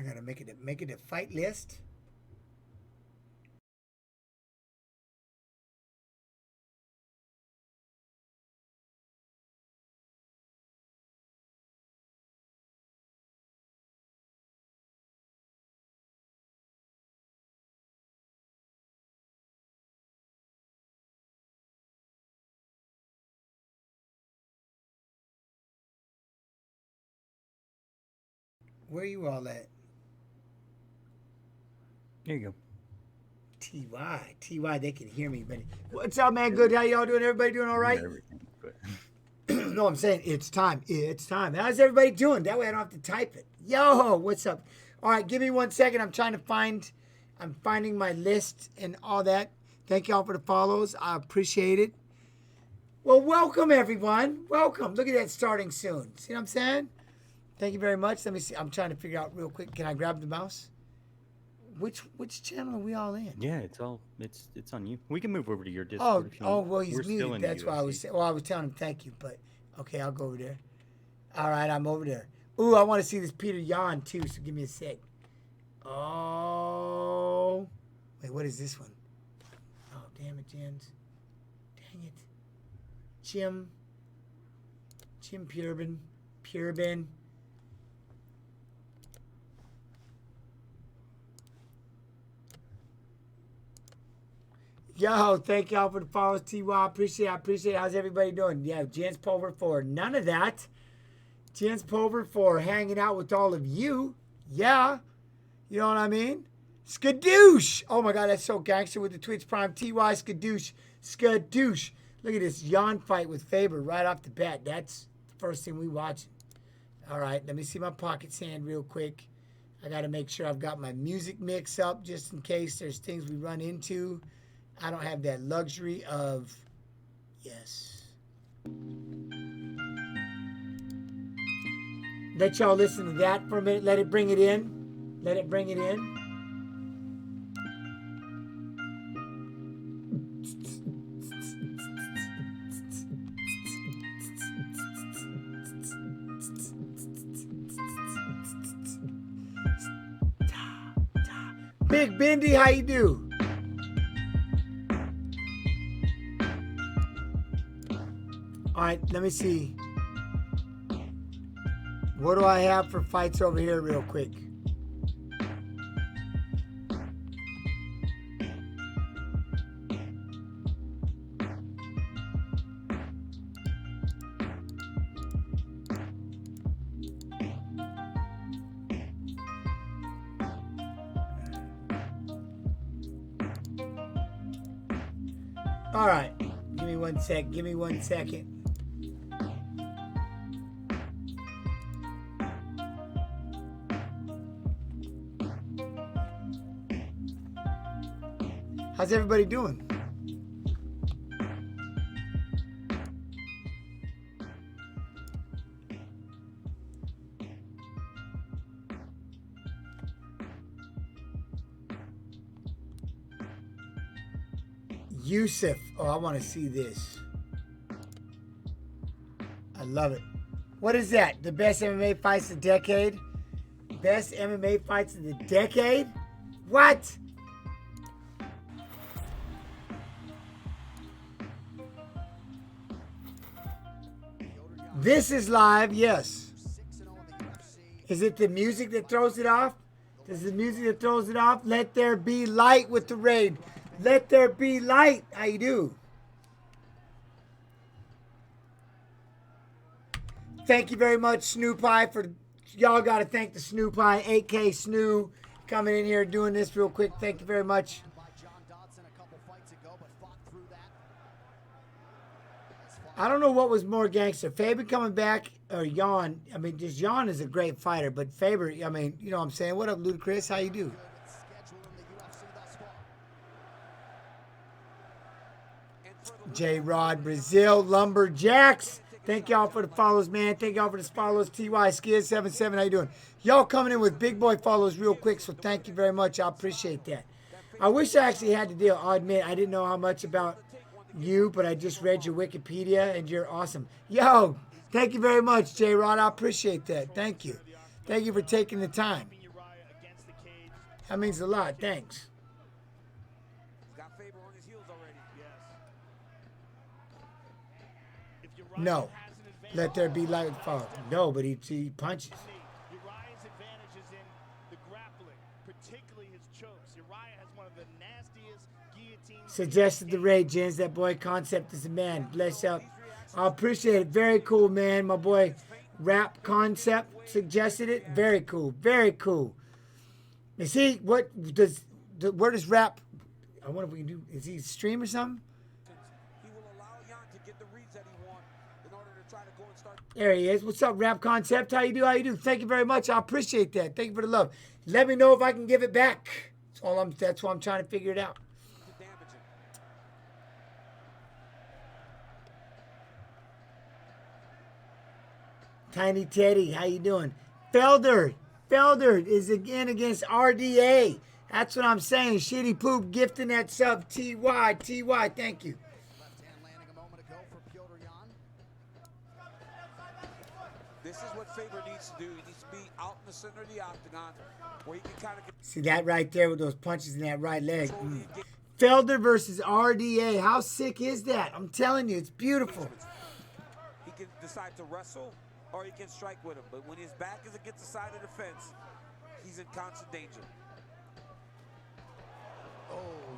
gotta make it a fight list. Where you all at? There you go. TY, they can hear me, but what's up, man? Good. How y'all doing? Everybody doing all right? Everything, but No, I'm saying it's time. It's time. How's everybody doing? That way I don't have to type it. Yo, what's up? All right, give me 1 second. I'm finding my list and all that. Thank y'all for the follows. I appreciate it. Well, welcome everyone. Welcome. Look at that starting soon. See what I'm saying? Thank you very much. Let me see. I'm trying to figure out real quick. Can I grab the mouse? Which channel are we all in? yeah, it's on you. We can move over to your Discord if you want. Well, he's We're still muted. in That's UFC. why I was. Well, I was telling him thank you, but okay, I'll go over there. All right, I'm over there. Ooh, I want to see this Peter Yan too. So give me a sec. Oh, wait, what is this one? Oh, damn it, Jens. Dang it, Jim Purbin. Yo, thank y'all for the follows, TY. I appreciate it. How's everybody doing? Yeah, Jens Pulver for none of that. Jens Pulver for hanging out with all of you. Yeah. You know what I mean? Skadoosh. Oh my God, that's so gangster with the Twitch Prime. TY Skadoosh. Skadoosh. Look at this Jan fight with Faber right off the bat. That's the first thing we watching. All right, let me see my pocket sand real quick. I got to make sure I've got my music mix up just in case there's things we run into. I don't have that luxury of, yes. Let y'all listen to that for a minute. Let it bring it in. Let it bring it in. Big Bendy, how you do? All right, let me see. What do I have for fights over here real quick? All right, give me 1 sec. Give me 1 second. How's everybody doing? Yusuf. Oh, I want to see this. I love it. What is that? The best MMA fights of the decade? Best MMA fights of the decade? What? This is live, yes. Is it the music that throws it off? Is the music that throws it off? Let there be light with the raid. Let there be light. How you do? Thank you very much, Snoo Pie, for y'all got to thank the Snoo Pie, 8K Snoo, coming in here doing this real quick. Thank you very much. I don't know what was more gangster, Faber coming back or Jan. I mean, just Jan is a great fighter, but Faber, I mean, you know what I'm saying? What up, Ludacris? How you do? J-Rod, Brazil, Lumberjacks. Thank y'all for the follows, man. Thank y'all for the follows. TY Skid 77, how you doing? Y'all coming in with big boy follows real quick, so thank you very much. I appreciate that. I wish I actually had the deal. I'll admit I didn't know how much about you, but I just read your Wikipedia, and you're awesome. Yo, thank you very much, J-Rod. I appreciate that. Thank you. Thank you for taking the time. That means a lot. Thanks. He's got Faber on his heels already. Yes. No. Let there be light fall. No, but he punches. Uriah's advantage is in the grappling, particularly his chokes. Uriah has one of the nastiest guillotines. Suggested the raid, Jens. That boy Concept is a man. Bless up. I appreciate it. Very cool, man. My boy Rap Concept suggested it. Very cool. Very cool. You see, where does Rap? I wonder if we can do. Is he stream or something? He will allow Jan to get the reads that he wants in order to try to go and start. There he is. What's up, Rap Concept? How you do? How you do? Thank you very much. I appreciate that. Thank you for the love. Let me know if I can give it back. That's why I'm trying to figure it out. To damage him. Tiny Teddy, how you doing? Felder is again against RDA. That's what I'm saying. Shitty Poop gifting that sub. TY, thank you. Left hand landing a moment ago for Piotr Jan. This is what Faber needs to do. He needs to be out in the center of the octagon where he can kind of See that right there with those punches in that right leg. Felder versus RDA. How sick is that? I'm telling you, it's beautiful. He can decide to wrestle or he can strike with him. But when his back is against the side of the fence, he's in constant danger.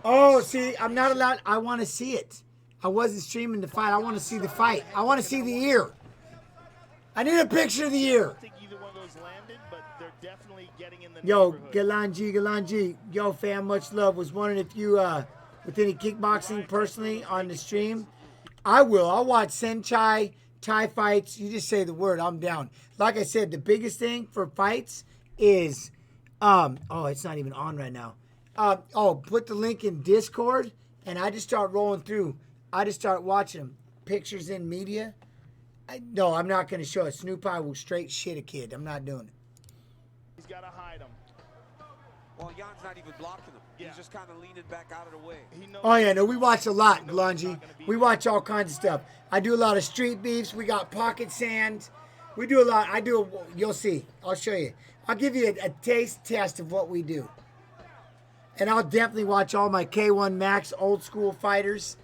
Oh, see, I'm not allowed. I want to see it. I wasn't streaming the fight. I want to see the fight. I want to see the ear. I need a picture of the ear. I don't think either one of those landed, but they're definitely getting in the Yo, neighborhood. Galanji. Yo, fam, much love. Was wondering if you, with any kickboxing personally on the stream. I will. I'll watch Senchai, Thai fights. You just say the word. I'm down. Like I said, the biggest thing for fights is, oh, it's not even on right now. Put the link in Discord, and I just start rolling through. I just start watching them. Pictures in media. No, I'm not going to show it. Snoop I will straight shit a kid. I'm not doing it. He's got to hide him. Well, Jan's not even blocking him. Yeah. He's just kind of leaning back out of the way. He knows Oh, yeah, no, we watch a lot, Glungy. We watch all kinds of stuff. I do a lot of street beefs. We got pocket sand. We do a lot. You'll see. I'll show you. I'll give you a taste test of what we do. And I'll definitely watch all my K1 Max old school fighters.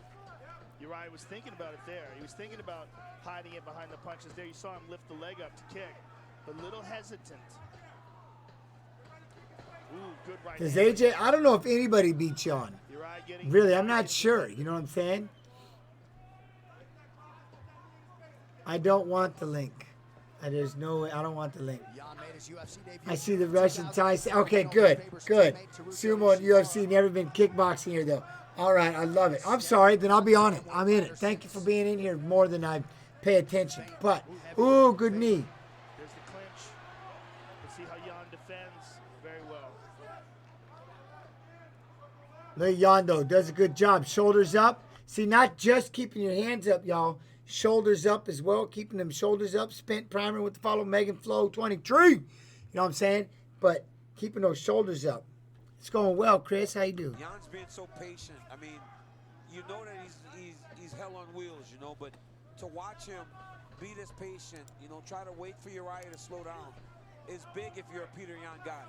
Uriah was thinking about it there. He was thinking about hiding it behind the punches there. You saw him lift the leg up to kick, but a little hesitant. Ooh, good right Does hand. AJ, I don't know if anybody beats you on. Uriah getting Really, I'm not sure. You know what I'm saying? I don't want the link. There's no way. I don't want the link. Jan made his UFC debut. I see the Russian Thai. Okay, good. Sumo and UFC, never been kickboxing here, though. All right, I love it. I'm sorry, then I'll be on it. I'm in it. Thank you for being in here more than I pay attention. But, ooh, good knee. There's the clinch. Let's see how Jan defends very well. Look, Yondo does a good job. Shoulders up. See, not just keeping your hands up, y'all. Shoulders up as well. Keeping them shoulders up. Spent primer with the follow. Megan Flow 23. You know what I'm saying? But keeping those shoulders up. It's going well, Chris. How you do? Jan's being so patient. I mean, you know that he's hell on wheels, you know, but to watch him be this patient, you know, try to wait for Uriah to slow down is big if you're a Peter Yan guy.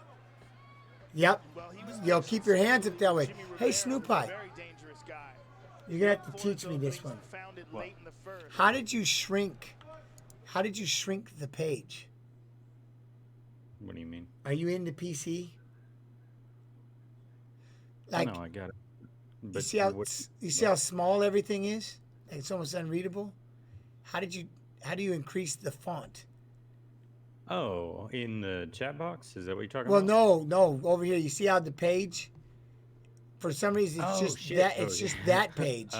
Yep. Well, he was Yo, keep your hands up that way. Jimmy Hey, Rivera Snoop was a Eye. very dangerous guy. You're going to have to teach me this one. Found it late in the first. How did you shrink the page? What do you mean? Are you into PC? Like, No, I got it. you But see how what- you see how small everything is? Like it's almost unreadable. How do you increase the font? Oh, in the chat box? Is that what you're talking Well, about? no, over here. You see how the page? For some reason, it's Oh, just shit. that. Oh, It's yeah. just that page.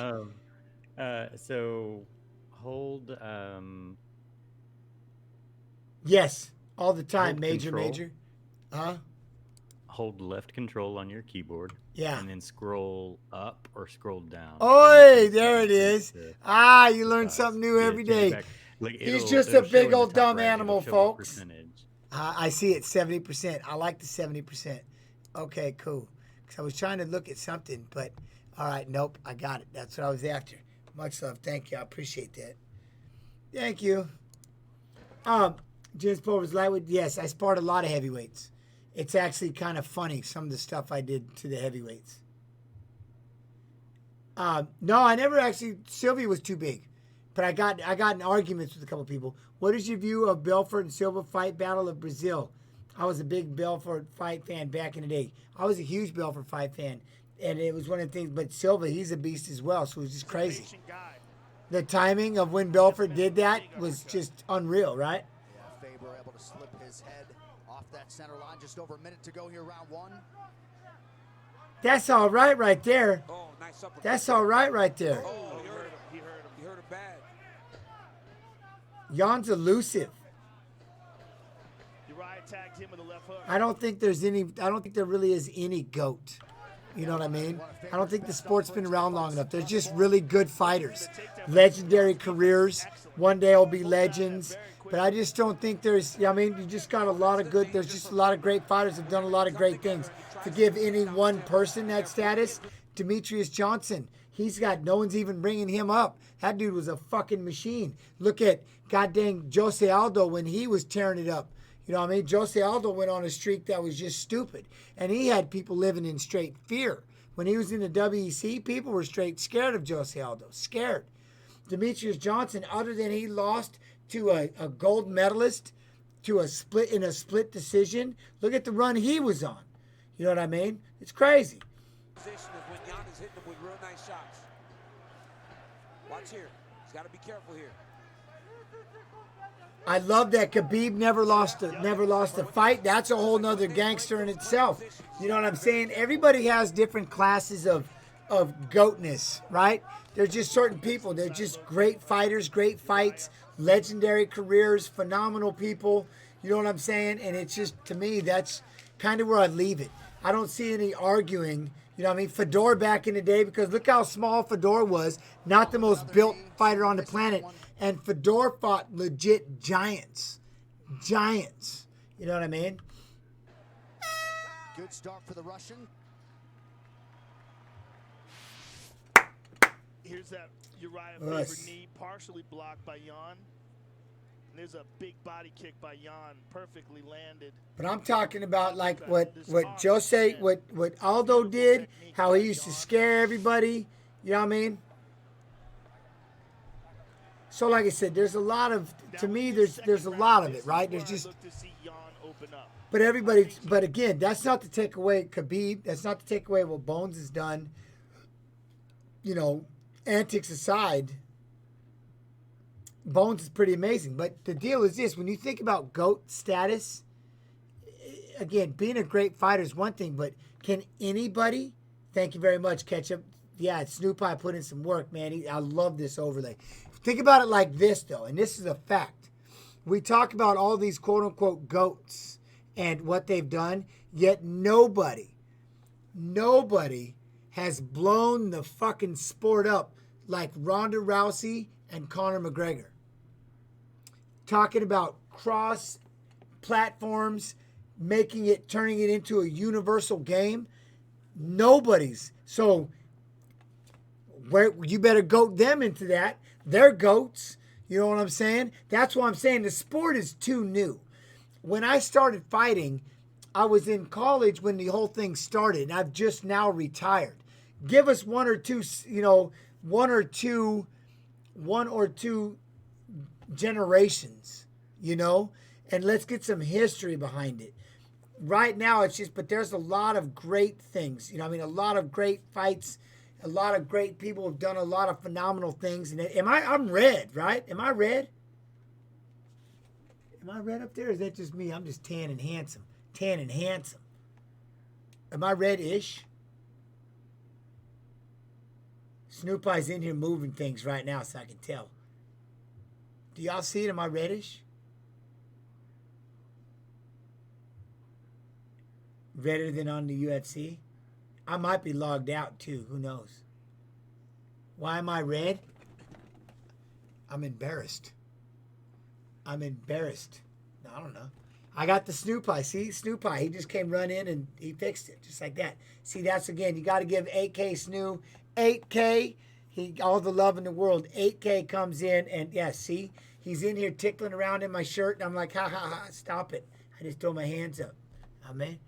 So hold Yes, all the time. Hold Major, control. major. Huh? hold left control on your keyboard. Yeah. And then scroll up or scroll down. Oi, there it is. The You learn size. something new Yeah, every change it day. back. Like, He's it'll- just it'll a show big in the old top dumb right, it'll animal, show the folks. percentage. I see it, 70%. I like the 70%. Okay, cool. Because I was trying to look at something, but all right, nope, I got it. That's what I was after. Much love. Thank you. I appreciate that. Thank you. Jens Pulver's lightweight. Yes, I sparred a lot of heavyweights. It's actually kind of funny, some of the stuff I did to the heavyweights. No, I never actually. Sylvia was too big, but I got in arguments with a couple people. What is your view of Belfort and Silva fight battle of Brazil? I was a big Belfort fight fan back in the day. I was a huge Belfort fight fan, and it was one of the things. But Silva, he's a beast as well, so it was just crazy. The timing of when Belfort did that was just unreal, right? Yeah, Faber able to slip his head off that center line. Just over a minute to go here, round one. That's all right there. Oh, nice uppercut. That's all right there. Oh, he hurt him. He hurt him bad. Jan's elusive. Uriah tagged him with a left hook. I don't think there really is any GOAT. You know what I mean? I don't think the sport's been around long enough. There's just really good fighters. Legendary careers. One day will be legends. But I just don't think there's, I mean, you just got a lot of good, there's just a lot of great fighters have done a lot of great things. To give any one person that status, Demetrius Johnson, he's got, no one's even bringing him up. That dude was a fucking machine. Look at goddamn Jose Aldo when he was tearing it up. You know what I mean? Jose Aldo went on a streak that was just stupid. And he had people living in straight fear. When he was in the WEC, people were straight scared of Jose Aldo. Scared. Demetrius Johnson, other than he lost to a gold medalist in a split decision, look at the run he was on. You know what I mean? It's crazy. Position is when Jan is hitting him with real nice shots. Watch here. He's got to be careful here. I love that Khabib never lost a fight. That's a whole nother gangster in itself. You know what I'm saying? Everybody has different classes of goatness, right? They're just certain people. They're just great fighters, great fights, legendary careers, phenomenal people. You know what I'm saying? And it's just, to me, that's kind of where I leave it. I don't see any arguing. You know what I mean? Fedor back in the day, because look how small Fedor was. Not the most built fighter on the planet. And Fedor fought legit giants. Giants. You know what I mean? Good start for the Russian. Here's that Uriah Faber knee, partially blocked by Jan. And there's a big body kick by Jan, perfectly landed. But I'm talking about like what Aldo did, how he used to scare everybody. You know what I mean? So like I said, there's a lot of, to me, there's a lot of it, right? There's just, but again, that's not to take away Khabib. That's not to take away what Bones has done. You know, antics aside, Bones is pretty amazing. But the deal is this: when you think about GOAT status, again, being a great fighter is one thing, but can anybody? Thank you very much, Ketchup. Yeah, Snoop Pie put in some work, man. I love this overlay. Think about it like this, though, and this is a fact. We talk about all these quote-unquote GOATs and what they've done, yet nobody has blown the fucking sport up like Ronda Rousey and Conor McGregor. Talking about cross platforms, turning it into a universal game. Nobody's. So you better goat them into that. They're GOATs. You know what I'm saying? That's why I'm saying the sport is too new. When I started fighting, I was in college when the whole thing started, and I've just now retired. Give us one or two generations, you know, and let's get some history behind it. Right now, it's just, but there's a lot of great things. You know, I mean, a lot of great fights. A lot of great people have done a lot of phenomenal things. And I'm red, right? Am I red? Am I red up there? Or is that just me? I'm just tan and handsome. Tan and handsome. Am I red-ish? Snoop Eye's in here moving things right now so I can tell. Do y'all see it? Am I reddish? Redder than on the UFC? I might be logged out too. Who knows? Why am I red? I'm embarrassed. I don't know. I got the Snoop Eye. See? Snoop Eye. He just came run in and he fixed it. Just like that. See, that's again, you got to give 8K Snoop. 8K. All the love in the world. 8K comes in and, yeah, see? He's in here tickling around in my shirt. And I'm like, ha, ha, ha. Stop it. I just throw my hands up. I mean,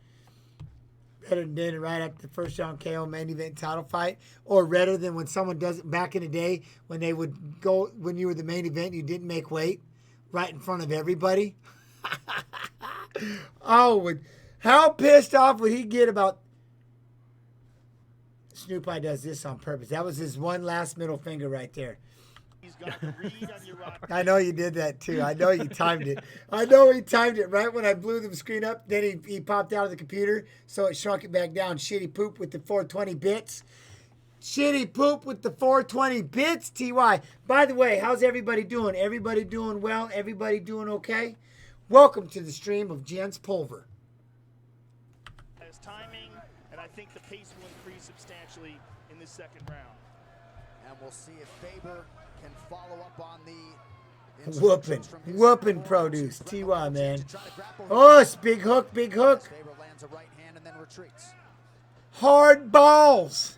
better than doing it right after the first round KO main event title fight, or rather than when someone does it back in the day when they would go, when you were the main event, you didn't make weight right in front of everybody. Oh, how pissed off would he get about Snoop Eye does this on purpose. That was his one last middle finger right there. He's got the read on your rock. I know you did that too. I know you timed it. I know he timed it right when I blew the screen up. Then he popped out of the computer, so it shrunk it back down. Shitty poop with the 420 bits. Shitty poop with the 420 bits, TY. By the way, how's everybody doing? Everybody doing well? Everybody doing okay? Welcome to the stream of Jens Pulver. His timing, and I think the pace will increase substantially in this second round. And we'll see if Faber can follow up on the Whooping produce, TY, man. Oh, it's big hook, big hook. Faber lands a right hand and then retreats. Hard balls.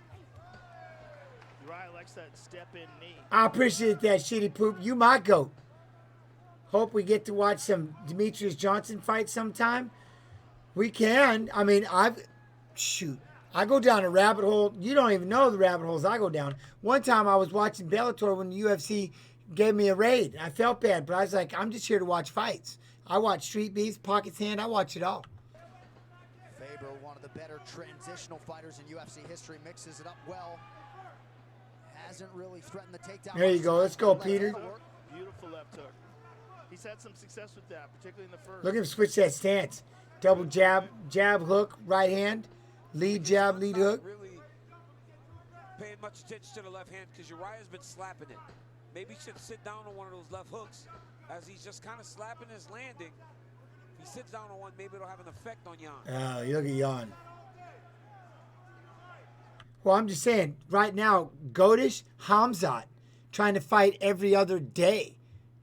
Uriah likes that step in knee. I appreciate that, shitty poop. You my goat. Hope we get to watch some Demetrius Johnson fight sometime. We can. I mean, I go down a rabbit hole. You don't even know the rabbit holes I go down. One time I was watching Bellator when the UFC gave me a raid. I felt bad, but I was like, I'm just here to watch fights. I watch Streetbeefs, Pockets Hand. I watch it all. Faber, one of the better transitional fighters in UFC history, mixes it up well. Hasn't really threatened the takedown. There you go. Let's go, Peter. Beautiful left hook. He's had some success with that, particularly in the first. Look at him switch that stance. Double jab, jab, hook, right hand. Lead jab, lead hook. Really paying much attention to the left hand because Uriah's been slapping it. Maybe he should sit down on one of those left hooks as he's just kind of slapping his landing. If he sits down on one, maybe it'll have an effect on Jan. Oh, you look at Jan. Well, I'm just saying, right now, goatish, Hamzat, trying to fight every other day.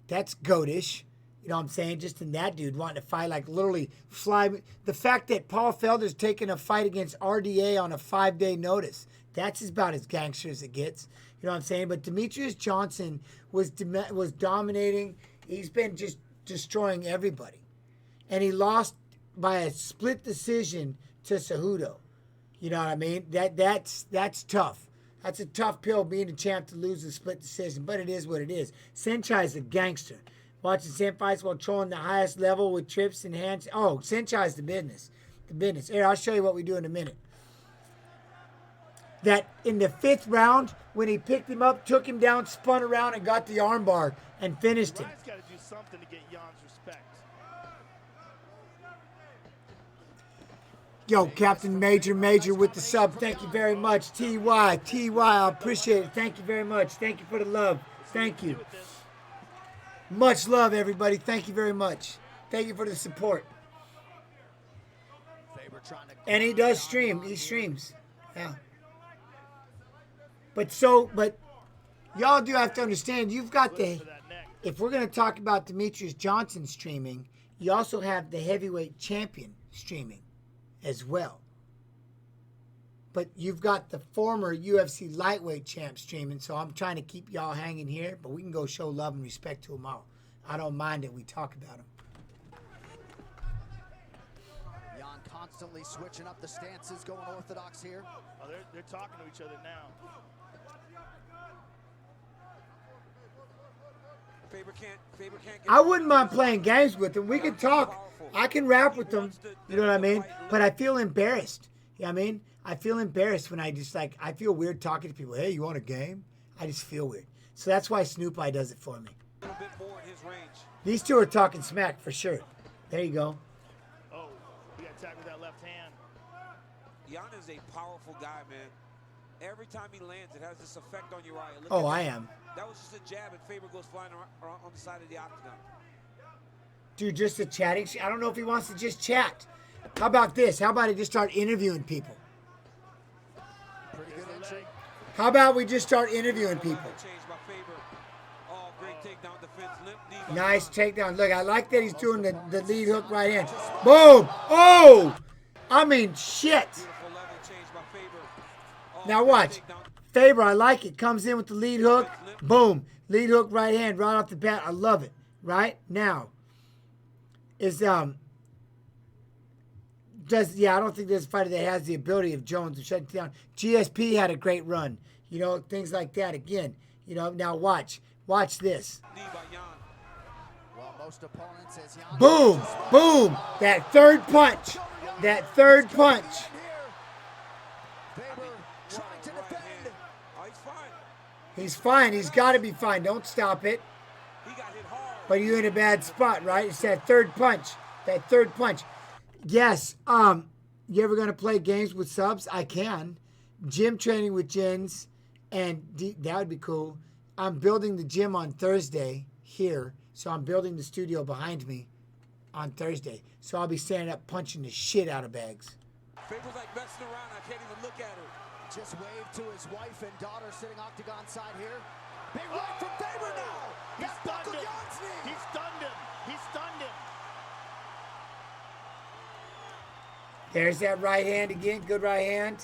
That's goatish. You know what I'm saying? Just in that dude wanting to fight, like literally fly. The fact that Paul Felder's taking a fight against RDA on a 5-day notice, that's about as gangster as it gets. You know what I'm saying? But Demetrius Johnson was dominating. He's been just destroying everybody. And he lost by a split decision to Cejudo. You know what I mean? That's tough. That's a tough pill being a champ to lose a split decision, but it is what it is. Senchai's a gangster. Watching Sen fights while trolling the highest level with trips and hands. Oh, Senchai's the business. The business. Here, I'll show you what we do in a minute. That in the 5th round, when he picked him up, took him down, spun around, and got the armbar and finished him. Uriah's got to do something to get Jan's respect. Yo, Captain Major with the sub. Thank you very much. TY, I appreciate it. Thank you very much. Thank you for the love. Thank you. Much love, everybody. Thank you very much. Thank you for the support. And he does stream. He streams. Yeah. But y'all do have to understand, you've got if we're going to talk about Demetrius Johnson streaming, you also have the heavyweight champion streaming as well. But you've got the former UFC lightweight champ streaming, so I'm trying to keep y'all hanging here, but we can go show love and respect to them all. I don't mind that we talk about them. Jan constantly switching up the stances, going orthodox here. Oh, they're talking to each other now. Faber can't get I wouldn't mind playing games with them. We can talk. I can rap with them. You know what I mean? But I feel embarrassed. You know what I mean? I feel embarrassed when I feel weird talking to people. Hey, you want a game? I just feel weird. So that's why Snoop Eye does it for me. a little bit more in his range. These two are talking smack for sure. There you go. Oh, he got tagged with that left hand. Jan is a powerful guy, man. Every time he lands, it has this effect on Uriah. Look Oh, at I that. am. That was just a jab, and Faber goes flying around on the side of the octagon. Dude, just a chatting. I don't know if he wants to just chat. How about this? How about he just start interviewing people? Pretty good entry. How about we just start interviewing people? Change by Faber. Oh, great takedown defense. Limp knee by Nice Jan. takedown. Look, I like that he's doing the lead hook right hand. Boom! Oh! I mean, shit. Beautiful level change by Faber. Oh, Now great watch. takedown. Faber, I like it. Comes in with the lead hook. Boom. Lead hook right hand right off the bat. I love it. Right? Now, is I don't think there's a fighter that has the ability of Jones to shut it down. GSP had a great run. You know, things like that. Again, you know, now watch this. Well, most opponents, as Jan Boom, boom. That third punch. That third punch. Faber trying to defend. Oh, he's fine. He's fine. He's got to be fine. Don't stop it. He got hit hard. But you're in a bad spot, right? It's that third punch. That third punch. Yes. You ever gonna play games with subs? I can. Gym training with Jens, and that would be cool. I'm building the gym on Thursday here, so I'm building the studio behind me on Thursday. So I'll be standing up punching the shit out of bags. Faber's like messing around. I can't even look at her. Just waved to his wife and daughter sitting octagon side here. Big right from Faber now. He's That stunned buckled him. Jan's knee. He stunned him. He stunned him. There's that right hand again. Good right hand.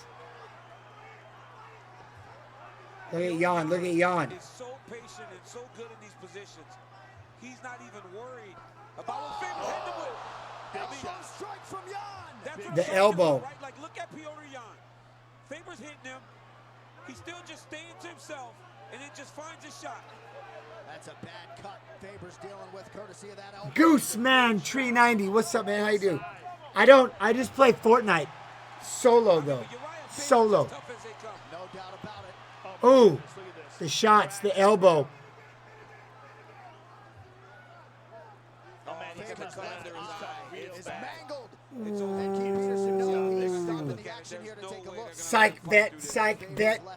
Look at Jan. Look at Jan. He's so patient and so good in these positions. He's not even worried about what Faber's hitting him with. Elbow strike from Jan. That's what I'm The saying, elbow. Right? Like, look at Piotr Jan. Faber's hitting him. He's still just staying to himself, and then just finds his shot. That's a bad cut. Faber's dealing with courtesy of that elbow. Gooseman 390. What's up, man? How you do? I just play Fortnite. Solo though. But Uriah Faber's Solo. as tough as they come. No doubt about it. Ooh. Look at this. The shots, the elbow. Oh, man, he's Faber's cut left under his eye eye. Real is bad. mangled. And Keith Peterson knows he's stopping the action here to take a look. Psych bet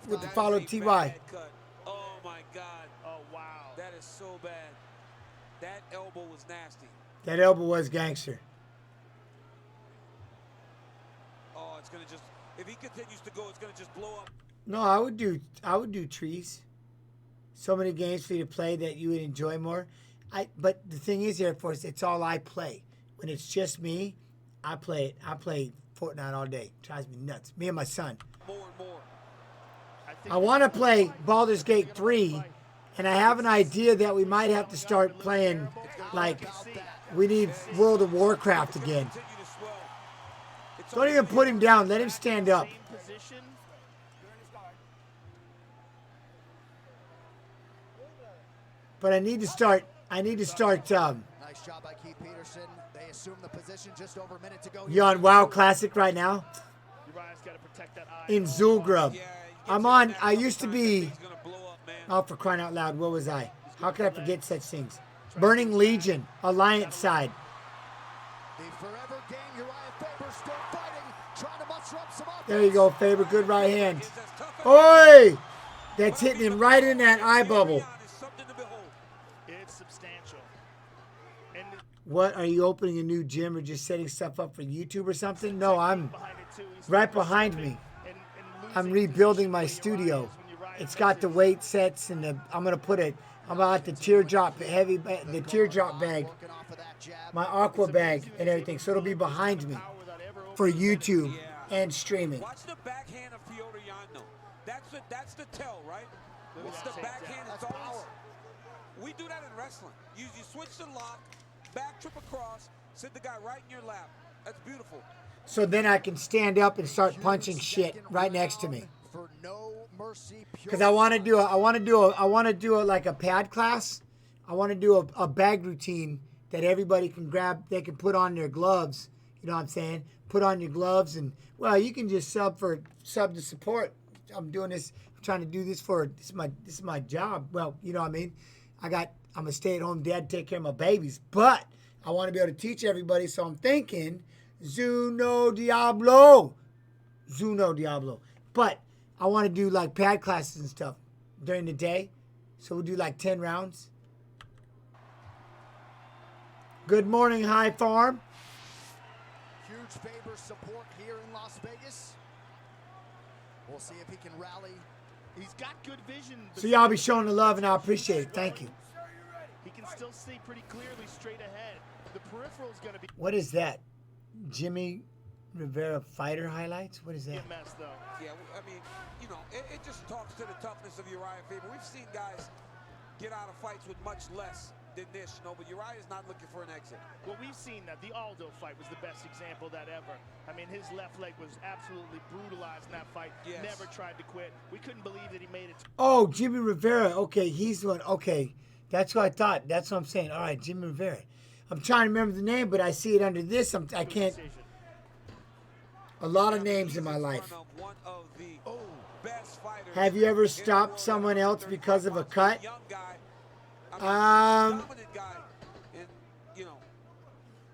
with the follow TY. Bad cut. Oh my God. Oh, wow. That is so bad. That elbow was nasty. That elbow was gangster. Oh, it's gonna just, if he continues to go, it's gonna just blow up. No, I would do trees. So many games for you to play that you would enjoy more. But the thing is, Air Force, it's all I play. When it's just me, I play it. I play Fortnite all day. Drives me nuts. Me and my son. More and more. I want to play Baldur's Gate 3, and I have an idea that we might have to start playing, like, we need World of Warcraft again. Continue to swell. It's Don't even put him down. Let him stand up. Same position. But I need to start. Nice job by Keith Peterson. They assume the position just over a minute to go. You on WoW Classic right now? Uriah's got to protect that eye. In Zulgrub. Yeah, I'm on. I used to be. he's gonna blow up, man. Oh, for crying out loud, what was I? How could I forget such things? Burning Legion, Alliance side. The forever game, Uriah Faber still fighting, trying to muster up some offense. There you go, Faber. Good right hand. Is as tough as Oi! That's hitting him right in that eye bubble. Is something to behold. It's substantial. And What, are you opening a new gym or just setting stuff up for YouTube or something? No, I'm behind it too. He's right behind me. and I'm losing rebuilding my position where studio. Uriah is when Uriah It's got the weight sets and I'm about the teardrop the teardrop bag, Working off of that jab. my aqua bag and everything. So it'll be behind me power without ever for YouTube Yeah. and streaming. Watch the backhand of Piotr Jan, though. That's the tell, right? It's the backhand. It's That's always. power. We do that in wrestling. You switch the lock, back trip across, sit the guy right in your lap. That's beautiful. So then I can stand up and start punching shit right next to me. For no mercy, Because I want to do like a pad class. I want to do a bag routine that everybody can grab. They can put on their gloves. You know what I'm saying? Put on your gloves and well, you can just sub to support. I'm doing this. I'm trying to do this this is my job. Well, you know what I mean. I'm a stay-at-home dad, take care of my babies, but I want to be able to teach everybody. So I'm thinking Zuno Diablo. But I want to do like pad classes and stuff during the day. So we'll do like 10 rounds. Good morning, High Farm. huge Faber support here in Las Vegas. We'll see if he can rally. He's got good vision. So y'all be showing the love and I appreciate it. Thank you. He can still see pretty clearly straight ahead. The peripheral's going to be What is that? Jimmy Rivera fighter highlights? What is that? a mess, though. Yeah, I mean, you know, it just talks to the toughness of Uriah Faber. We've seen guys get out of fights with much less. than this, you know, but Uriah's not looking for an exit. Well, we've seen that. The Aldo fight was the best example of that ever. I mean, his left leg was absolutely brutalized in that fight. Yes. Never tried to quit. We couldn't believe that he made it. Oh, Jimmy Rivera. Okay, he's the one. Okay, that's what I thought. That's what I'm saying. All right, Jimmy Rivera. I'm trying to remember the name, but I see it under this. I can't. A lot of names in my life. One of the best fighters. Have you ever stopped someone else because of a cut? Young guy. I mean, Um, dominant guy. And, you know,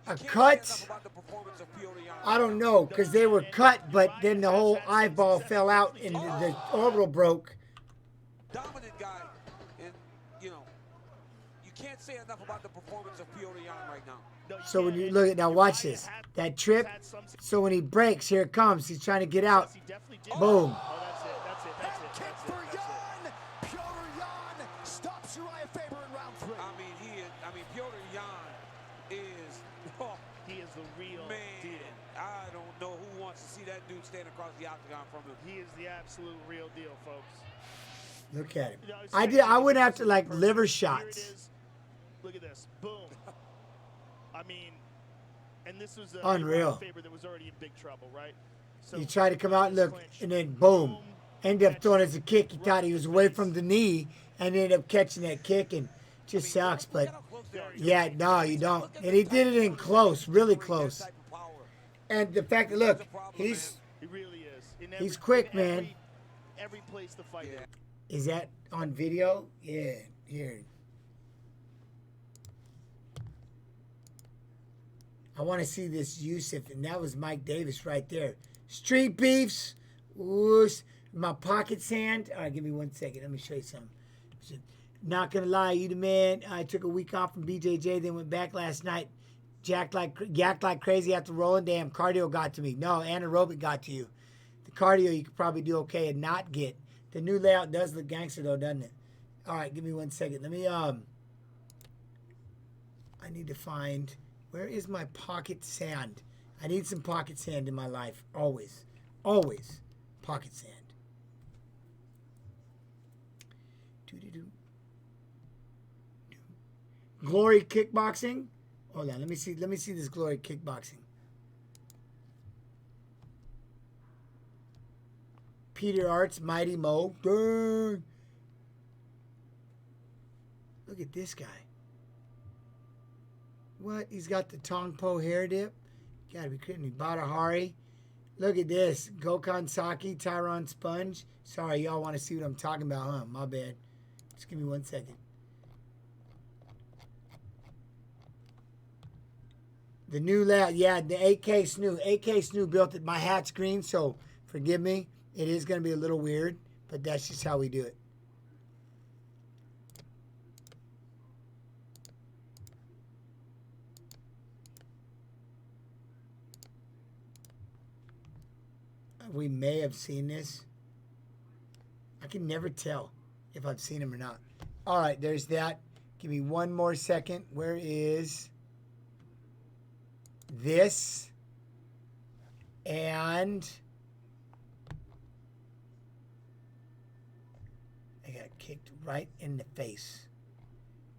A can't say cut? enough about the performance of Piotr Jan. I don't know, because they were cut, but then the whole eyeball fell out and the orbital broke. Dominant guy. And, you know, you can't say enough about the performance of Piotr Jan right now. So when you look at, now watch this. That trip, so when he breaks, here it comes. He's trying to get out. Boom. Oh, that's it. That's it. That's it. Kick That's for it. That's Jan. Piotr Jan stops Uriah Faber in round 3. I mean, Piotr Jan is, oh, He is the real man, deal. I don't know who wants to see that dude stand across the octagon from him. He is the absolute real deal, folks. Look at him. You know, I went after like liver Here it shots. is. Look at this. Boom. I mean, and this was a Unreal. Faber that was already in big trouble, right? So He tried to come out and look, and then boom. Ended up throwing it as a kick. He thought he was away from the knee and ended up catching that kick, and just sucks. But yeah, no, you don't. And he did it in close, really close. And the fact that, look, He really is. In he's quick, in man. Every place to fight. Is that on video? Yeah, here. I want to see this Yusuf, and that was Mike Davis right there. Street Beefs. Whoosh. My pocket sand. All right, give me 1 second. Let me show you something. Not going to lie, you the man. I took a week off from BJJ, then went back last night. Yacked like crazy after rolling. Damn, cardio got to me. No, anaerobic got to you. The cardio you could probably do okay and not get. The new layout does look gangster though, doesn't it? All right, give me 1 second. Let me, I need to find, where is my pocket sand? I need some pocket sand in my life. Always. Always. Pocket sand. Doo-doo-doo. Glory Kickboxing. Hold on, let me see this Glory Kickboxing. Peter Arts, Mighty Mo. Dang. Look at this guy. What? He's got the Tong Po hair dip. Gotta be kidding me. Badahari. Look at this. Gokhan Saki, Tyron Sponge. Sorry, y'all want to see what I'm talking about, huh? My bad. Just give me 1 second. The new layout, yeah, the 8K Snoo. 8K Snoo built it. My hat's green, so forgive me. It is going to be a little weird, but that's just how we do it. We may have seen this. I can never tell if I've seen him or not. All right, there's that. Give me 1 more second. Where is this? And I got kicked right in the face.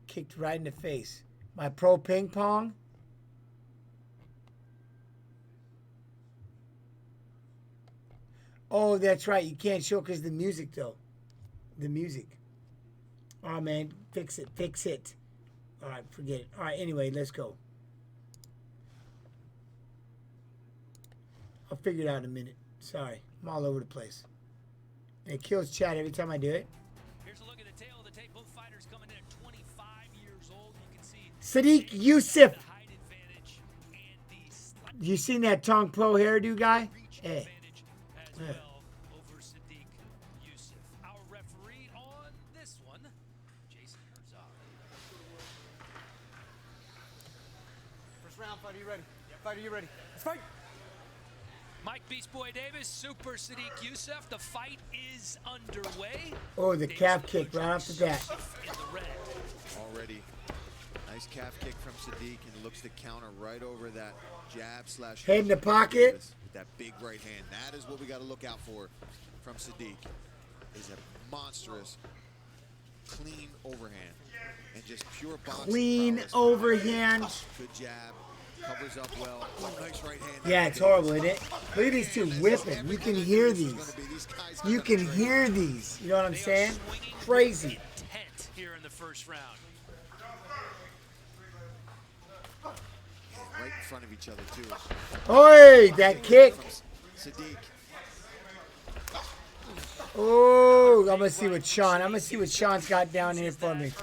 Kicked right in the face. My pro ping pong. Oh, that's right. You can't show because the music, though. The music. Oh, man. Fix it. Fix it. All right. Forget it. All right. Anyway, let's go. I'll figure it out in a minute. Sorry. I'm all over the place. And it kills chat every time I do it. Here's a look at the tail of the tape. Both fighters coming in at 25 years old. You can see Sadiq Yusuf. the height advantage and the slight You seen that Tong Po hairdo guy? reach Hey. advantage as well over Sadiq Yusuf. Our referee on this one, Jason Herzog. First round, fighter, you ready? Fighter, you ready? Let's fight! Mike Beast Boy Davis, Super Sadiq Yusuf. The fight is underway. Oh, the calf kick right off the bat. In the red. Already, nice calf kick from Sadiq, and looks to counter right over that jab slash Head in the pocket. with that big right hand. That is what we got to look out for from Sadiq. Is a monstrous clean overhand and just pure boxing Clean prowess. overhand. Good jab, covers up well. Oh, nice right hand. Yeah, it's horrible, isn't it? Look at these two whipping. You can hear these. You can hear these. You know what I'm saying? Crazy. Intent here in the first round. Right in front of each other, too. Oi, that kick. Sadiq. Oh, I'm gonna see what Sean's got down here for me. Nice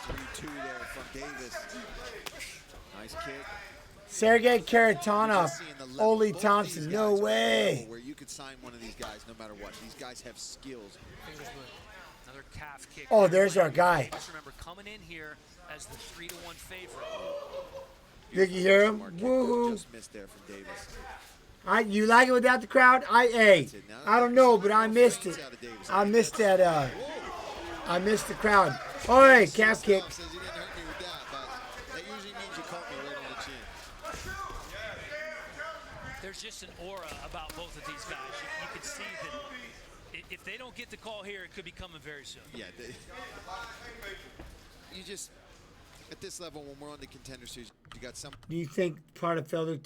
3-2 there from Davis. Nice kick. Sergey Karatanov, Ole Thompson, no way. Where you could sign one of these guys no matter what. These guys have skills. Another calf kick. Oh, there's our guy. Just remember, coming in here as the 3-1 favorite. Did you hear him? Marquette Woohoo. just missed there from Davis. You like it without the crowd? I don't know, but I missed it. I missed that. I missed the crowd. All right, calf kick. Says he didn't hurt me with that, but that usually means you caught me right on the chin. There's just an aura about both of these guys. You can see that if they don't get the call here, it could be coming very soon. Yeah, you just at this level when we're on the contender series, you got some. Do you think part of Felder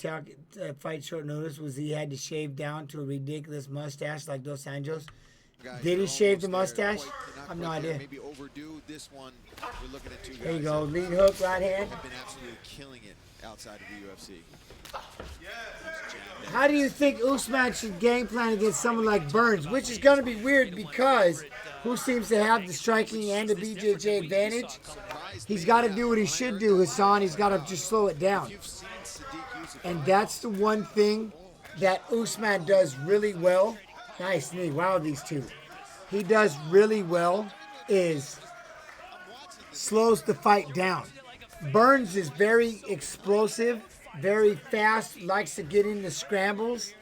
fight short notice was he had to shave down to a ridiculous mustache like Dos Anjos? Guys, Did he they're shave the almost there. mustache? Not I have no quite there. idea. Maybe overdue. This one, we're looking at two guys. There you go, lead hook, right hand. Have been absolutely killing it outside of the UFC. How do you think Usman should game plan against someone like Burns? Which is going to be weird because who seems to have the striking and the BJJ advantage? He's got to do what he should do, Hassan. He's got to just slow it down. And that's the one thing that Usman does really well. Nice knee. Wow, these two. He does really well is slows the fight down. Burns is very explosive, very fast, likes to get into scrambles.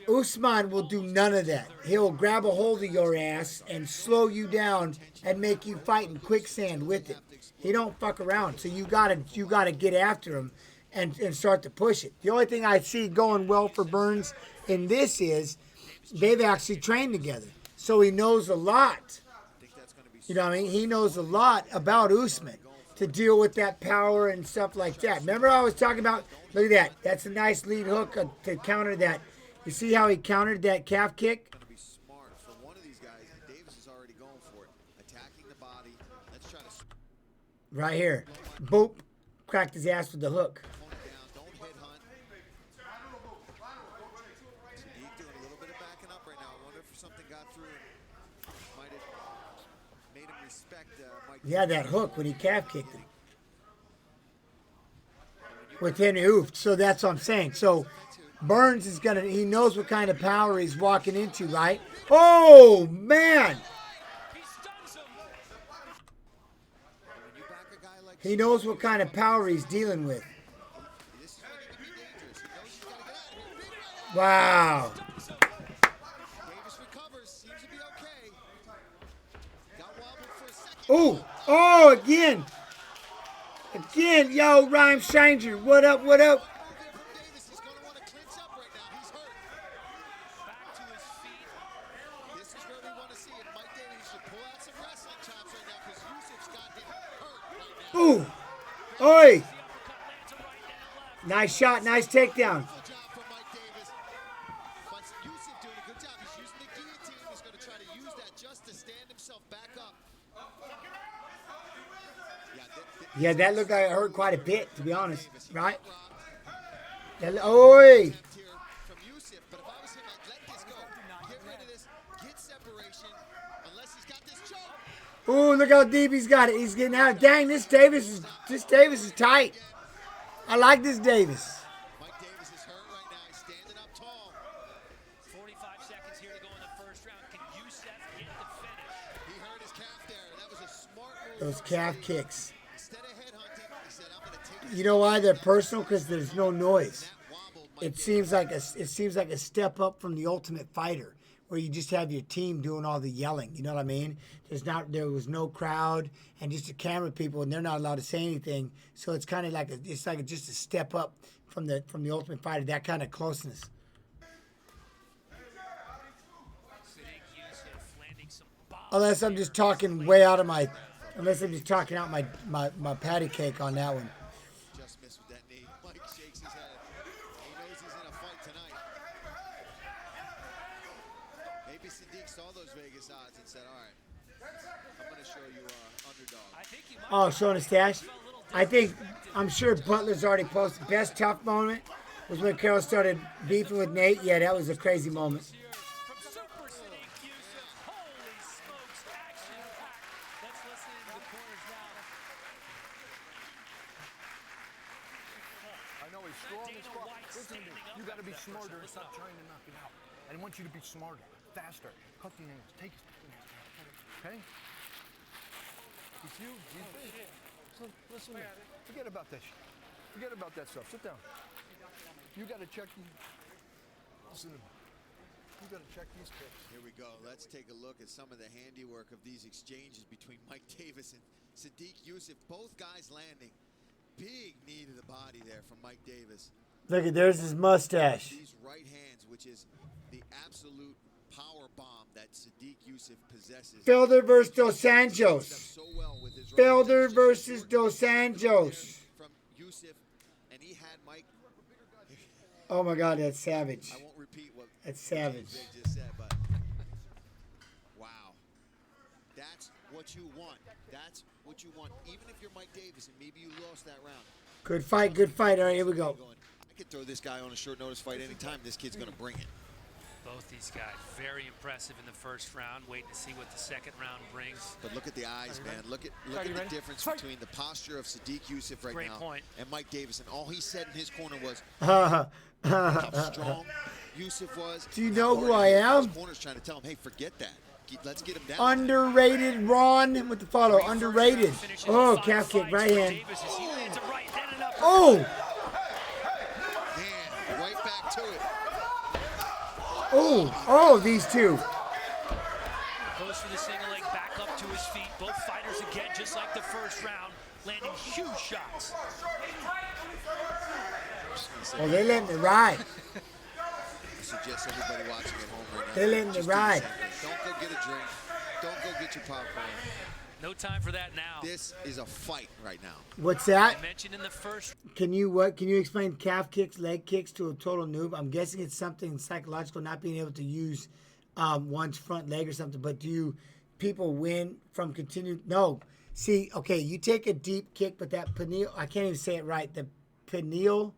Usman will do none of that. He'll grab a hold of your ass and slow you down and make you fight in quicksand with it. He don't fuck around. So you gotta get after him and start to push it. The only thing I see going well for Burns in this is they've actually trained together. So he knows a lot. You know what I mean? He knows a lot about Usman to deal with that power and stuff like that. Remember I was talking about, look at that. That's a nice lead hook to counter that. You see how he countered that calf kick? Going to be smart for one of these guys. And Davis is already going for it. Attacking the body. Let's try to Right here. Boop. Cracked his ass with the hook. tone it down. Don't hit hunt. Sadiq doing a little bit of backing up right now. I wonder if something got through and might have made him respect Mike. Yeah, that hook when he calf kicked him. With Henry Hooft. So that's what I'm saying. So Burns is he knows what kind of power he's walking into, right? Oh, man. He knows what kind of power he's dealing with. Wow. Davis recovers. Seems to be okay. Got wobbled for a second. Oh, again. Again, yo, Rhyme Stranger. What up, what up? Davis is going to want to clinch up right now. He's hurt. Back to his feet. This is where we want to see it. Mike Davis should pull out some wrestling chops right now because Yusuf's got him hurt right now. Ooh. Oi. Nice shot, nice takedown. Good job from Mike Davis. But Yusuf doing a good job. He's using the guillotine. He's going to try to use that just to stand himself back up. Yeah, that looked like it hurt quite a bit, to be honest, right? Oi! From Yusuf, but if I was him, I'd let this go. Get rid of this. Get separation. Unless he's got this choke. Ooh, look how deep he's got it. He's getting out. Dang, this Davis is tight. I like this Davis. Mike Davis is hurt right now. He's standing up tall. 45 seconds here to go in the first round. Can Yusuf get the finish? He hurt his calf there. That was a smart move. Those calf kicks. Instead of headhunting, he said, I'm going to take You know why they're personal? Because there's no noise. It seems like a step up from the Ultimate Fighter, where you just have your team doing all the yelling. You know what I mean? There was no crowd and just the camera people, and they're not allowed to say anything. So it's kind of like just a step up from the Ultimate Fighter. That kind of closeness. Sadiq Yusuf landing Unless I'm just talking way out of my, unless I'm just talking out my patty cake on that one. Just missed with that knee. Mike shakes his head. He knows he's in a fight tonight. Maybe Sadiq saw those Vegas odds and said, all right, I'm going to show you underdog. Oh, showing a stash? I think, I'm sure Butler's already posted. Best tough moment was when Carol started beefing with Nate. Yeah, that was a crazy moment. Listen to me. You got to be smarter and stop trying to knock it out. I want you to be smarter, faster. Cut the nails. Take his okay? It's you. So listen to me. Forget about that shit. Forget about that stuff. Sit down. You got to check. Listen to me. You got to check these kicks. Here we go. Let's take a look at some of the handiwork of these exchanges between Mike Davis and Sadiq Yusuf. Both guys landing. Big knee to the body there from Mike Davis. Look at, there's his mustache. These right hands, which is the absolute power bomb that Sadiq Yusuf possesses. Felder versus Dos Anjos. So well with his right Felder hands. versus Dos Anjos. From Yusuf, and he had Mike. Oh my God, that's savage. I won't repeat what That's savage. Jay just said, but wow, that's what you want. That's what you want. Even if you're Mike Davis and maybe you lost that round. Good fight, good fight. All right, here we go. I could throw this guy on a short notice fight anytime. This kid's going to bring it. Both these guys very impressive in the first round. Waiting to see what the second round brings. But look at the eyes, man. Look at the difference between the posture of Sadiq Yusuf right Great now point. and Mike Davis. And all he said in his corner was how strong Yusuf was. Do you know who I am? His corner's trying to tell him, hey, forget that. Let's get him down. Underrated Ron with the follow. Underrated. Oh, calf kick, right hand. Oh! Man, right back to it. Oh, these two. Goes for the single leg, back up to his feet. Both fighters again, just like the first round, landing huge shots. Oh, they're letting it ride. I suggest everybody watching at home right now. They're letting it just do ride. something. Don't go get a drink. Don't go get your popcorn. No time for that now. This is a fight right now. What's that? I mentioned in the first. Can you explain calf kicks, leg kicks to a total noob? I'm guessing it's something psychological, not being able to use one's front leg or something. But people win from continued? No. See, okay, you take a deep kick, but that pineal, I can't even say it right. The pineal,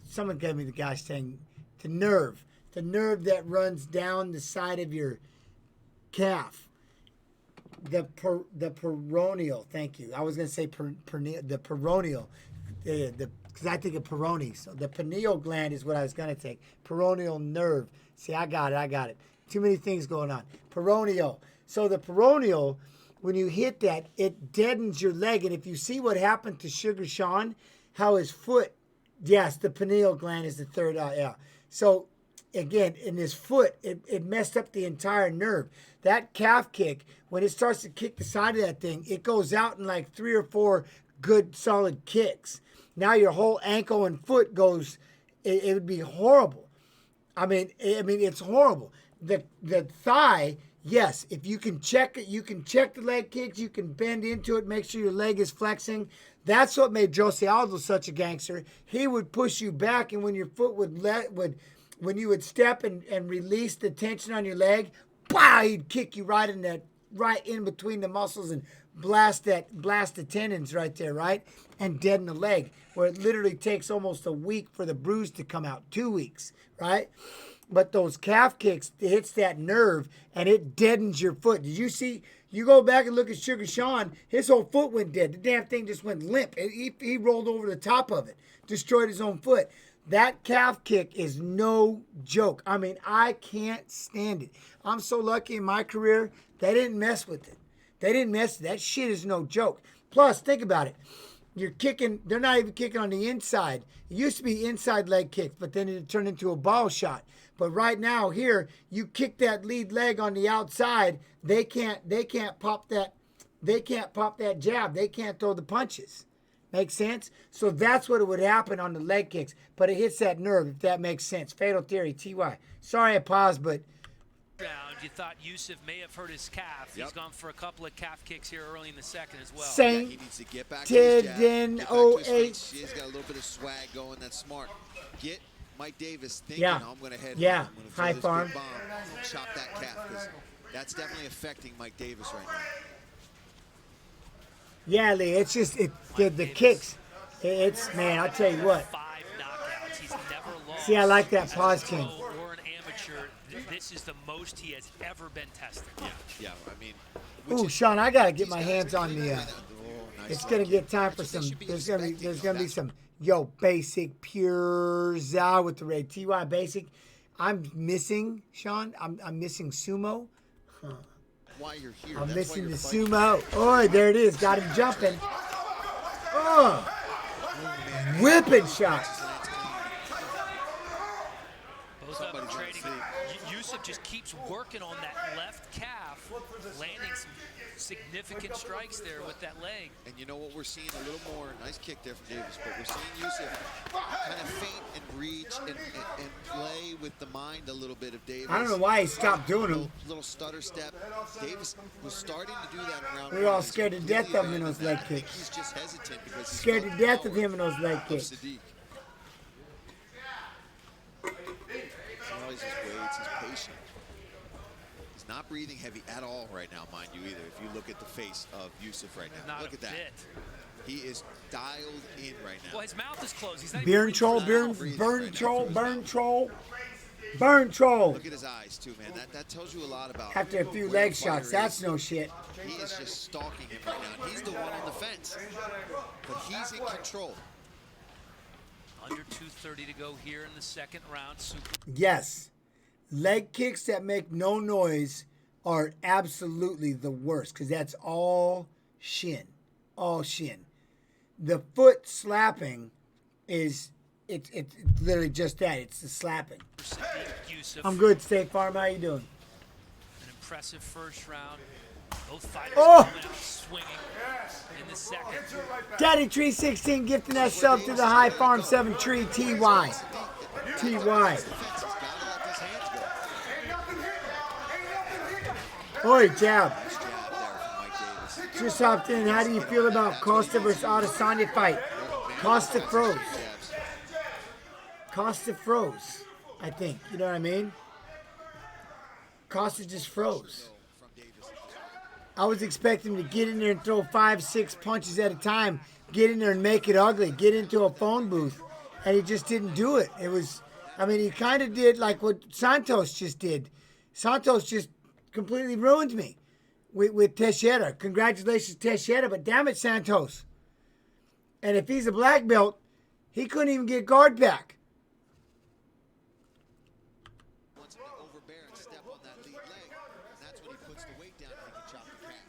someone gave me the gosh dang, the nerve that runs down the side of your calf. The peroneal, thank you. I was going to say the peroneal, because I think of peroni. So the pineal gland is what I was going to take. Peroneal nerve. See, I got it. Too many things going on. Peroneal. So the peroneal, when you hit that, it deadens your leg. And if you see what happened to Sugar Sean, how his foot, yes, the pineal gland is the third eye. Yeah. So again, in his foot, it messed up the entire nerve. That calf kick, when it starts to kick the side of that thing, it goes out in like 3 or 4 good solid kicks. Now your whole ankle and foot goes, it would be horrible. I mean, it's horrible. The thigh, yes, if you can check it, you can check the leg kicks, you can bend into it, make sure your leg is flexing. That's what made Jose Aldo such a gangster. He would push you back, and when your foot when you would step and release the tension on your leg, bah, he'd kick you right in between the muscles and blast the tendons right there, right? And deaden the leg, where it literally takes almost a week for the bruise to come out, 2 weeks, right? But those calf kicks, it hits that nerve and it deadens your foot. Did you see? You go back and look at Sugar Sean, his whole foot went dead. The damn thing just went limp. He rolled over the top of it, destroyed his own foot. That calf kick is no joke. I mean, I can't stand it. I'm so lucky in my career, they didn't mess with it. That shit is no joke. Plus, think about it. You're kicking, they're not even kicking on the inside. It used to be inside leg kicks, but then it turned into a ball shot. But right now here, you kick that lead leg on the outside, they can't pop that jab. They can't throw the punches. Make sense? So that's what it would happen on the leg kicks. But it hits that nerve, if that makes sense. Fatal Theory, TY. Sorry I paused, but round, you thought Yusuf may have hurt his calf. He's gone for a couple of calf kicks here early in the second as well. Yeah, he needs to get back to his jab, get back to his 08. feet. He's got a little bit of swag going. That's smart. Get Mike Davis thinking, Yeah. I'm going to head. Yeah. I'm going to throw High this farm. big bomb and chop that calf, because that's definitely affecting Mike Davis right now. Yeah, Lee. It's just the kicks. It's, man, I'll tell you what. 5 knockouts. He's never lost. See, I like that As a pause, pro King. or an amateur, this is the most he has ever been tested. Yeah, I mean. Ooh, Sean, I gotta get my hands on the. Nice It's leg gonna kick. get time for That's what some. they should be There's gonna be expecting. some basic pure Zao with the red TY basic. I'm missing Sean. I'm missing sumo. Why you're here. I'm That's why missing you're the fighting. sumo. Oh, there it is. Got him jumping. Oh, whipping shot. Both of them Somebody's trading. on Yusuf just keeps working on that left calf, landing some significant strikes there with that leg. And you know what we're seeing a little more, nice kick there from Davis, but we're seeing Yusuf kind of feint and reach and play with the mind a little bit of Davis. I don't know why he stopped doing them. Little stutter step. Davis was starting to do that in round We were all one. He's scared to death of him in those leg I think kicks. he's just hesitant because he's Scared to felt death of power him in those leg of kicks. Sadiq. He's just waits, he's patient. He's not breathing heavy at all right now, mind you, either. If you look at the face of Yusuf right now, Not look a at that. bit. He is dialed in right now. Well, his mouth is closed. He's not Burn even troll, breathing burn, out. burn troll, burn troll, burn troll. Look at his eyes too, man. That tells you a lot about. After a few where leg the fighter shots, that's is. no shit. He is just stalking him right now. And he's the one on the fence, but he's in control. Under 2:30 to go here in the second round. Super. Yes, leg kicks that make no noise are absolutely the worst because that's all shin, all shin. The foot slapping is it's literally just that. It's the slapping. Sadiq Yusuf. I'm good, State Farm. How you doing? An impressive first round. Both fighters Oh! coming out swinging in the second. Daddy Tree 16 gifting that sub to the High Farm 7 Tree TY. TY. Oi, jab. Nice jab there from Mike Davis. Just hopped in. How do you feel about Costa versus Adesanya fight? Costa froze. Jabs. Costa froze, I think. You know what I mean? Costa just froze. From Davis. I was expecting him to get in there and throw 5-6 punches at a time, get in there and make it ugly, get into a phone booth, and he just didn't do it. It was, I mean, he kind of did like what Santos just did. Santos just completely ruined me with Teixeira. Congratulations, Teixeira, but damn it, Santos. And if he's a black belt, he couldn't even get guard back. Wants him to overbear and step on that lead leg. And that's when he puts the weight down and he can chop the calf.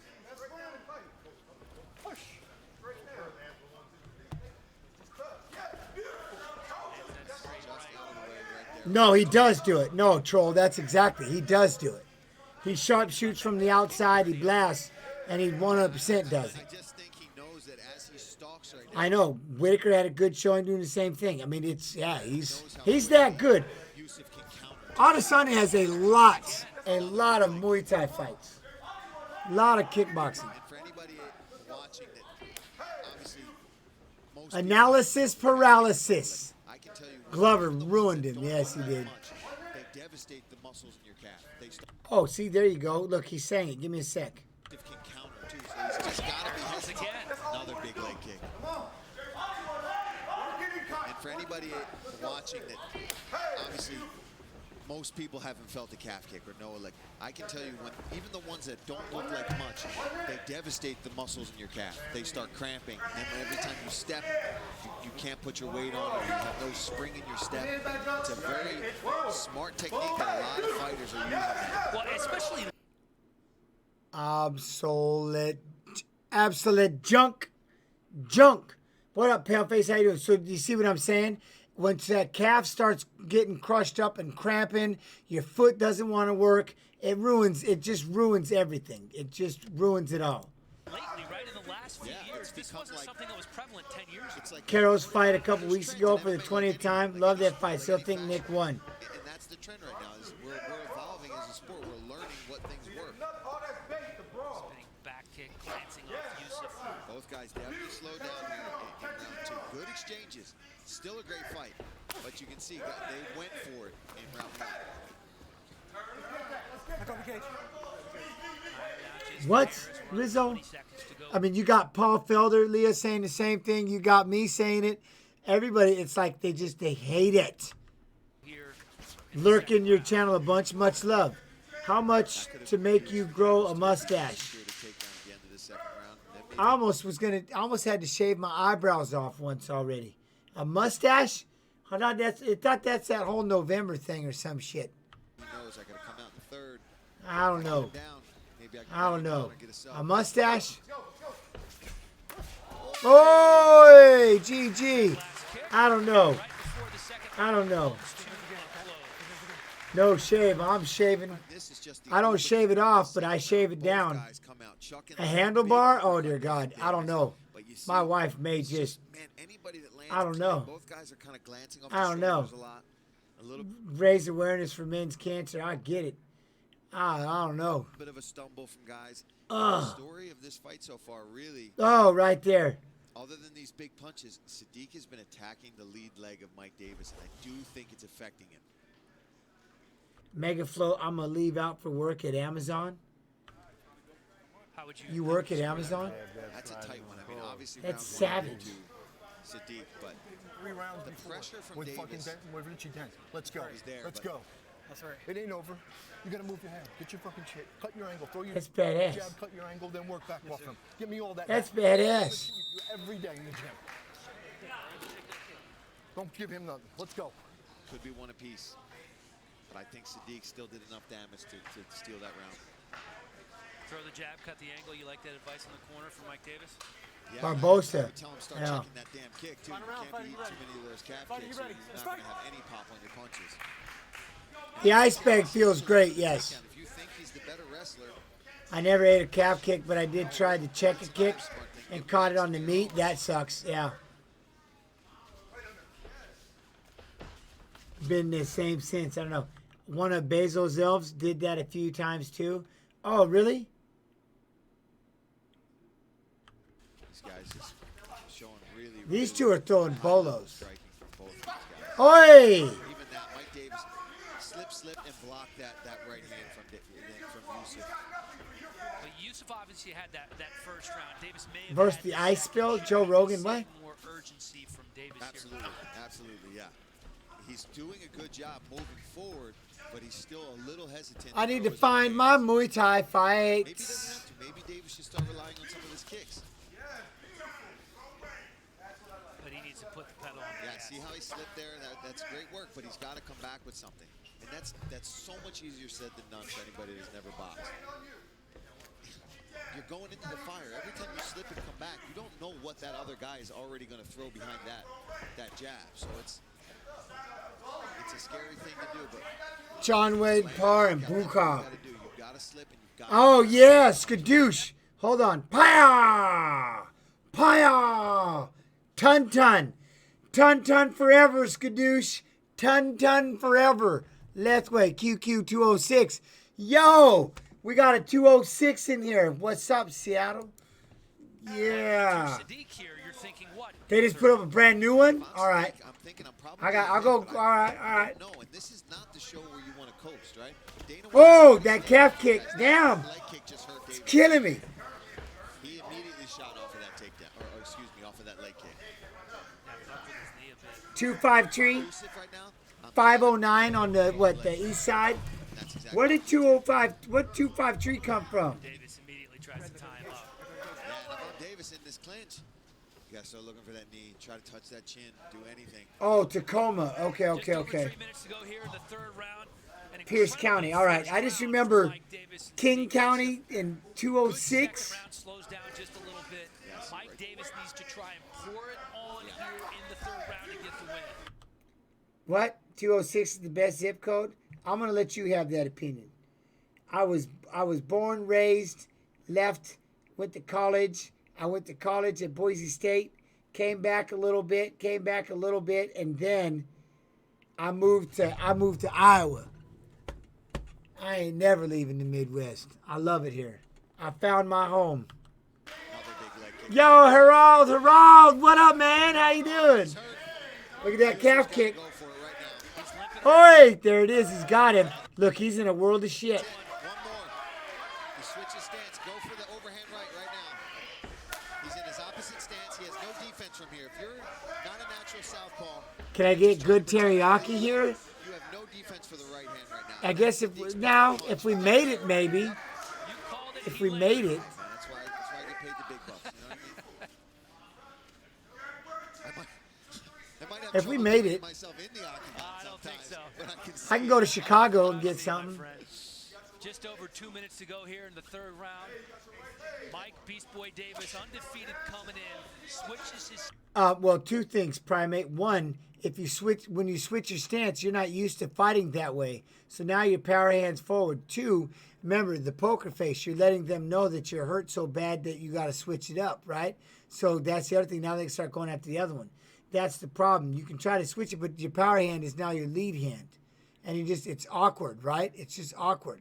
Just out of the way right there. No, he does do it. No, Troll, that's exactly. He does do it. He sharp shoots from the outside, he blasts, and he 100% does I it. just think he knows that as he stalks right now, I know. Whitaker had a good showing doing the same thing. I mean, it's, yeah, he's that good. Yusuf can counter. Adesanya has a lot of Muay Thai fights. A lot of kickboxing. And for anybody watching that, obviously, most Analysis paralysis. I can tell you, Glover the ones ruined that him. don't Yes, he punch, did. They devastate the muscles in your calf. They start Oh, see, there you go. Look, he's saying it. Give me a sec. can counter too, so he's just got to be hesitant. Again. Another big leg kick. And for anybody watching that, obviously, most people haven't felt a calf kick or know, like, I can tell you, when even the ones that don't look like much, they devastate the muscles in your calf. They start cramping, and every time you step, you can't put your weight on, or you have no spring in your step. It's a very smart technique that a lot of fighters are using. Well, especially Absolute junk. What up, Paleface? How you doing? So, do you see what I'm saying? Once that calf starts getting crushed up and cramping, your foot doesn't want to work. It just ruins everything. It just ruins it all. lately, right in the last few Yeah, years, it's this become wasn't like- something that was prevalent 10 years ago. It's like Caro's fight a couple weeks ago for the 20th time. Love that fight. Still think Nick won. And that's the trend right now. Is we're evolving as a sport. We're both guys definitely slowed down here in round 2. Good exchanges. Still a great fight. But you can see they went for it in round 1. What, Rizzo? I mean, you got Paul Felder, Leah saying the same thing. You got me saying it. Everybody, it's like they hate it. Lurk in your channel a bunch. Much love. How much to make you grow a mustache? I almost had to shave my eyebrows off once already. A mustache? I thought that's that whole November thing or some shit. I don't know. I don't know. A mustache? Oi, GG. I don't know. I don't know. No shave. I'm shaving. I don't shave it off, but I shave it down. A handlebar? Oh, dear God. I don't know. My wife may just... I don't know. I don't know. Raise awareness for men's cancer. I get it. I don't know. Bit of a stumble from guys. The story of this fight so far, really. Oh, right there. Other than these big punches, Sadiq has been attacking the lead leg of Mike Davis, and I do think it's affecting him. Mega Flow, I'm going to leave out for work at Amazon. How would You work at Amazon? That's a tight one. I mean, obviously, That's round 1 savage. to Sadiq, but 3 rounds the before pressure from with Davis with Richie Dent. Let's go. is there, Let's but- go. That's right. It ain't over. You gotta move your hand. Get your fucking shit. Cut your angle. Throw your That's badass. jab. Cut your angle. Then work back off him. Give me all that. That's back. badass. Every day in the gym. Don't give him nothing. Let's go. could be one apiece. But I think Sadiq still did enough damage to steal that round. Throw the jab, cut the angle. You like that advice in the corner from Mike Davis? Yeah, Barbosa. I would tell him start checking that damn kick too. You can't be eating too many of those calf kicks. Or you're not going to have any pop on your punches. The ice bag feels great, yes. If you think he's the better wrestler, I never ate a calf kick, but I did try the check a kick and caught it on the meat. That sucks, yeah. Been the same since. I don't know. One of Bezos' elves did that a few times too. Oh, really? these guys just showing really. These two are throwing bolos. Striking from both of these guys. Oi! Even that, Mike Davis slipped and blocked that right hand from Yusuf. But Yusuf obviously had that first round. Davis may have Versus had the the ice second spill, round. Joe Maybe Rogan, seeing what? More urgency from Davis Absolutely, here. absolutely, yeah. He's doing a good job moving forward, but he's still a little hesitant. I need to throw his find own my hands. Muay Thai Maybe he doesn't fights. have to. Maybe Davis should start relying on some of his kicks. But he needs to put the pedal on the Yeah, gas. see how he slipped there? That's great work, but he's got to come back with something. And that's so much easier said than done for anybody that's never boxed. You're going into the fire. Every time you slip and come back, you don't know what that other guy is already going to throw behind that jab. So it's a scary thing to do, but John Wade, Parr, and you Bukov. got to do. You've got to slip and you've got Oh, yeah, skadoosh. Hold on. Paya! Paya! Tun-tun. Tun-tun forever, skadoosh. Tun-tun forever. Let's wait. QQ206. Yo! We got a 206 in here. What's up, Seattle? Yeah. Sadiq here, you're thinking what? They just put up a brand new one? All right. I'm thinking I'm probably I'll go. All right. No, and this is not the show where you want to coast, right? Dana Oh, White- that calf kick. Damn. Leg kick just hurt Davis. Killing me. He immediately shot off of that takedown, or excuse me, off of that leg kick. Yeah, up with his knee a bit. 253. Yusuf right now, I'm 509 on the east side. That's exactly Where did 205, what 253 come from? Davis immediately tries to tie him up. Yeah, and about Davis in this clinch. You gotta start looking for that knee. Try to touch that chin. Do anything. Oh, Tacoma. Okay. Just over 3 minutes to go here in the third round. An Pierce incredible County. All right. first I just round remember from Mike Davis. King Sadiq County Yusuf. in Good 206. second round, slows down just a little bit. Yes, Mike right. Davis needs to try and pour it on here in the third round to get the win. What? 206 is the best zip code? I'm going to let you have that opinion. I was born, raised, left, went to college. I went to college at Boise State, came back a little bit, and then I moved to Iowa. I ain't never leaving the Midwest. I love it here. I found my home. Another big leg kick Yo, Gerald, what up, man? How you doing? Look at that calf kick. Go for it right now. Oi, there it is. He's got him. Look, he's in a world of shit. One more. He switches stance. Go for the overhand right now. He's in his opposite stance. He has no defense from here. If you're not a natural southpaw, Can I get good teriyaki here? you have no defense for the right hand right now. I guess if we made it, maybe. If we made it. That's why I get paid the big bucks. You know what I mean? I might have If we trouble made getting it. myself in the octagon I don't think sometimes, so. but I can go to Chicago and get something. Just over 2 minutes to go here in the third round. Mike Beast Boy Davis, undefeated coming in, switches his. Well, two things, Primate. One, when you switch your stance, you're not used to fighting that way. So now your power hands forward. Two, remember the poker face. You're letting them know that you're hurt so bad that you got to switch it up, right? So that's the other thing. Now they can start going after the other one. That's the problem. You can try to switch it, but your power hand is now your lead hand. And it's awkward, right? It's just awkward.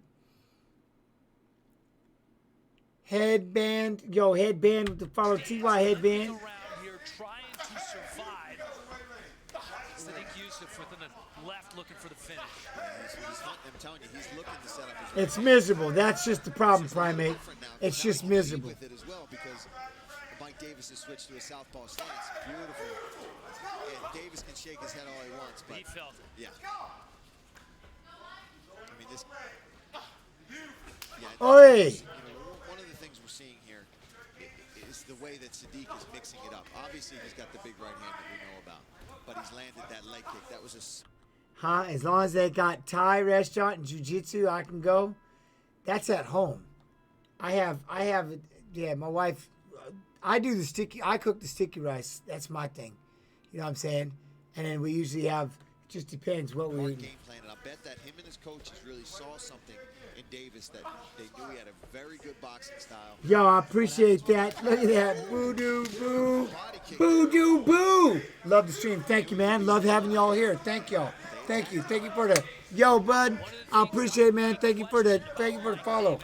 Headband. Yo, headband with the follow TY headband. Around here trying to survive. Sadiq Yusuf with the left looking for the finish. I'm telling you, he's looking to set up his It's miserable. That's just the problem, Primate. It's just miserable. with it as well because Mike Davis has switched to a southpaw stance. Beautiful. And Davis can shake his head all he wants, but He felt it. yeah. I mean this. Yeah. Oi! You know, one of the things we're seeing here is the way that Sadiq is mixing it up. Obviously, he's got the big right hand that we know about, but he's landed that leg kick. That was As long as they got Thai restaurant and jiu-jitsu, I can go. That's at home. Yeah, my wife, I cook the sticky rice. That's my thing. You know what I'm saying? And then we usually have, just depends what we hard eat. game plan, and I bet that him and his coaches really saw something in Davis that they knew he had a very good boxing style. Yo, I appreciate that. Look at that. Boo doo boo. Boo doo boo. Love the stream. Thank you, man. Love having y'all here. Thank y'all. Thank you. Thank you for the bud. I appreciate it, man. Thank you for the follow.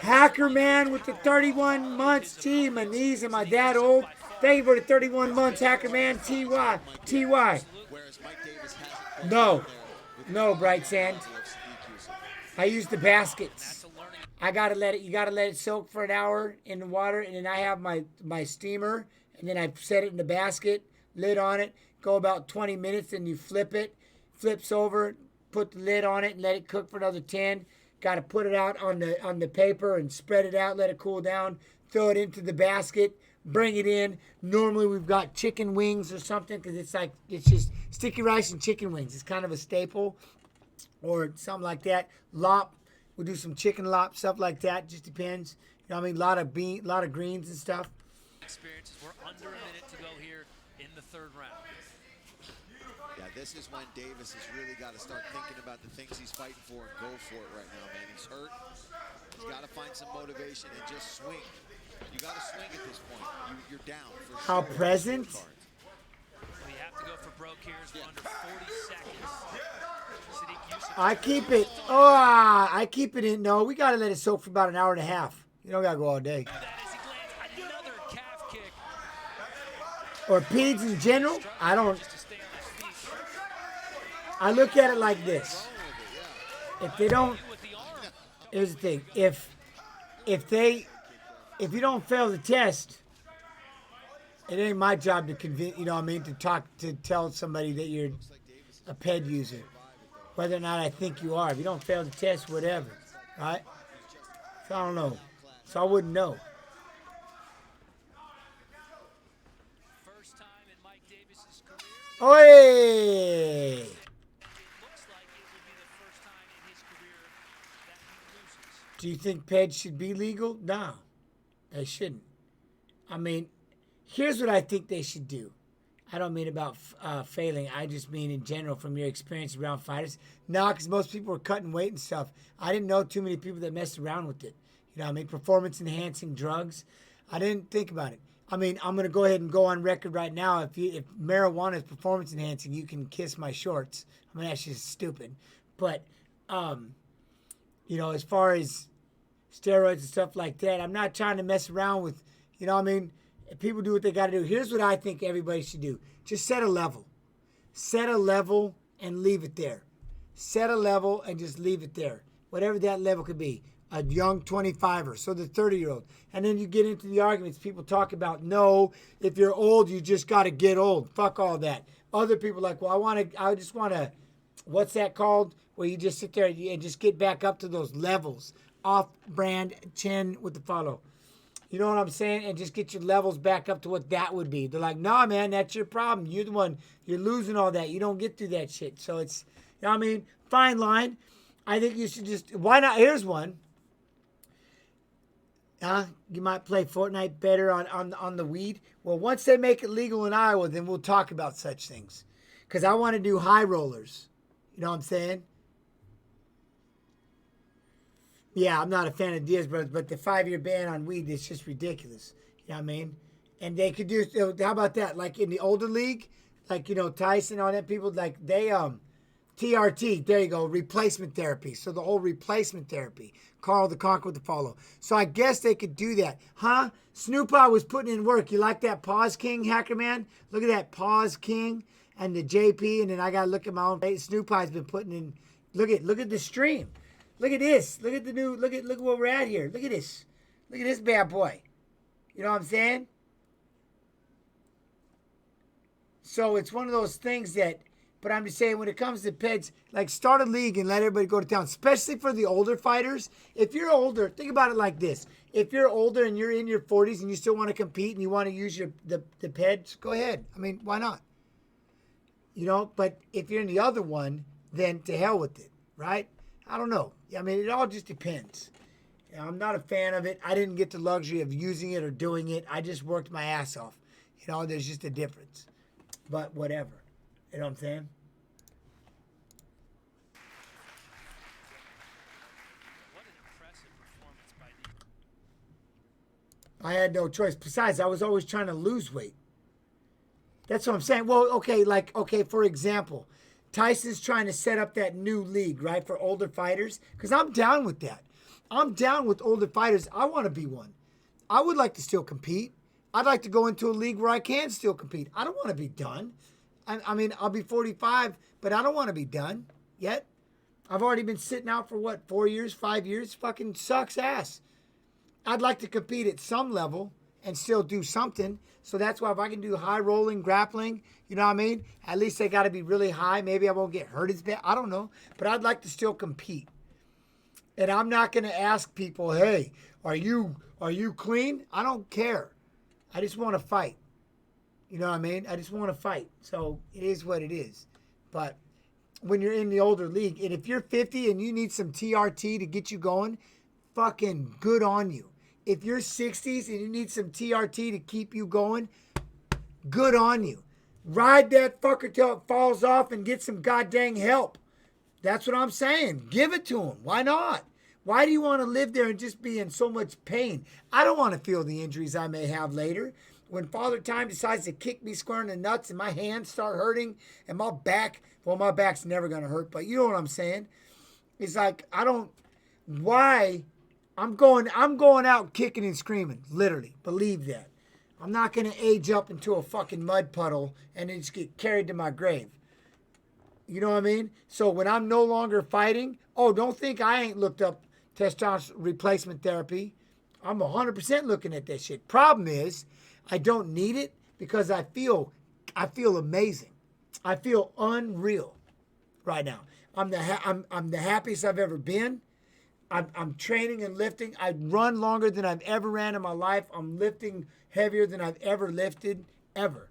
Hacker man with the 31 months. T, my knees and my dad old. Thank you for the 31 months, Hacker man. TY. Whereas Mike Davis hasn't. No, Bright Sand. I use the baskets. You gotta let it soak for an hour in the water, and then I have my steamer, and then I set it in the basket, lid on it, go about 20 minutes, and you flip it, flips over, put the lid on it, and let it cook for another 10. Gotta put it out on the paper and spread it out, let it cool down, throw it into the basket, bring it in. Normally we've got chicken wings or something, because it's just sticky rice and chicken wings. It's kind of a staple. Or something like that. Lop, we'll do some chicken lop, stuff like that. Just depends. You know what I mean? A lot of greens and stuff. Experiences. We're under a minute to go here in the third round. Yeah, this is when Davis has really got to start thinking about the things he's fighting for and go for it right now, man. He's hurt. He's got to find some motivation and just swing. You got to swing at this point. You're down for sure. How present? We have to go for broke here. We're under 40 seconds. Sadiq Yusuf. I keep it. I keep it in. No, we got to let it soak for about an hour and a half. You don't got to go all day. That as he lands another calf kick. Or peds in general, I don't. Just to stay on his feet. I look at it like this. If they don't, With the arm. here's the thing. If you don't fail the test, it ain't my job to convince, you know what I mean, to tell somebody that you're a PED user. Whether or not I think you are. If you don't fail the test, whatever. Right? So I don't know. So I wouldn't know. First time in Mike Davis's career. Oi! It looks like it will be the first time in his career that he loses. Do you think PED should be legal? No. They shouldn't. I mean, here's what I think they should do. I don't mean about failing. I just mean in general from your experience around fighters. No, because most people were cutting weight and stuff. I didn't know too many people that messed around with it. You know what I mean? Performance-enhancing drugs. I didn't think about it. I mean, I'm going to go ahead and go on record right now. If marijuana is performance-enhancing, you can kiss my shorts. I mean, that's just stupid. But, you know, as far as steroids and stuff like that, I'm not trying to mess around with, you know what I mean? and people do what they got to do. Here's what I think everybody should do. Just set a level. Set a level and leave it there. Set a level and just leave it there. Whatever that level could be. A young 25er, so the 30-year-old. And then you get into the arguments. People talk about, no, if you're old, you just got to get old. Fuck all that. Other people are like, well, I just want to, what's that called? Where you just sit there and just get back up to those levels. Off-brand chin with the follow. You know what I'm saying? And just get your levels back up to what that would be. They're like, nah, man, that's your problem. You're the one, you're losing all that. You don't get through that shit. So it's, you know what I mean? Fine line. I think you should just, why not? Here's one. You might play Fortnite better on the weed. Well, once they make it legal in Iowa, then we'll talk about such things. Because I want to do high rollers. You know what I'm saying? Yeah, I'm not a fan of Diaz Brothers, but the 5-year ban on weed is just ridiculous. You know what I mean? And they could do, how about that? Like in the older league, like, you know, Tyson, all that people, like they, TRT, there you go, replacement therapy. So the whole replacement therapy. Carl the Conqueror with the follow. So I guess they could do that. Huh? Snoop Dogg was putting in work. You like that Pause King, Hacker Man? Look at that Pause King and the JP, and then I got to look at my own face. Snoop Dogg's been putting in, look at the stream. Look at this. Look at the new, look at where we're at here. Look at this. Look at this bad boy. You know what I'm saying? So it's one of those things that, but I'm just saying when it comes to peds, like start a league and let everybody go to town, especially for the older fighters. If you're older, think about it like this. If you're older and you're in your 40s and you still want to compete and you want to use the peds, go ahead. I mean, why not? You know, but if you're in the other one, then to hell with it, right? I don't know. I mean, it all just depends. You know, I'm not a fan of it. I didn't get the luxury of using it or doing it. I just worked my ass off. You know, there's just a difference. But whatever. You know what I'm saying? What an impressive performance by the... I had no choice. Besides, I was always trying to lose weight. That's what I'm saying. Well, okay, for example, Tyson's trying to set up that new league, right, for older fighters. Because I'm down with that. I'm down with older fighters. I want to be one. I would like to still compete. I'd like to go into a league where I can still compete. I don't want to be done. I mean, I'll be 45, but I don't want to be done yet. I've already been sitting out for, 4 years, 5 years? Fucking sucks ass. I'd like to compete at some level and still do something. So that's why if I can do high rolling, grappling, you know what I mean? At least they got to be really high. Maybe I won't get hurt as bad. I don't know. But I'd like to still compete. And I'm not going to ask people, hey, are you clean? I don't care. I just want to fight. You know what I mean? I just want to fight. So it is what it is. But when you're in the older league, and if you're 50 and you need some TRT to get you going, fucking good on you. If you're 60s and you need some TRT to keep you going, good on you. Ride that fucker till it falls off and get some goddamn help. That's what I'm saying. Give it to him. Why not? Why do you want to live there and just be in so much pain? I don't want to feel the injuries I may have later. When Father Time decides to kick me square in the nuts and my hands start hurting and my back, well, my back's never going to hurt, but you know what I'm saying? It's like, why? I'm going out kicking and screaming, literally. Believe that. I'm not going to age up into a fucking mud puddle and then just get carried to my grave. You know what I mean? So when I'm no longer fighting, don't think I ain't looked up testosterone replacement therapy. I'm 100% looking at that shit. Problem is, I don't need it because I feel amazing. I feel unreal right now. I'm the happiest I've ever been. I'm training and lifting. I run longer than I've ever ran in my life. I'm lifting heavier than I've ever lifted, ever.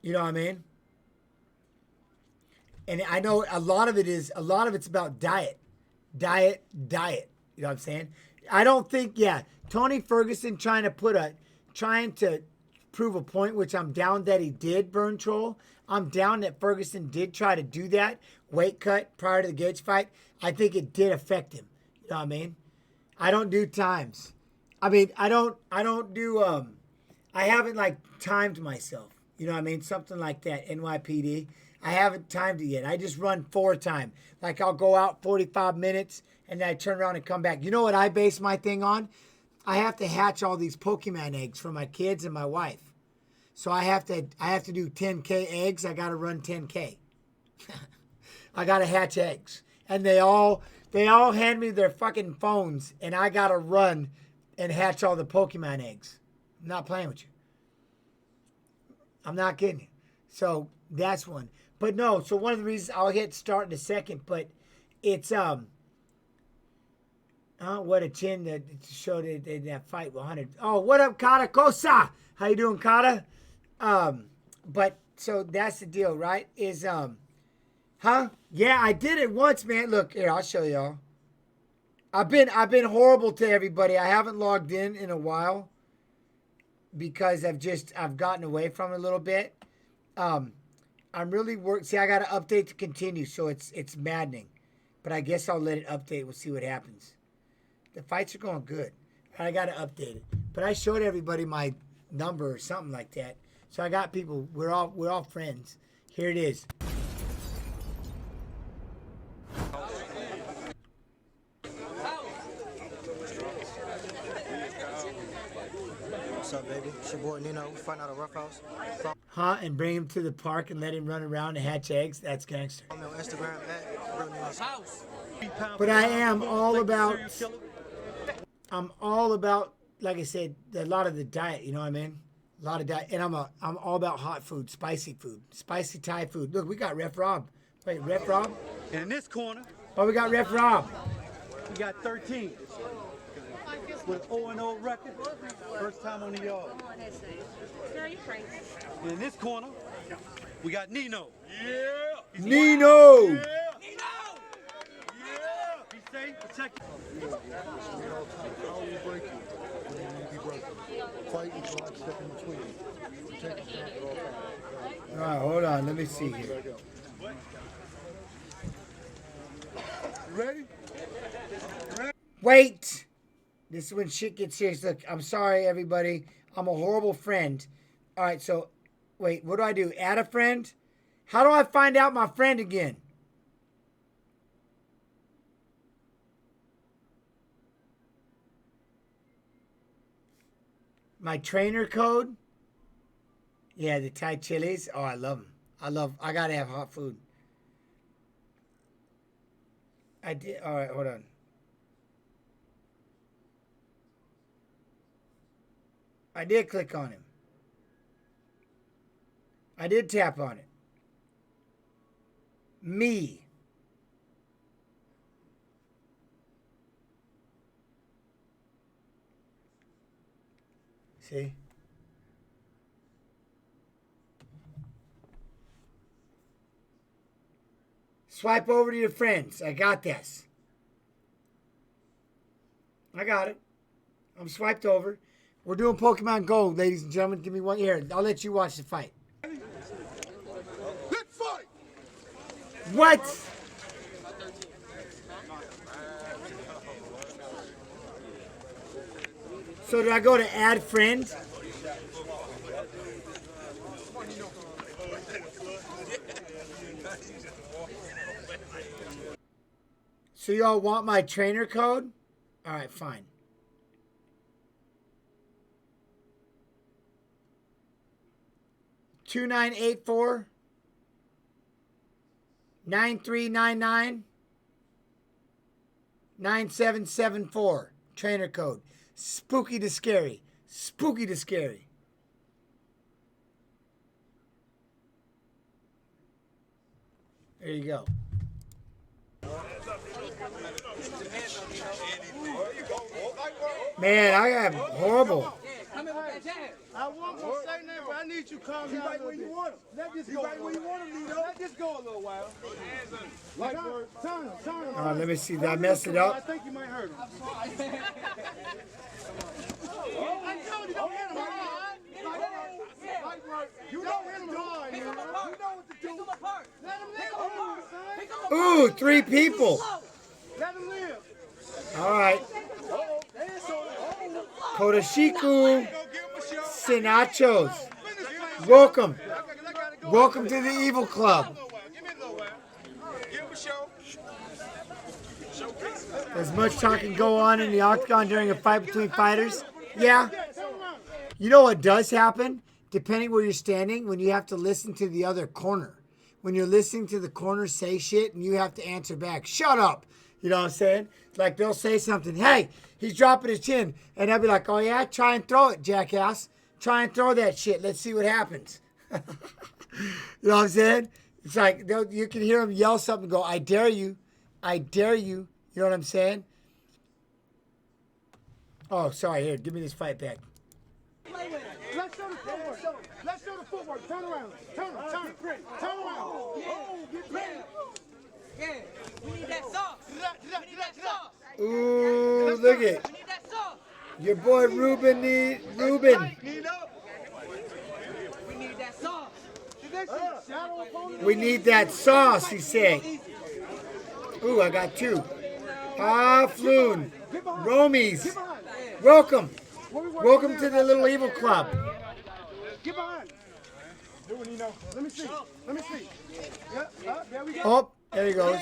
You know what I mean? And I know a lot of it's about diet. Diet. You know what I'm saying? I don't think, Tony Ferguson trying to prove a point, which I'm down that he did, Burn Troll. I'm down that Ferguson did try to do that, weight cut prior to the Gates fight. I think it did affect him. You know what I mean? I don't do times. I mean, I don't do, I haven't timed myself. You know what I mean? Something like that, NYPD. I haven't timed it yet. I just run 4 time. I'll go out 45 minutes and then I turn around and come back. You know what I base my thing on? I have to hatch all these Pokemon eggs for my kids and my wife. So I have to do 10K eggs. I got to run 10K. I got to hatch eggs. And they all hand me their fucking phones, and I got to run and hatch all the Pokemon eggs. I'm not playing with you. I'm not kidding you. So that's one. But no, so one of the reasons, I'll get started in a second, but it's what a chin that showed it in that fight with 100. Oh, what up, Kata Kosa? How you doing, Kata? But so that's the deal, right? Is yeah, I did it once, man. Look here, I'll show y'all. I've been horrible to everybody. I haven't logged in a while because I've gotten away from it a little bit. I'm really See, I got to update to continue, so it's maddening. But I guess I'll let it update. We'll see what happens. The fights are going good. I got to update it. But I showed everybody my number or something like that. So I got people. We're all friends. Here it is. What's up, baby? It's your boy Nino. We find out a rough house. Huh? And bring him to the park and let him run around and hatch eggs? That's gangster. I'm on Instagram at Real Nino's house. But I am all about, like I said, a lot of the diet, you know what I mean? A lot of diet. And I'm all about hot food, spicy Thai food. Look, we got Ref Rob. Wait, Ref Rob? And in this corner, Oh, we got Ref Rob. we got 13 with 0-0 record. First time on the yard. And in this corner, we got Nino. Yeah. Nino! Yeah. Be safe, protect you. How will you break you when you need to be broken? Fight until I step in between you. Take your time at all times. All right, hold on. Let me see here. Back up. You ready? Wait! This is when shit gets serious. Look, I'm sorry, everybody. I'm a horrible friend. All right, so, wait, what do I do? Add a friend? How do I find out my friend again? My trainer code? Yeah, the Thai chilies. Oh, I love them. I gotta have hot food. I did. All right, hold on. I did click on him. I did tap on it. Me. See? Swipe over to your friends. I got this. I got it. I'm swiped over. We're doing Pokemon Go, ladies and gentlemen. Give me one here. I'll let you watch the fight. Good fight! What? So do I go to add friend? So y'all want my trainer code? All right, fine. $2984 9399 9774 trainer code. Spooky to scary. Spooky to scary. There you go. Man, I am horrible. I want to say that, but I need you to calm down. Right where you want him. Let this go. Right where you want him, Nino. Let this go a little while. Like, turn him. Let me see. Did I mess it I up? think you might hurt him. I told you, don't hit him hard. You don't hit him hard, you know what to do. Let him live. Ooh, 3 people. Let him live. All right. Kodashiku Sinachos. Welcome. Welcome to the Evil Club. As much talk can go on in the octagon during a fight between fighters. Yeah. You know what does happen? Depending where you're standing, when you have to listen to the other corner. When you're listening to the corner say shit and you have to answer back, shut up. You know what I'm saying? Like they'll say something, hey, he's dropping his chin. And they'll be like, oh yeah, try and throw it, jackass. Try and throw that shit. Let's see what happens. You know what I'm saying? It's like you can hear him yell something and go, I dare you. I dare you. You know what I'm saying? Oh, sorry. Here, give me this fight back. Let's show the footwork. Let's show the footwork. Turn around. Turn around. Oh, get ready. Yeah, we need that sauce. We need that sauce. Ooh, look at We need that sauce. your boy Ruben. Ruben. We need that sauce. We need that sauce, he said. Ooh, I got two. Floon. Romies. Welcome. Welcome to the Little Evil Club. Get behind. Do it, Nino. Let me see. Let me see. There we go. Oh, there he goes.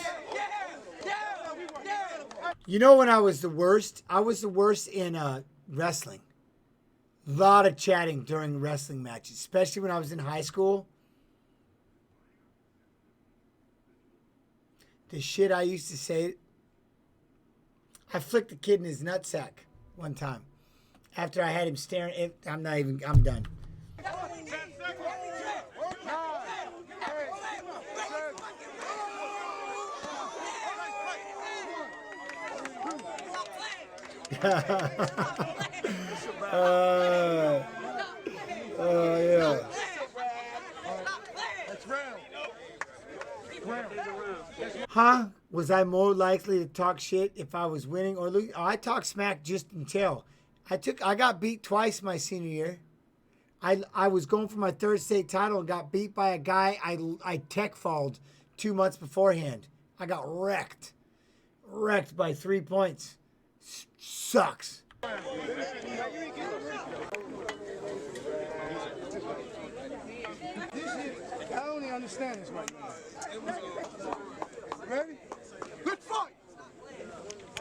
You know when I was the worst? I was the worst in wrestling. A lot of chatting during wrestling matches, especially when I was in high school. The shit I used to say. I flicked a kid in his nutsack one time. After I had him staring, I'm done. Yeah. Huh? Was I more likely to talk shit if I was winning or losing? Oh, I talk smack just until. I got beat twice my senior year. I was going for my third state title and got beat by a guy I tech-falled 2 months beforehand. I got wrecked. Wrecked by 3 points. Sucks. I don't even understand this right now. Ready? Good fight!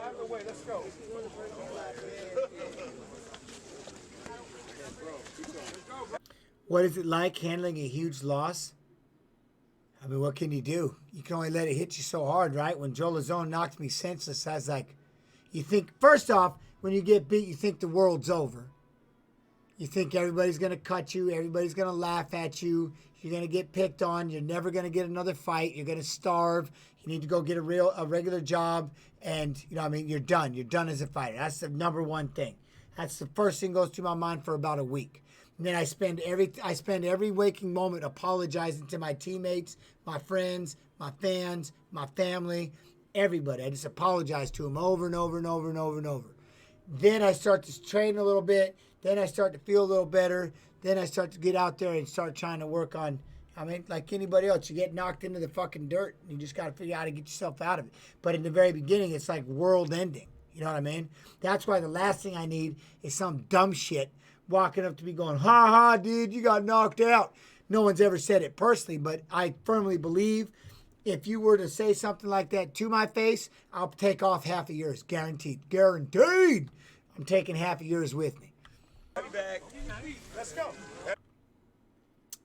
Out of the way, let's go. What is it like handling a huge loss? I mean, what can you do? You can only let it hit you so hard, right? When Joe Lazone knocked me senseless, I was like, you think, first off, when you get beat, you think the world's over. You think everybody's going to cut you. Everybody's going to laugh at you. You're going to get picked on. You're never going to get another fight. You're going to starve. You need to go get a regular job. And, you know what I mean? You're done. You're done as a fighter. That's the number one thing. That's the first thing goes through my mind for about a week. And then I spend every waking moment apologizing to my teammates, my friends, my fans, my family, everybody. I just apologize to them over and over and over and over and over. Then I start to train a little bit. Then I start to feel a little better. Then I start to get out there and start trying to work on, I mean, like anybody else, you get knocked into the fucking dirt. And you just got to figure out how to get yourself out of it. But in the very beginning, it's like world ending. You know what I mean? That's why the last thing I need is some dumb shit walking up to me going, ha ha, dude, you got knocked out. No one's ever said it personally, but I firmly believe if you were to say something like that to my face, I'll take off half of yours. Guaranteed. Guaranteed. I'm taking half of yours with me. Let's go.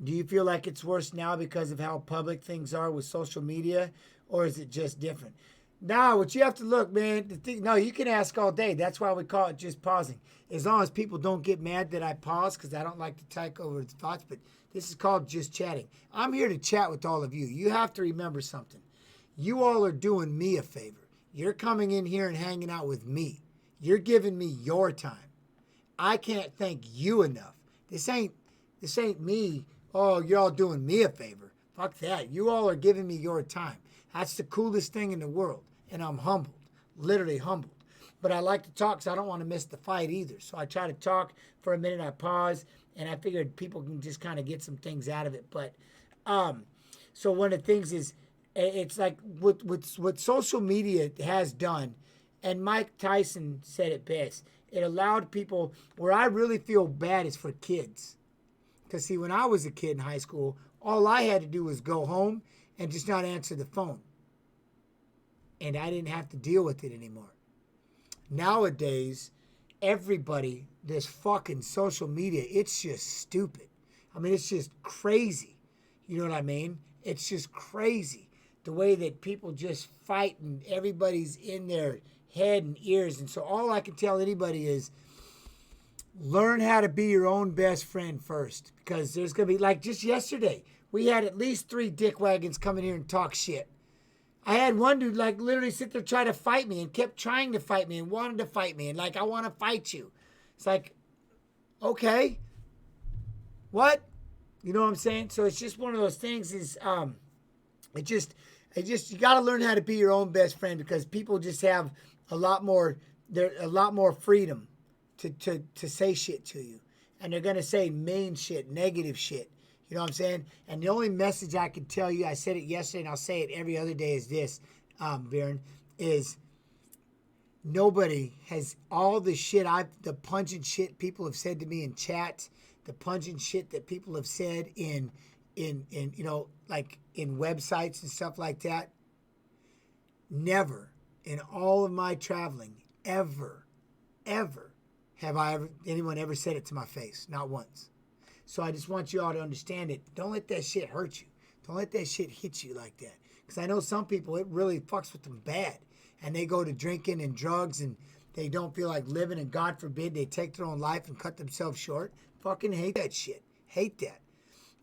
Do you feel like it's worse now because of how public things are with social media, or is it just different? Now, what you have to look, man, no, you can ask all day. That's why we call it just pausing. As long as people don't get mad that I pause, because I don't like to take over the thoughts, but this is called just chatting. I'm here to chat with all of you. You have to remember something. You all are doing me a favor. You're coming in here and hanging out with me. You're giving me your time. I can't thank you enough. This ain't me. Oh, you're all doing me a favor. Fuck that. You all are giving me your time. That's the coolest thing in the world. And I'm humbled, literally humbled. But I like to talk because I don't want to miss the fight either. So I try to talk for a minute. I pause. And I figured people can just kind of get some things out of it. But so one of the things is, it's like what social media has done, and Mike Tyson said it best, it allowed people, where I really feel bad is for kids. Because see, when I was a kid in high school, all I had to do was go home and just not answer the phone. And I didn't have to deal with it anymore. nowadays, everybody, this fucking social media, it's just stupid. I mean, it's just crazy. You know what I mean? It's just crazy. The way that people just fight and everybody's in their head and ears. And so all I can tell anybody is learn how to be your own best friend first. Because there's going to be, like just yesterday, we had at least 3 dickwagons come in here and talk shit. I had one dude like literally sit there try to fight me and kept trying to fight me and wanted to fight me and like, I want to fight you. It's like, okay, what? You know what I'm saying? So it's just one of those things is, you got to learn how to be your own best friend because people just have a lot more freedom to say shit to you. And they're going to say mean shit, negative shit. You know what I'm saying? And the only message I can tell you, I said it yesterday and I'll say it every other day is this, Baron, is nobody has all the shit the pungent shit people have said to me in chats, the pungent shit that people have said in you know, like in websites and stuff like that. Never in all of my traveling, ever have anyone ever said it to my face. Not once. So I just want you all to understand it. Don't let that shit hurt you. Don't let that shit hit you like that. Because I know some people, it really fucks with them bad. And they go to drinking and drugs and they don't feel like living. And God forbid they take their own life and cut themselves short. Fucking hate that shit. Hate that.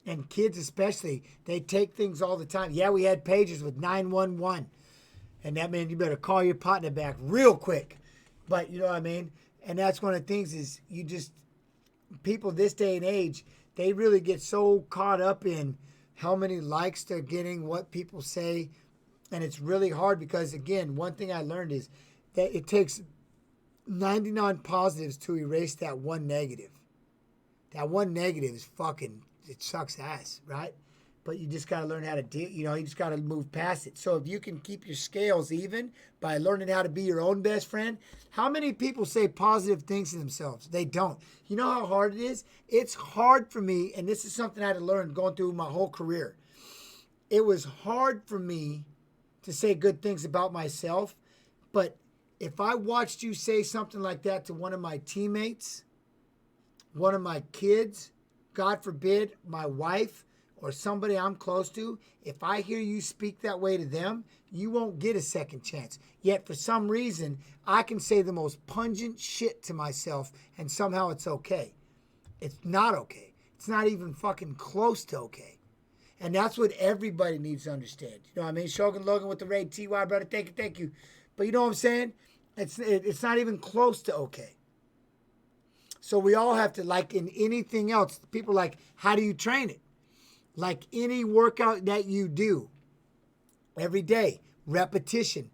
And kids especially, they take things all the time. Yeah, we had pagers with 911. And that meant you better call your partner back real quick. But you know what I mean? And that's one of the things is people this day and age, they really get so caught up in how many likes they're getting, what people say. And it's really hard because, again, one thing I learned is that it takes 99 positives to erase that one negative. That one negative is fucking, it sucks ass, right? But you just got to learn how to deal, you just got to move past it. So if you can keep your scales even by learning how to be your own best friend, how many people say positive things to themselves? They don't. You know how hard it is? It's hard for me, and this is something I had to learn going through my whole career. It was hard for me to say good things about myself, but if I watched you say something like that to one of my teammates, one of my kids, God forbid, my wife, or somebody I'm close to, if I hear you speak that way to them, you won't get a second chance. Yet for some reason, I can say the most pungent shit to myself and somehow it's okay. It's not okay. It's not even fucking close to okay. And that's what everybody needs to understand. You know what I mean? Shogun Logan with the raid, TY, brother, thank you. But you know what I'm saying? It's not even close to okay. So we all have to, like in anything else, people are like, how do you train it? Like any workout that you do every day, repetition.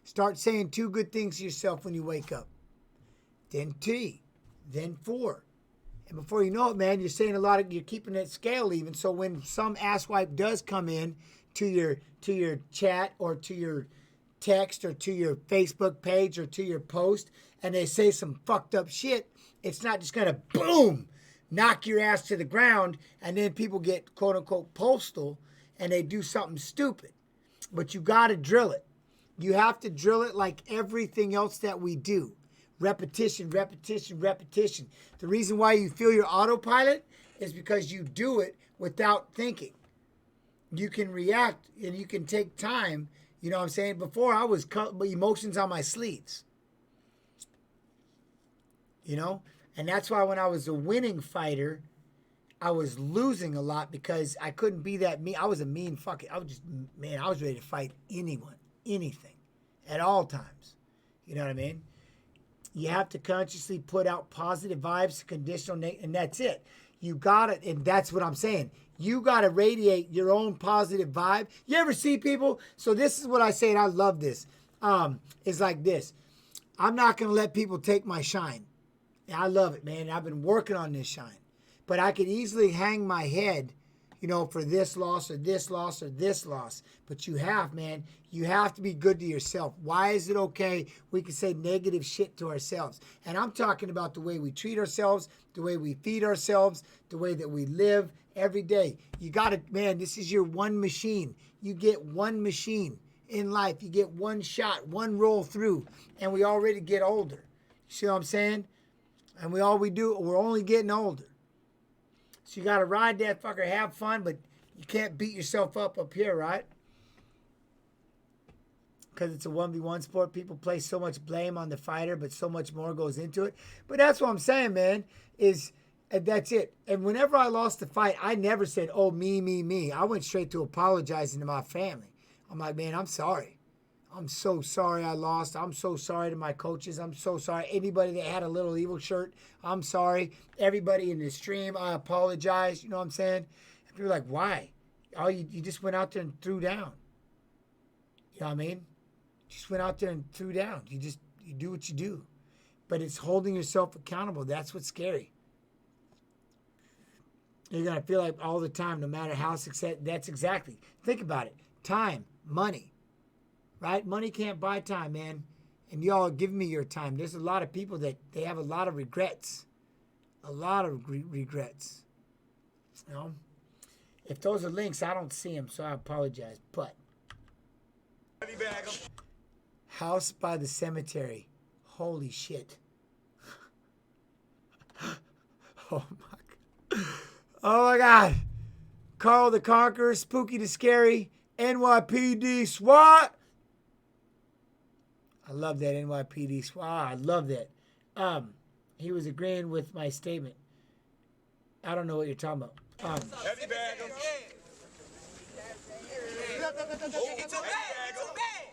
Start saying 2 good things to yourself when you wake up. Then 3, then 4. And before you know it, man, you're saying you're keeping that scale even. So when some asswipe does come in to your chat or to your text or to your Facebook page or to your post and they say some fucked up shit, it's not just going to boom, knock your ass to the ground, and then people get quote-unquote postal, and they do something stupid. But you got to drill it. You have to drill it like everything else that we do. Repetition. The reason why you feel your autopilot is because you do it without thinking. You can react, and you can take time. You know what I'm saying? Before, I was emotions on my sleeves. You know? And that's why when I was a winning fighter, I was losing a lot because I couldn't be that mean. I was a mean fucking, I was ready to fight anyone, anything, at all times. You know what I mean? You have to consciously put out positive vibes, conditional, and that's it. You got it, and that's what I'm saying. You got to radiate your own positive vibe. You ever see people? So this is what I say, and I love this. It's like this. I'm not going to let people take my shine. I love it, man. I've been working on this shine. But I could easily hang my head, for this loss or this loss or this loss. But you have to be good to yourself. Why is it okay we can say negative shit to ourselves? And I'm talking about the way we treat ourselves, the way we feed ourselves, the way that we live every day. You got to, this is your one machine. You get one machine. in life. You get one shot, one roll through, and we already get older. You see what I'm saying? And we're only getting older. So you got to ride that fucker, have fun, but you can't beat yourself up here, right? Because it's a 1v1 sport. People place so much blame on the fighter, but so much more goes into it. But that's what I'm saying, man, is that's it. And whenever I lost the fight, I never said, oh, me. I went straight to apologizing to my family. I'm like, man, I'm sorry. I'm so sorry I lost. I'm so sorry to my coaches. I'm so sorry. Anybody that had a Little Evil shirt, I'm sorry. Everybody in the stream, I apologize. You know what I'm saying? And people are like, why? Oh, you just went out there and threw down. You know what I mean? Just went out there and threw down. You do what you do. But it's holding yourself accountable. That's what's scary. You're going to feel like all the time, no matter how success. That's exactly. Think about it. Time, money, right? Money can't buy time, man. And y'all give me your time. There's a lot of people that they have a lot of regrets. A lot of regrets. You know? If those are links, I don't see them, so I apologize. But House by the Cemetery. Holy shit. Oh my God. Carl the Conqueror, Spooky the Scary, NYPD SWAT. I love that NYPD SWAT. I love that. He was agreeing with my statement. I don't know what you're talking about. Heavy bag him.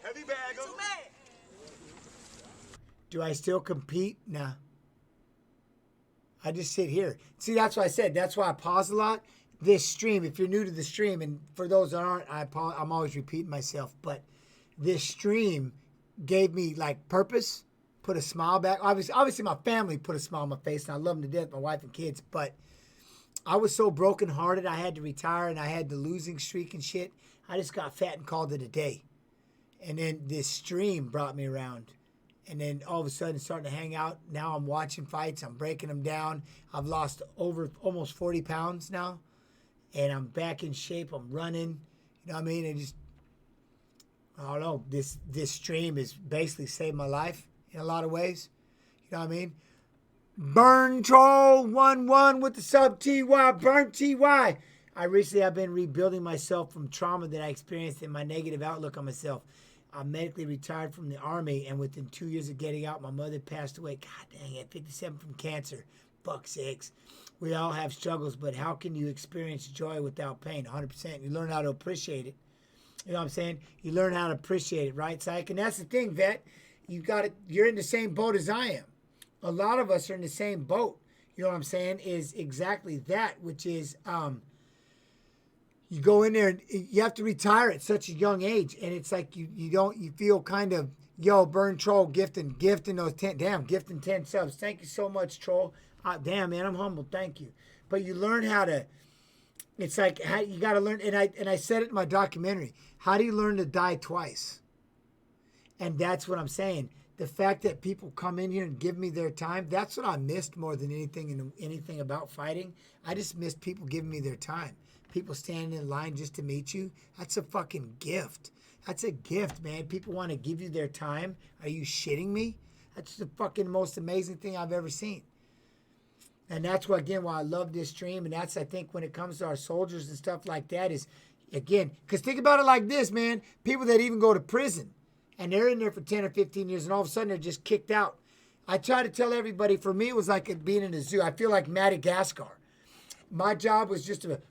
Heavy bag him. Do I still compete? Nah. I just sit here. See, that's what I said. That's why I pause a lot. This stream, if you're new to the stream, and for those that aren't, I'm always repeating myself, but this stream gave me like purpose, put a smile back. Obviously my family put a smile on my face, and I love them to death, my wife and kids, but I was so brokenhearted I had to retire, and I had the losing streak and shit. I just got fat and called it a day. And then this stream brought me around. And then all of a sudden starting to hang out. Now I'm watching fights. I'm breaking them down. I've lost over almost 40 pounds now. And I'm back in shape. I'm running. You know what I mean? I don't know. This stream has basically saved my life in a lot of ways. You know what I mean? Burn Troll 11 with the sub TY. Burn TY. I recently have been rebuilding myself from trauma that I experienced and my negative outlook on myself. I'm medically retired from the Army, and within 2 years of getting out, my mother passed away. God dang it, 57 from cancer. Fuck sakes. We all have struggles, but how can you experience joy without pain? 100%. You learn how to appreciate it. You know what I'm saying? You learn how to appreciate it, right, Syke? And that's the thing, Vet. You're in the same boat as I am. A lot of us are in the same boat. You know what I'm saying? Is exactly that, which is you go in there and you have to retire at such a young age, and it's like you feel kind of, Burn Troll gifting those 10 subs. Thank you so much, Troll. Damn, man, I'm humbled. Thank you. But you learn how to. It's like you got to learn, and I said it in my documentary. How do you learn to die twice? And that's what I'm saying. The fact that people come in here and give me their time, that's what I missed more than anything about fighting. I just missed people giving me their time. People standing in line just to meet you. That's a fucking gift. That's a gift, man. People want to give you their time. Are you shitting me? That's the fucking most amazing thing I've ever seen. And that's why I love this stream. And that's, I think, when it comes to our soldiers and stuff like that is, again, because think about it like this, man. People that even go to prison and they're in there for 10 or 15 years and all of a sudden they're just kicked out. I try to tell everybody, for me, it was like being in a zoo. I feel like Madagascar. My job was just to,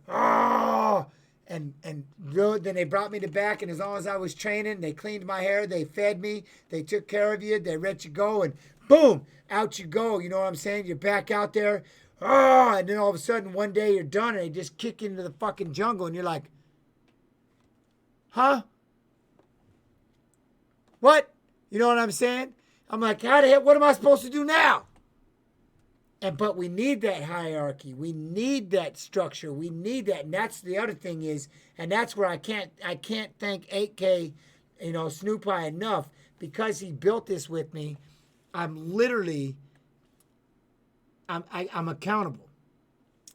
and then they brought me to back, and as long as I was training, they cleaned my hair, they fed me, they took care of you, they let you go, and boom, out you go. You know what I'm saying? You're back out there, and then all of a sudden one day you're done, and they just kick you into the fucking jungle, and you're like, huh? What? You know what I'm saying? I'm like, how the hell, what am I supposed to do now? But we need that hierarchy. We need that structure. We need that. And that's the other thing is, and that's where I can't thank 8K, Snoop Eye enough, because he built this with me. I'm accountable,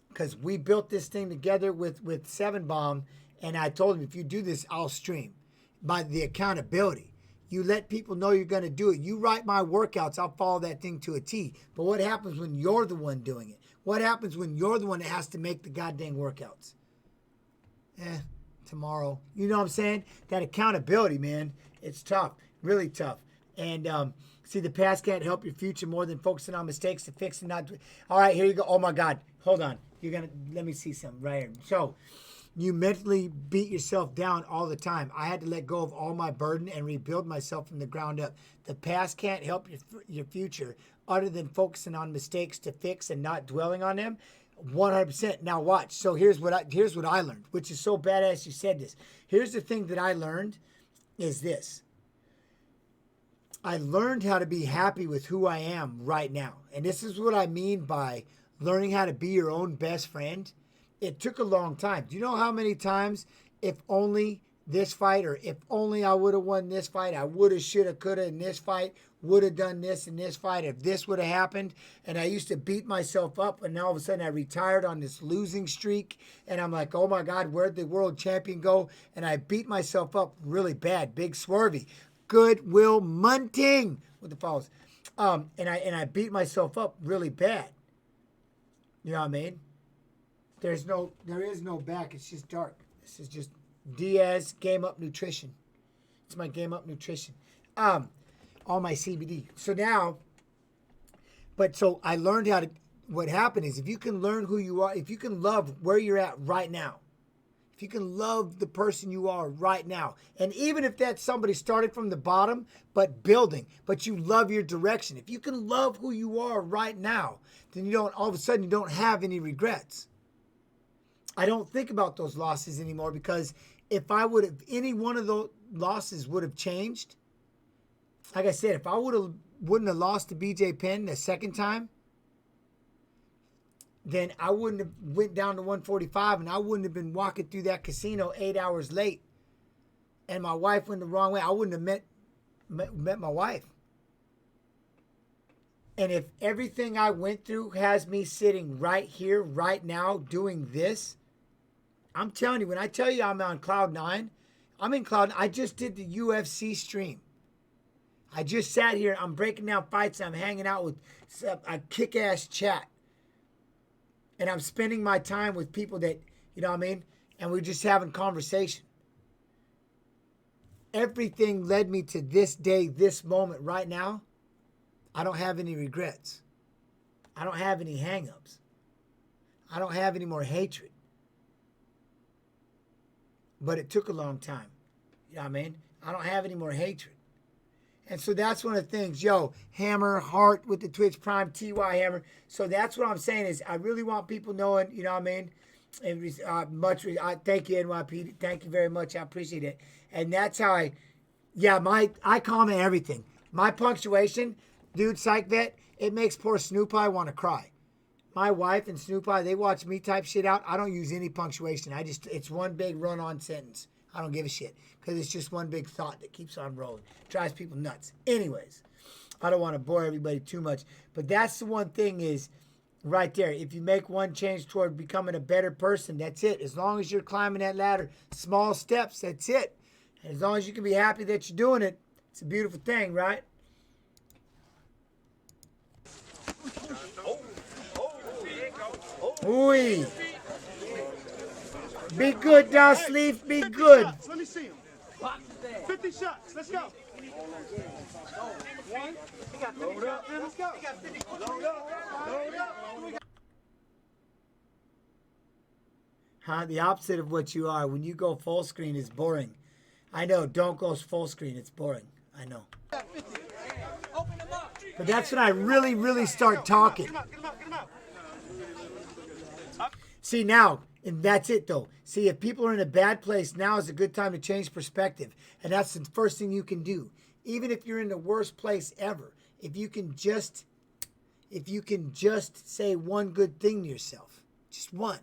because we built this thing together with 7 Bomb, and I told him, if you do this, I'll stream. by the accountability. You let people know you're going to do it. You write my workouts, I'll follow that thing to a T. But what happens when you're the one doing it? What happens when you're the one that has to make the goddamn workouts? Tomorrow. You know what I'm saying? That accountability, man, it's tough. Really tough. And see, the past can't help your future more than focusing on mistakes to fix and not. All right, here you go. Oh, my God. Hold on. Let me see something right here. So, you mentally beat yourself down all the time. I had to let go of all my burden and rebuild myself from the ground up. The past can't help your future other than focusing on mistakes to fix and not dwelling on them. 100%. Now watch. So here's what I learned, which is so badass you said this. Here's the thing that I learned is this. I learned how to be happy with who I am right now. And this is what I mean by learning how to be your own best friend. It took a long time. Do you know how many times, if only this fight, or if only I would have won this fight, I would have, should have, could have in this fight, would have done this in this fight, if this would have happened. And I used to beat myself up, and now all of a sudden I retired on this losing streak, and I'm like, oh my God, where'd the world champion go? And I beat myself up really bad. Big Swervy. Goodwill Munting with the follows. And I beat myself up really bad. You know what I mean? There is no back. It's just dark. This is just Diaz Game Up Nutrition. It's my Game Up Nutrition. All my CBD. So now, so I learned how to, what happened is if you can learn who you are, if you can love where you're at right now, if you can love the person you are right now, and even if that somebody started from the bottom, but building, but you love your direction, if you can love who you are right now, then all of a sudden you don't have any regrets. I don't think about those losses anymore because if any one of those losses would have changed, like I said, if I wouldn't have lost to BJ Penn the second time, then I wouldn't have went down to 145 and I wouldn't have been walking through that casino 8 hours late and my wife went the wrong way. I wouldn't have met my wife. And if everything I went through has me sitting right here, right now, doing this, I'm telling you, when I tell you I'm on cloud 9, I'm in cloud. I just did the UFC stream. I just sat here. I'm breaking down fights. I'm hanging out with a kick-ass chat. And I'm spending my time with people that, you know what I mean? And we're just having conversation. Everything led me to this day, this moment right now. I don't have any regrets. I don't have any hang-ups. I don't have any more hatred. But it took a long time. You know what I mean? I don't have any more hatred. And so that's one of the things. Yo, Hammer, Heart with the Twitch Prime, TY Hammer. So that's what I'm saying is I really want people knowing, you know what I mean? It was, thank you, NYP. Thank you very much. I appreciate it. And that's how I comment everything. My punctuation, dude, psych vet, it makes poor Snoop Eye want to cry. My wife and Snoop Eye, they watch me type shit out. I don't use any punctuation. It's one big run-on sentence. I don't give a shit because it's just one big thought that keeps on rolling. Drives people nuts. Anyways, I don't want to bore everybody too much. But that's the one thing is right there. If you make one change toward becoming a better person, that's it. As long as you're climbing that ladder, small steps, that's it. And as long as you can be happy that you're doing it, it's a beautiful thing, right? Ooh. Be good, down sleeve. Be good. Shots. Let me see him. 50 shots. Let's go. One. Load up. Let's go. Load up. Load up. Huh? The opposite of what you are. When you go full screen, it's boring. I know. Don't go full screen. It's boring. I know. But that's when I really, really start talking. See, now, and that's it, though. See, if people are in a bad place, now is a good time to change perspective. And that's the first thing you can do. Even if you're in the worst place ever, if you can just say one good thing to yourself, just one,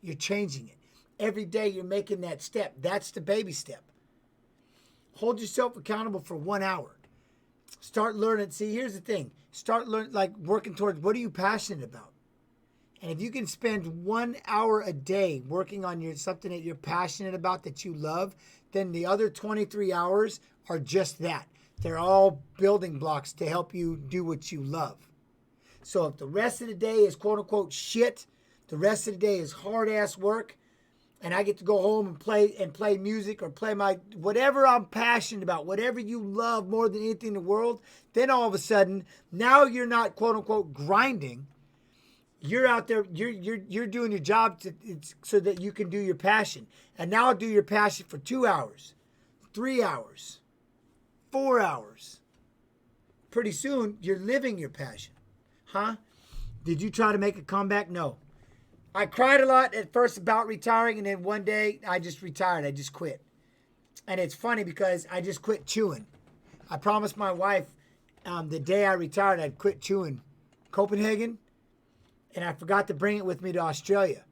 you're changing it. Every day you're making that step. That's the baby step. Hold yourself accountable for 1 hour. Start learning. See, here's the thing. Start learning, like working towards what are you passionate about? And if you can spend 1 hour a day working on something that you're passionate about, that you love, then the other 23 hours are just that. They're all building blocks to help you do what you love. So if the rest of the day is quote unquote shit, the rest of the day is hard ass work, and I get to go home and play music or play my whatever I'm passionate about, whatever you love more than anything in the world, then all of a sudden now you're not quote unquote grinding. You're out there, you're doing your job so that you can do your passion. And now do your passion for 2 hours, 3 hours, 4 hours. Pretty soon you're living your passion. Huh? Did you try to make a comeback? No. I cried a lot at first about retiring, and then one day I just retired. I just quit. And it's funny because I just quit chewing. I promised my wife the day I retired I'd quit chewing Copenhagen, and I forgot to bring it with me to Australia.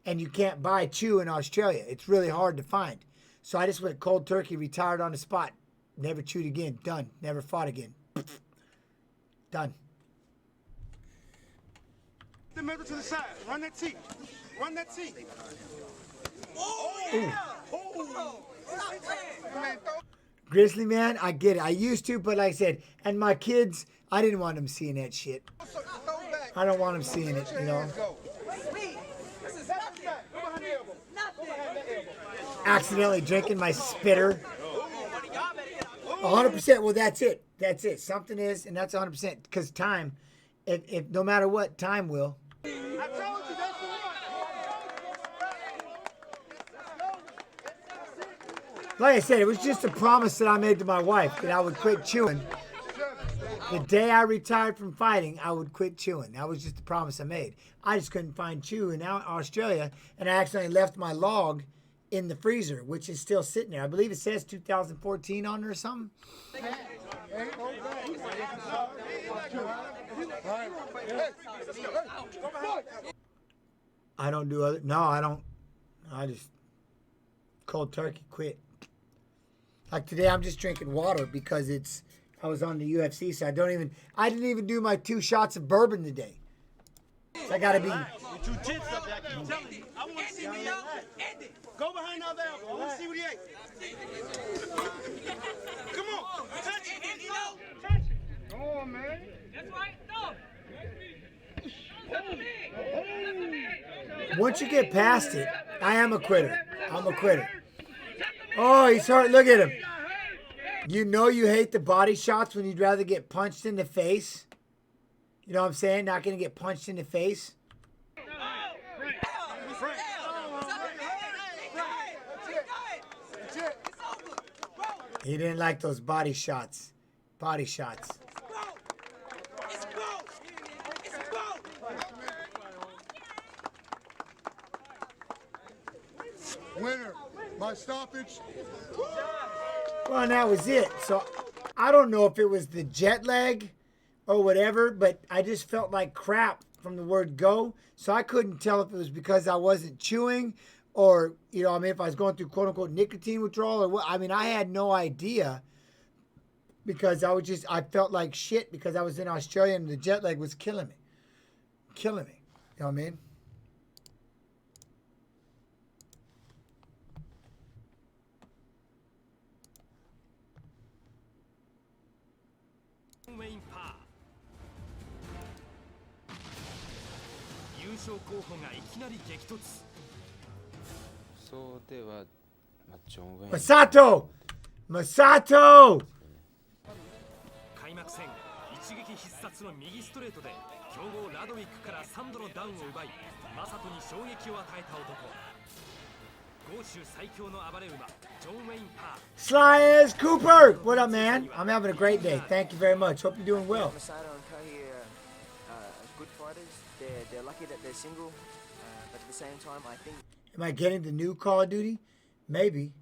And you can't buy chew in Australia. It's really hard to find. So I just went cold turkey, retired on the spot. Never chewed again. Done. Never fought again. Done. The middle to the side. Run that T. Run that T. Grizzly man, I get it. I used to, but like I said, and my kids, I didn't want them seeing that shit. I don't want them seeing it, you know. Accidentally drinking my spitter. 100%. Well, that's it. That's it. Something is, and that's 100%. Because time, if no matter what, time will. I told you that's the one. Like I said, it was just a promise that I made to my wife that I would quit chewing. The day I retired from fighting, I would quit chewing. That was just the promise I made. I just couldn't find chew in Australia, and I accidentally left my log in the freezer, which is still sitting there. I believe it says 2014 on it or something. I don't do other. No, I don't. I just cold turkey quit. Like today, I'm just drinking water because I was on the UFC, so I didn't even do my 2 shots of bourbon today. So I gotta be. I want to see what he ate. Go behind the other elbow. I want to see what he ate. Come on. Touch it. Touch it. Come on, man. That's right. No. Once you get past it, I am a quitter. I'm a quitter. Oh, he's hurt. Look at him. You know you hate the body shots when you'd rather get punched in the face. You know what I'm saying? Not going to get punched in the face. He didn't like those body shots. Body shots. Winner. My stoppage. Well, and that was it. So I don't know if it was the jet lag or whatever, but I just felt like crap from the word go. So I couldn't tell if it was because I wasn't chewing or, you know, I mean, if I was going through quote unquote nicotine withdrawal or what. I mean, I had no idea because I felt like shit because I was in Australia and the jet lag was killing me. Killing me. You know what I mean? Masato! Masato! 開幕戦一撃必殺の右ストレートで強豪ラドウィックから3度のダウンを奪いマサトに衝撃を与えた男豪州最強の暴れ馬ジョン・ウェイン・パー Sly as Cooper! What up, man? I'm having a great day. Thank you very much. Hope you're doing well. Masato and Kahi are good fighters. They're lucky that they're single, but at the same time, I think. Am I getting the new Call of Duty? Maybe.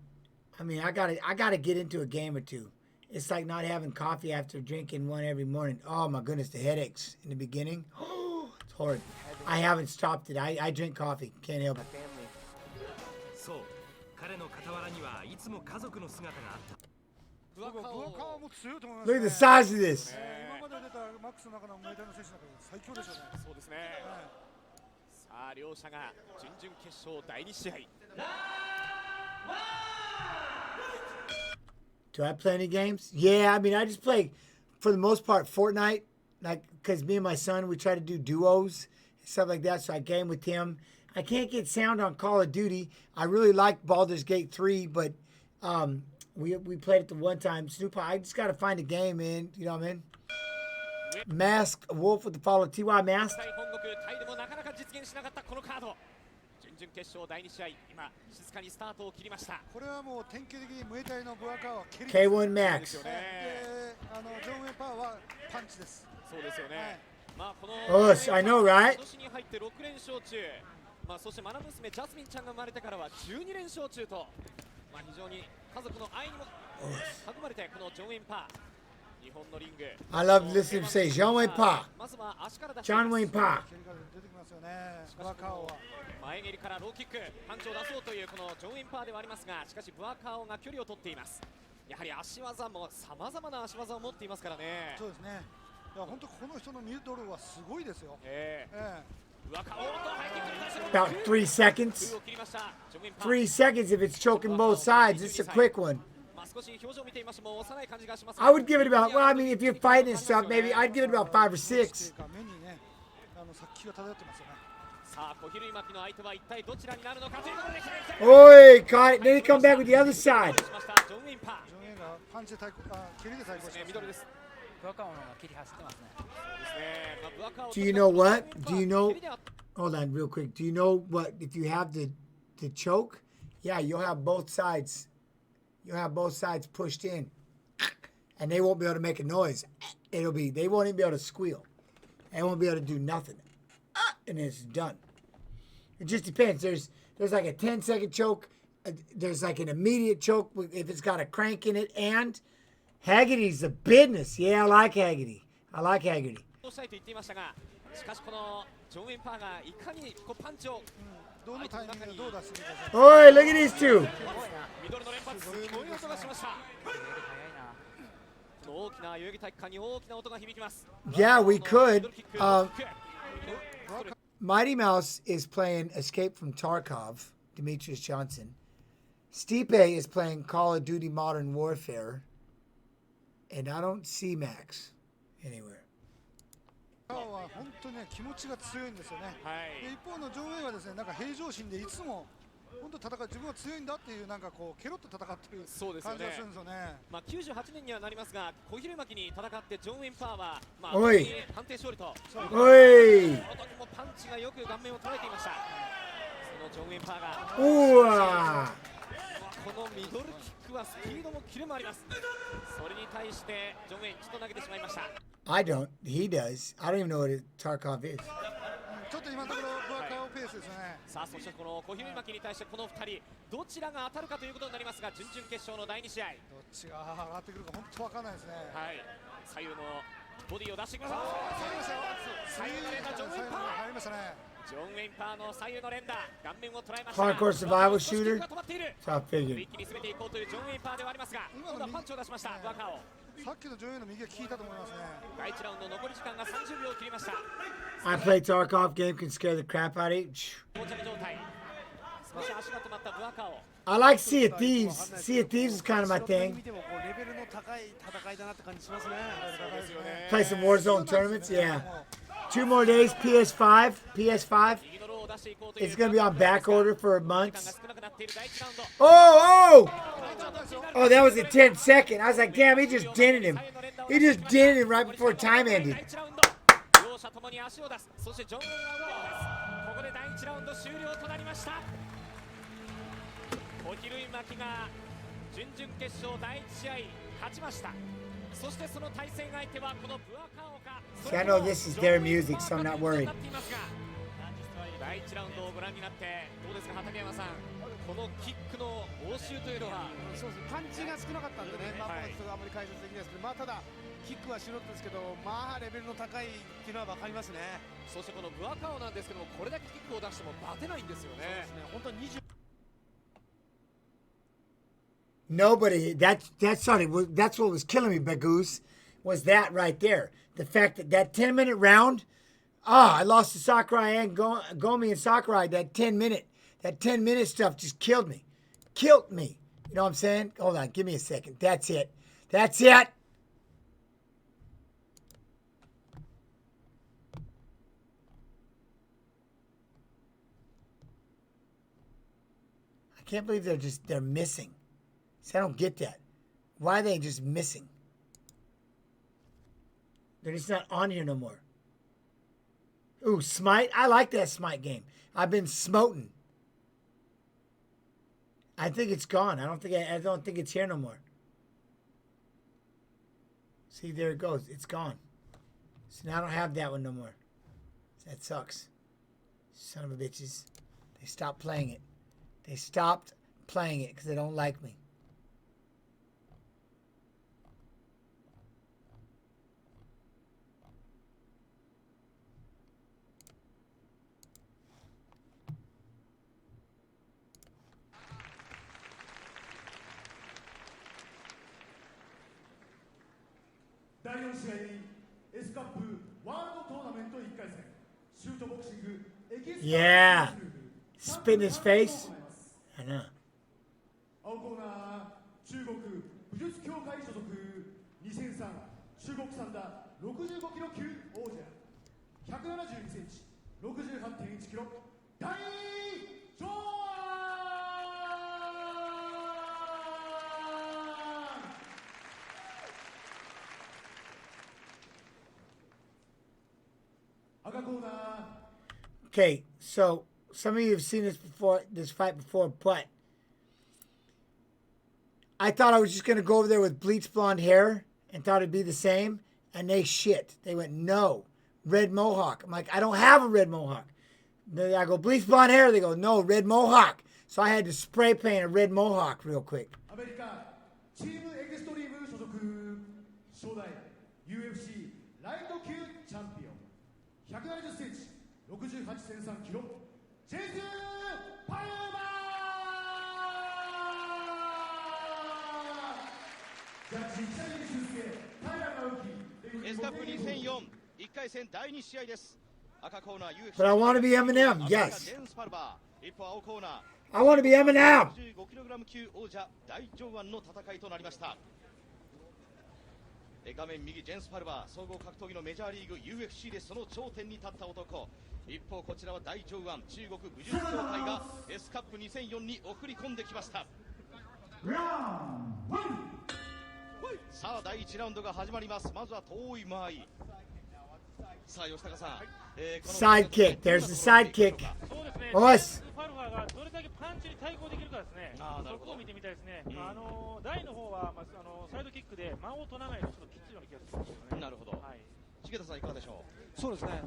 I mean, I gotta get into a game or two. It's like not having coffee after drinking one every morning. Oh my goodness, the headaches in the beginning. Oh, it's horrid. I haven't stopped it. I drink coffee. Can't help it. Look at the size of this. あ両者が準々決勝第2試合。 Do I play any games? Yeah, I mean, I just play, for the most part, Fortnite. Like, because me and my son, we try to do duos and stuff like that, so I game with him. I can't get sound on Call of Duty. I really like Baldur's Gate 3, but we played it the one time. Snoop, I just got to find a game, man. You know what I mean? Masked Wolf with the follow. TY Masked. 準決勝第2試合、今静かにスタートを切りました。これはもう典型的にムエタイのブアカーは蹴り K1 Max。ジョン・ウェンパーはパンチです。そうですよね。まあこの I know, right? 今年に入って6連勝中。まあそして愛娘ジャスミンちゃんが生まれてからは12連勝中と、まあ非常に家族の愛にも囲まれてこのジョン・ウェンパー。 I love listening to say John Wayne Pa. John Wayne Pa. 前蹴りからローキック、パンチを出そうというこのジョン・ウェンパーではありますが、しかしブアカオが距離を取っています。やはり足技も様々な足技を持っていますからね。そうですね。いや本当この人のミドルはすごいですよ。About 3 seconds. 3 seconds if it's choking both sides. It's a quick one. I would give it about, well, I mean, if you're fighting and stuff, maybe I'd give it about 5 or 6. Oi, caught it. Then he come back with the other side. Do you know what? Do you know? Hold on, real quick. Do you know what? If you have the choke, yeah, you'll have both sides. You'll have both sides pushed in, and they won't be able to make a noise. They won't even be able to squeal. They won't be able to do nothing, and it's done. It just depends. There's like a 10-second choke. There's like an immediate choke if it's got a crank in it, and Haggerty's the business. Yeah, I like Haggerty. I like Haggerty. Oi, look at these two. Yeah, we could. Mighty Mouse is playing Escape from Tarkov, Demetrius Johnson. Stipe is playing Call of Duty Modern Warfare. And I don't see Max anywhere. は本当にね気持ちが強いんですよね。で一方のジョン・ウェイはですねなんか平常心でいつも本当戦う自分は強いんだっていうなんかこうケロッと戦ってる感じがするんですよね。まあ98年にはなりますが小比類巻きに戦ってジョン・ウェンパーはまあおい判定勝利と。おい。その時もパンチがよく顔面を捉えていました。そのジョン・ウェンパーが。うわ。このミドルキックはスピードもキレもあります。それに対してジョン・ウェイ一度投げてしまいました。I don't. He does. I don't even know what Tarkov is. ちょっと今のところブアカオペースですね。さあそしてこの小比類巻きに対してこの2人どちらが当たるかということになりますが準々決勝の第2試合。どっちが上がってくるか本当わかんないですね。はい。左右のボディを出してきました。左右の連打ジョン・ウェンパー。入りましたね。ジョン・ウェンパーの左右の連打顔面を捉えました。 Hardcore survival shooter. Top figure. 一気に攻めていこうというジョン・ウェンパーではありますが今度はパンチを出しましたブアカオ。さっきのジョン・ウェイの右が効いたと思いますね。第1ラウンド残り時間が30秒を切りました。 I play Tarkov game can scare the crap out of you. 膠着状態。少し足が止まったブアカオ。 I like Sea of Thieves. Sea of Thieves is kind of my thing. Play some Warzone tournaments, yeah. 2 more days, PS5. It's going to be on back order for months. Oh, that was a 10-second. I was like, damn, he just dented him. He just dented him right before time ended. 両者ともに足を出す。そしてジョン・ウェンはここで第1ラウンド終了となりました。小比類巻きが準々決勝第1試合勝ちました。そしてその対戦相手はこのブアカオか。 See, I know this is their music, so I'm not worried. 第1ラウンドをご覧になってどうですか畠山さん。このキックの応酬というのは。そうですね。パンチが少なかったんでね。まああまり解説できないですけど、まあただキックは素人ですけど、まあレベルの高いっていうのは分かりますね。そしてこのブアカオなんですけども、これだけキックを出してもバテないんですよね。そうですね。本当に20。 Nobody. That's what was killing me, Bagoose. Was that right there? The fact that 10-minute round, I lost to Sakurai and Gomi and Sakurai. That 10-minute stuff just killed me. Killed me. You know what I'm saying? Hold on, give me a second. That's it. That's it. I can't believe they're missing. See, I don't get that. Why are they just missing? They're just not on here no more. Ooh, Smite. I like that Smite game. I've been smoting. I think it's gone. I don't think it's here no more. See, there it goes. It's gone. So now I don't have that one no more. That sucks. Son of a bitches. They stopped playing it. They stopped playing it because they don't like me. Yeah. Spit in his face. I know. 青コーナー中国武術協会所属2003中国三田65キロ級王者172センチ 68.1 キロ大ジョーン赤コーナー Okay, so some of you have seen this fight before, but I thought I was just going to go over there with bleach blonde hair and thought it'd be the same, and they shit. They went, no, red mohawk. I'm like, I don't have a red mohawk. I go, bleach blonde hair. They go, no, red mohawk. So I had to spray paint a red mohawk real quick. アメリカチームエクストリーム所属初代 UFC ライト級チャンピオン170センチ 68.3 キロジェンス・パルマージャッジ北入俊介平直樹 S カップ2004 1回戦第2試合です。赤コーナー UFC But I want to be Eminem, yes. ジェンス・パルバー一方青コーナー I want to be Eminem. 65kg 級王者大上腕の戦いとなりました。画面右ジェンス・パルバー総合格闘技のメジャーリーグ UFC でその頂点に立った男。一方こちらは大上腕中国武術協会が S カップ2004に送り込んできました。さあ第1ラウンドが始まります。まずは遠い間合い。さあ吉高さん、Side kick. There's the side kick. パルファがどれだけパンチに対抗できるかですね。そこを見てみたいですね。大の方はサイドキックで間を取らないとちょっときついような気がするんですよね。なるほど。重田さんいかがでしょう。そうですね。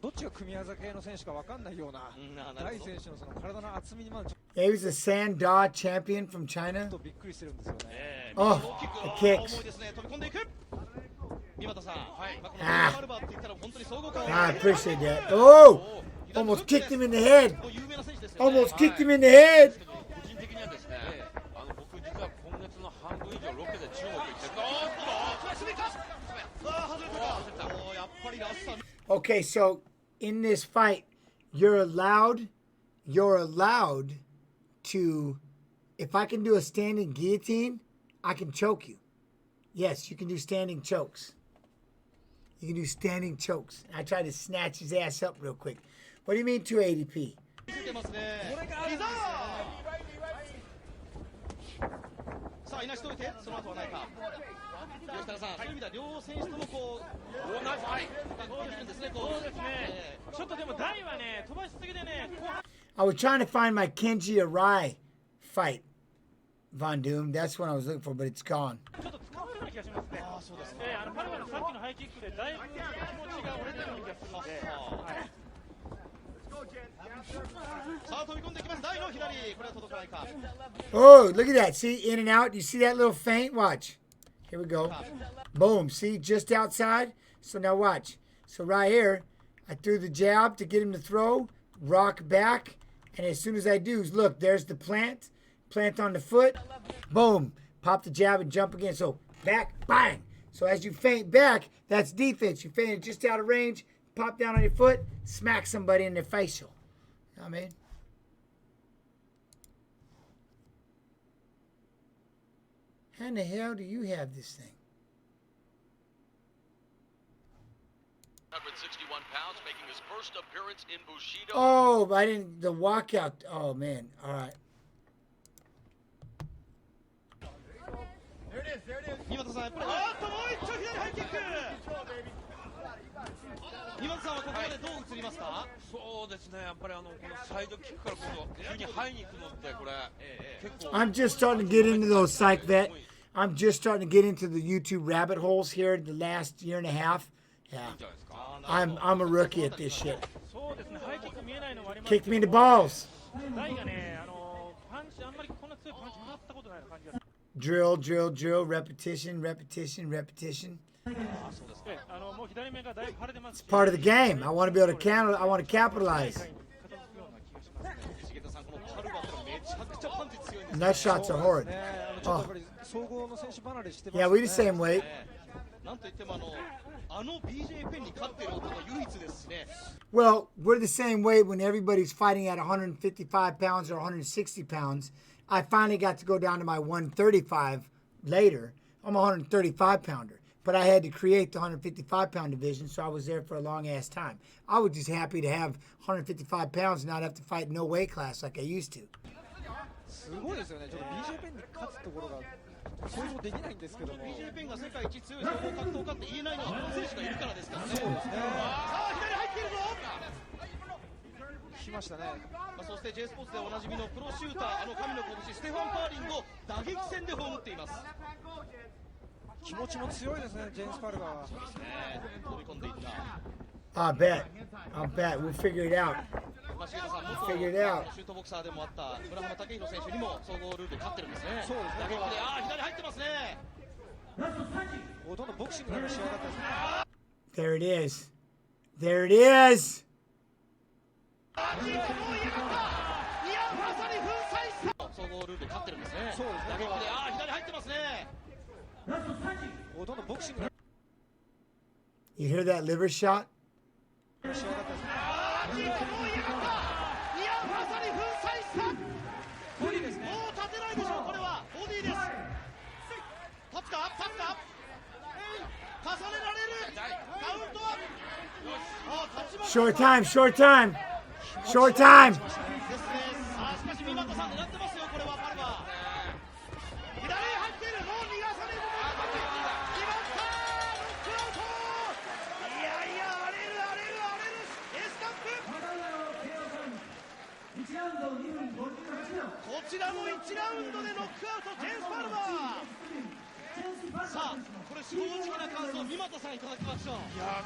どっちが組み技系の選手かわかんないような大選手のその体の厚みにまで。Yeah, he was a Sanda champion from China. びっくりしてるんですよね。Oh, the kicks. 重いですね。飛び込んでいく。三俣さん。I appreciate that. Oh, almost kicked him in the head. Almost kicked him in the head. Okay, so in this fight, you're allowed to, if I can do a standing guillotine, I can choke you. Yes, you can do standing chokes. You can do standing chokes. I tried to snatch his ass up real quick. What do you mean 280p? さあいなしといてその後はないか。吉田さん、そういう意味では両選手ともこう同じそうですね。ちょっとでも台はね飛ばしすぎでね。I was trying to find my Kenji Arai fight, Von Doom. That's what I was looking for, but it's gone. ちょっと捕まるような気がしますね。そうですね。パルマのさっきのハイキックでだいぶ気持ちが折れたような気がするので。さあ飛び込んできます。台の左、これは届かないか。Oh, look at that. See, in and out. You see that little feint? Watch. Here we go. Boom. See, just outside. So now watch. So right here, I threw the jab to get him to throw, rock back, and as soon as I do, look, there's the plant on the foot. Boom. Pop the jab and jump again. So back, bang. So as you feint back, that's defense. You feint just out of range, pop down on your foot, smack somebody in their facial. You know what I mean? How in the hell do you have this thing? 161 pounds, making his first appearance in Bushido. Oh, I didn't. The walkout. Oh man. All right. There it is, there it is. 三又さん、やっぱり、もう一丁左ハイキック。三又さんはここまでどう映りますか？そうですね、やっぱりこのサイドキックから今度急にハイに行くのってこれ結構。 I'm just starting to get into those psych vet. I'm just starting to get into the YouTube rabbit holes here the last year and a half. Yeah. I'm a rookie at this shit. Kicked me in the balls. Drill, drill, drill, repetition, repetition, repetition. It's part of the game. I want to be able to counter. I want to capitalize. Nut shots are horrid. Oh. Yeah, we the same weight. Well, we're the same weight when everybody's fighting at 155 pounds or 160 pounds. I finally got to go down to my 135 later. I'm a 135 pounder, but I had to create the 155 pound division, so I was there for a long ass time. I was just happy to have 155 pounds and not have to fight no weight class like I used to. すごいですよね。ちょっと BJ ペンに勝つところが想像できないんですけども。BJ ペンが世界一強い総合格闘家って言えないのはこの選手がいるからですからね。そうですね。さあ左入っているぞ。来ましたね。そして J スポーツでおなじみのプロシューター神の拳ステファン・パーリンを打撃戦で葬っています。気持ちも強いですね、ジェーンス・パルガーは。そうですね。飛び込んでいった。I bet. We'll figure it out. We'll figure it out. シュートボクサーでもあった村浜武弘選手にも総合ルールで勝ってるんですね。そうですね。打撃で左入ってますね。ほとんどボクシングの試合だったですね。There it is. There it is. 総合ルールで勝ってるんですね。そうですね。打撃で左入ってますね。ほとんどボクシング。 You hear that liver shot? もう立てないでしょう。これはボディです。立つか立つか重ねられる。カウントは Short time, short time, short time. しかし三又さん狙ってますよ。これはパルバ左入っている。もう逃がされる。決まった。ノックアウト。いやいや荒れる荒れる荒れる。エースカップ。こちらも1ラウンドでノックアウトジェーンス・パルバー。さあこれ正直な感想三又さんいただきましょう。いや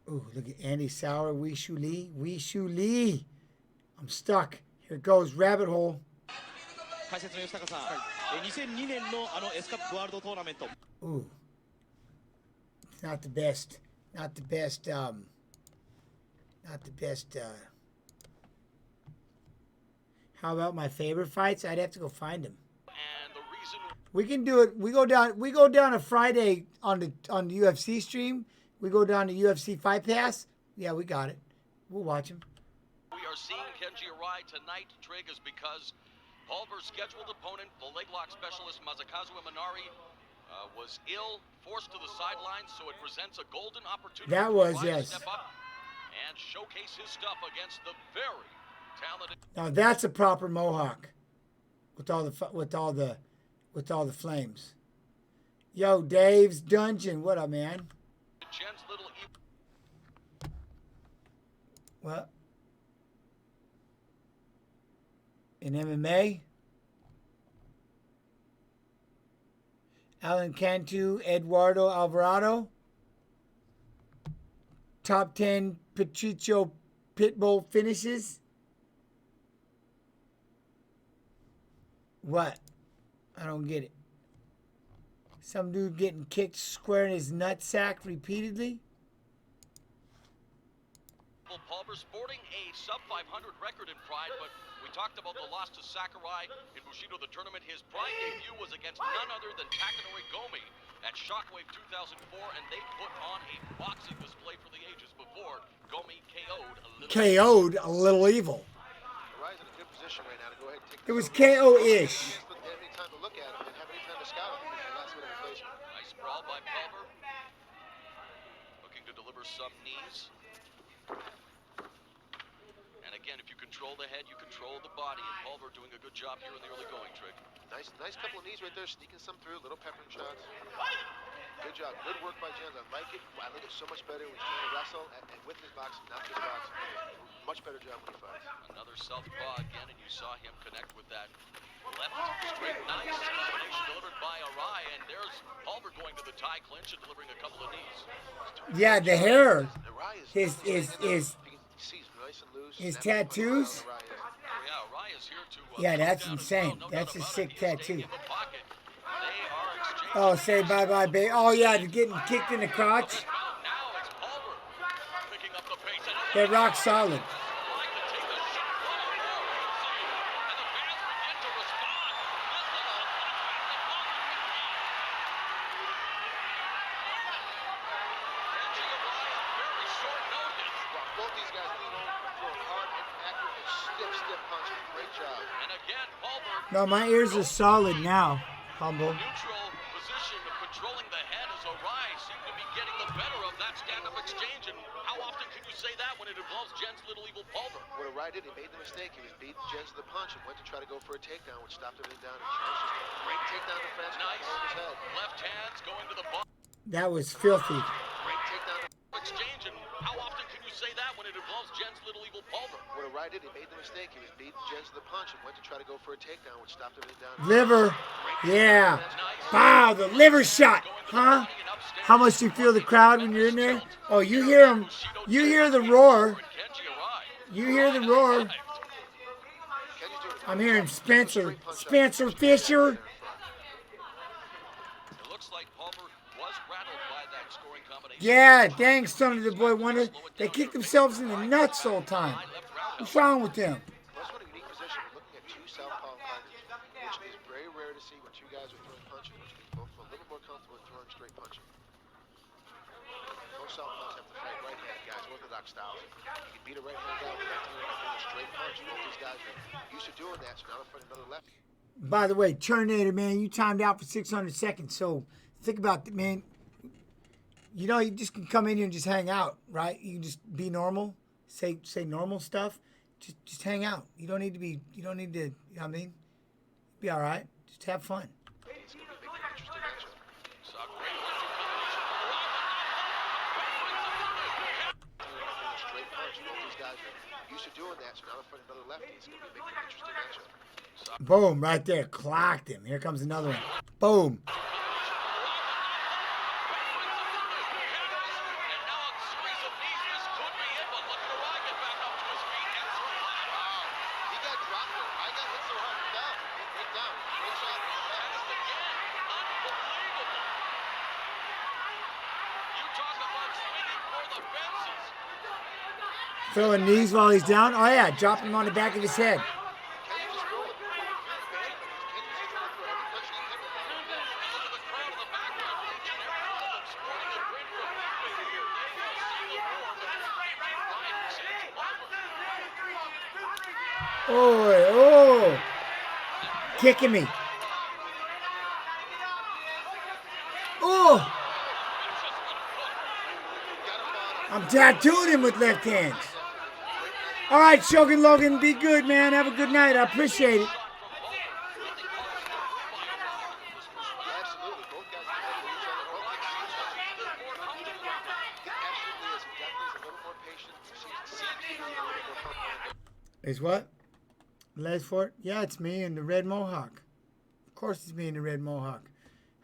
Ooh, look at Andy Sauer, Wee Shu Lee. I'm stuck. Here it goes, rabbit hole. 解説の吉高さん、2002年のS カップワールドトーナメント。Ooh, not the best. How about my favorite fights? I'd have to go find them. We can do it. We go down a Friday on the UFC stream. We go down to UFC Fight Pass. Yeah, we got it. We'll watch him. We are seeing Kenji Arai tonight, Trig, is because Pulver's scheduled opponent, the leg lock specialist Masakazu Imanari, was ill, forced to the sidelines, so it presents a golden opportunity That was, to yes. step up and showcase his stuff against the very talented. Now that's a proper mohawk with all the flames. Yo, Dave's Dungeon. What up, man? Jen's little What? In MMA? Alan Cantu, Eduardo Alvarado. Top 10 Patricio Pitbull finishes. What? I don't get it. Some dude getting kicked square in his nutsack repeatedly. Pulver sporting a sub-500 record in Pride, but we talked about the loss to Sakurai in Bushido, the tournament. His Pride debut was against none other than Takanori Gomi at Shockwave 2004, and they put on a boxing display for the ages before Gomi KO'd a little evil. Rise in a good position right now to go ahead and take It was KO-ish. any time to look at him and have any time to scout him. That's what it is. Nice brawl by Pulver. Looking to deliver some knees. And again, if you control the head, you control the body. And Pulver doing a good job here in the early going, Trig. Nice couple of knees right there, sneaking some through, little peppering shots. Good job, good work by Jens. I like it. I think it's so much better when he's trying to wrestle and with his boxing, not just boxing. Much better job when he fights. Another southpaw again, and you saw him connect with that left straight. Nice combination delivered by Arai, and there's Pulver going to the tie clinch and delivering a couple of knees. Yeah, the hair, his tattoos. Yeah, that's insane. That's a sick tattoo. Oh, say bye-bye, babe. Oh, yeah, getting kicked in the crotch. They're rock solid. No, my ears are solid now, Humble. Neutral position of controlling the head as Arai seemed to be getting the better of that stand-up exchange. And how often can you say that when it involves Jens Little Evil Pulver? What Arai did, he made the mistake. He was beating Jens to the punch and went to try to go for a takedown, which stopped everything down. And Jens just a great takedown defense. Nice. Over his head. Left hands going to the bottom. That was filthy. Great takedown Exchange. And how often can you say that when it involves Jens Little Evil Pulver? What Arai did, he made the mistake. He was beating Jens to the punch and went to try to go for a takedown, which stopped everything down. Liver. Yeah. Wow, the liver shot. Huh? How much do you feel the crowd when you're in there? Oh, you hear them. You hear the roar. You hear the roar. I'm hearing Spencer Fisher. Yeah, dang, son of the boy wonder. They kick themselves in the nuts all the time. What's wrong with them? That's what a unique position. We're looking at two southpaw fighters, which is very rare to see when two guys are throwing punches, which means both are a little more comfortable with throwing straight punches. Most southpaws have to fight right-handed guys, orthodox styles. You can beat a right-handed guy with a straight punch. Both these guys are used to doing that, so now they're fighting another left. By the way, Terminator, man, you timed out for 600 seconds, so think about it, man. You know, you just can come in here and just hang out, right? You can just be normal, say normal stuff, just hang out. You don't need to, you know what I mean? Be all right. Just have fun. Boom, right there, clocked him. Here comes another one. Boom. Throwing knees while he's down. Oh, yeah, dropping him on the back of his head. Oh, kicking me. Oh, I'm tattooing him with left hands. All right, Shogun Logan, be good, man. Have a good night. I appreciate it. Is what? Les Fort? Yeah, it's me and the red mohawk. Of course it's me and the red mohawk.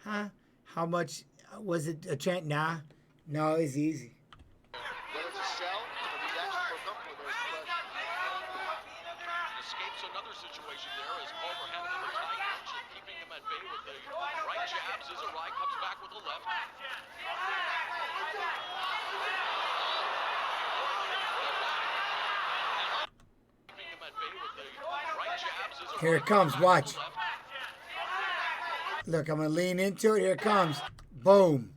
Huh? How much was it a chant? Nah. No, it's easy. Escapes another situation there as Pulver having the tight punch and keeping him at bay with the right jabs as Arai comes back with the left. Here it comes, watch. Look, I'm going to lean into it. Here it comes. Boom.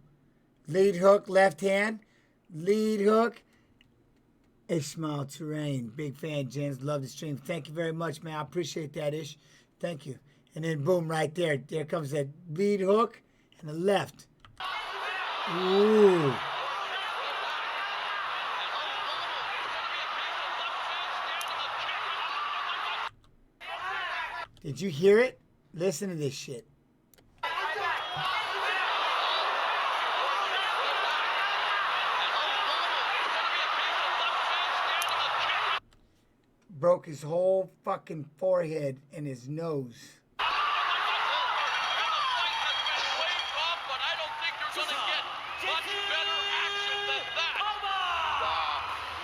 Lead hook, left hand. Lead hook. Ishmael Terrain. Big fan, Jens. Love the stream. Thank you very much, man. I appreciate that, Ish. Thank you. And then boom, right there. There comes that lead hook and the left. Ooh. Did you hear it? Listen to this shit. Broke his whole fucking forehead and his nose.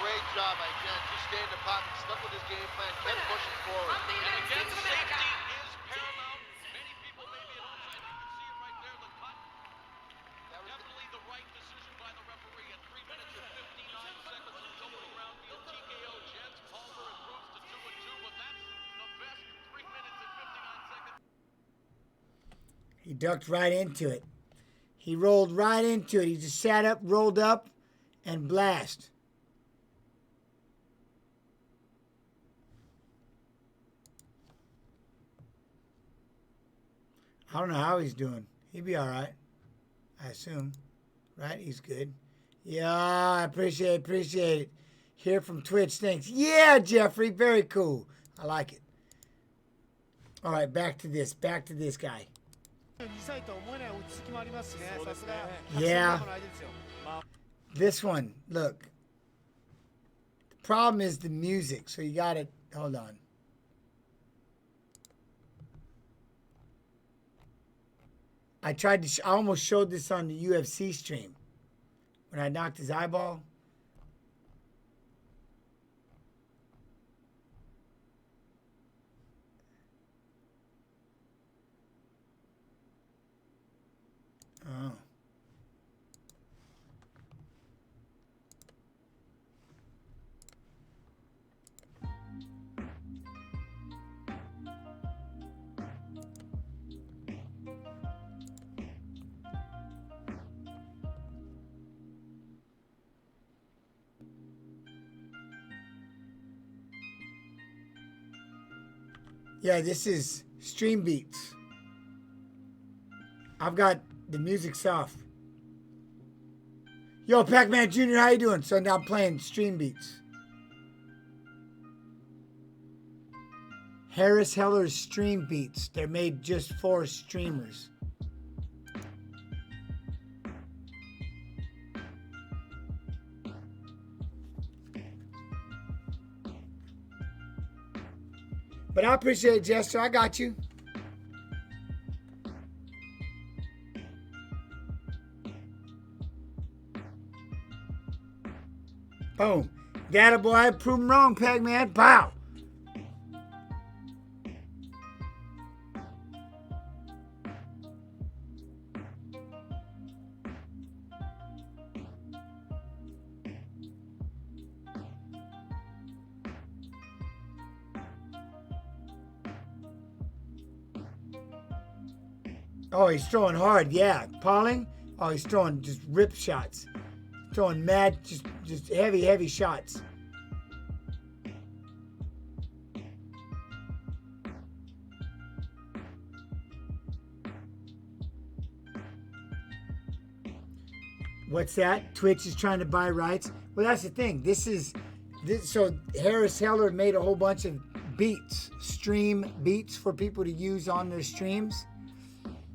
Great job by Jens. Just stay in the pocket, stuck with his game plan, kept pushing forward. And again, safety is paramount. Many people may be at home saying you can see it right there, the cut. Definitely the right decision by the referee at 3 minutes and 59 seconds of the opening round deal. TKO Jens Pulver improves to 2-2, but that's the best 3 minutes and 59 seconds. He ducked right into it. He rolled right into it. He just sat up, rolled up, and blast. I don't know how he's doing. He'd be all right, I assume. Right? He's good. Yeah, I appreciate it. Hear from Twitch. Thanks. Yeah, Jeffrey. Very cool. I like it. All right, back to this guy. Yeah. This one, look. The problem is the music, so you got to, hold on. I tried to, I almost showed this on the UFC stream when I knocked his eyeball. Oh. Yeah, this is Stream Beats. I've got the music off. Yo, Pac-Man Jr., how you doing? So now I'm playing Stream Beats. Harris Heller's Stream Beats. They're made just for streamers. But I appreciate it, Jester. I got you. Boom. Got it, boy. Prove him wrong, Pac-Man. Pow. Oh, he's throwing hard, yeah. Pauling? Oh, he's throwing just rip shots. Throwing mad, just heavy shots. What's that? Twitch is trying to buy rights? Well, that's the thing. So Harris Heller made a whole bunch of beats, stream beats for people to use on their streams.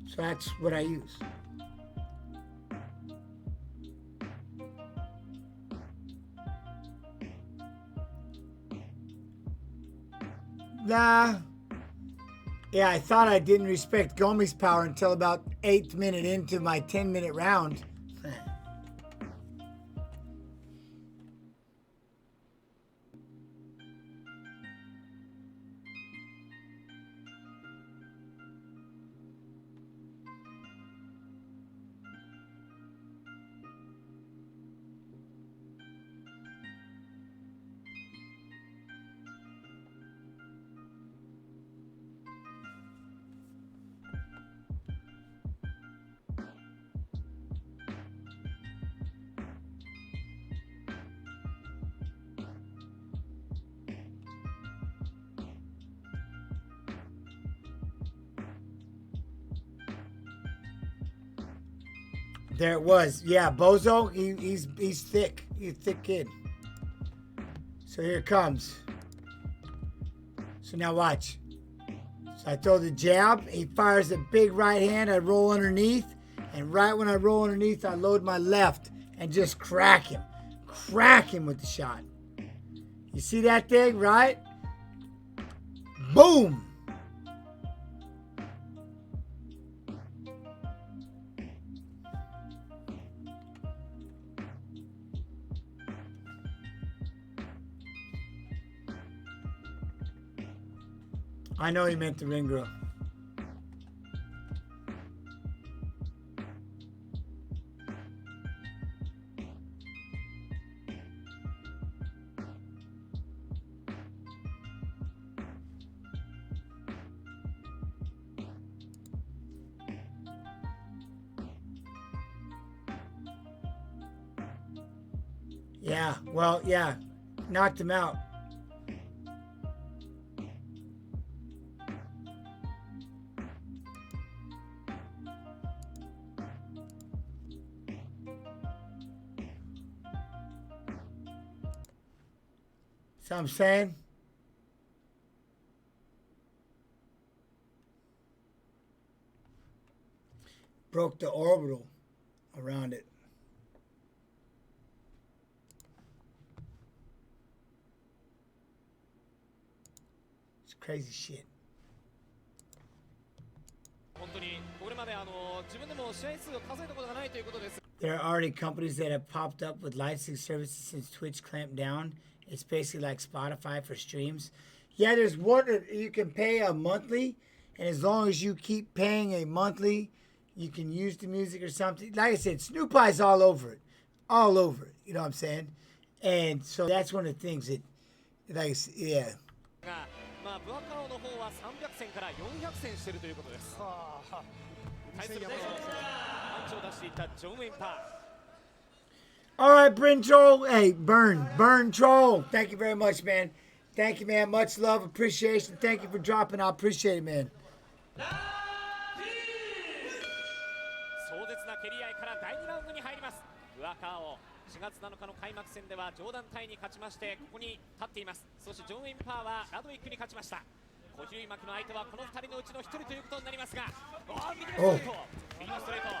So that's what I use. Nah. Yeah, I thought I didn't respect Gomi's power until about 8th minute into my 10-minute round. There it was. Yeah, Bozo, he's thick. He's a thick kid. So here it comes. So now watch. So I throw the jab. He fires a big right hand. I roll underneath. And right when I roll underneath, I load my left and just crack him. Crack him with the shot. You see that thing, right? Boom! I know he meant the ring girl. Yeah, well, yeah. Knocked him out. See what I'm saying? Broke the orbital around it. It's crazy shit. There are already companies that have popped up with licensing services since Twitch clamped down. It's basically like Spotify for streams. Yeah, there's one that you can pay a monthly, and as long as you keep paying a monthly, you can use the music or something. Like I said, Snoop Eye's all over it. All over it. You know what I'm saying? And so that's one of the things that, like, yeah. まあブアカオの方は300戦から400戦しているということです。対する第3戦パンチを出していったジョン・ウェインパー。All right, Bryn Troll. Hey, Burn Troll. Thank you very much, man. Thank you, man. Much love, appreciation. Thank you for dropping. I appreciate it, man. 壮絶な蹴り合いから第2ラウンドに入ります。ブアカオ4月7日の開幕戦ではジョーダンタイに勝ちましてここに立っています。そしてジョン・ウェインパーはラドウィックに勝ちました。小比類巻の相手はこの2人のうちの1人ということになりますが、右のストレート、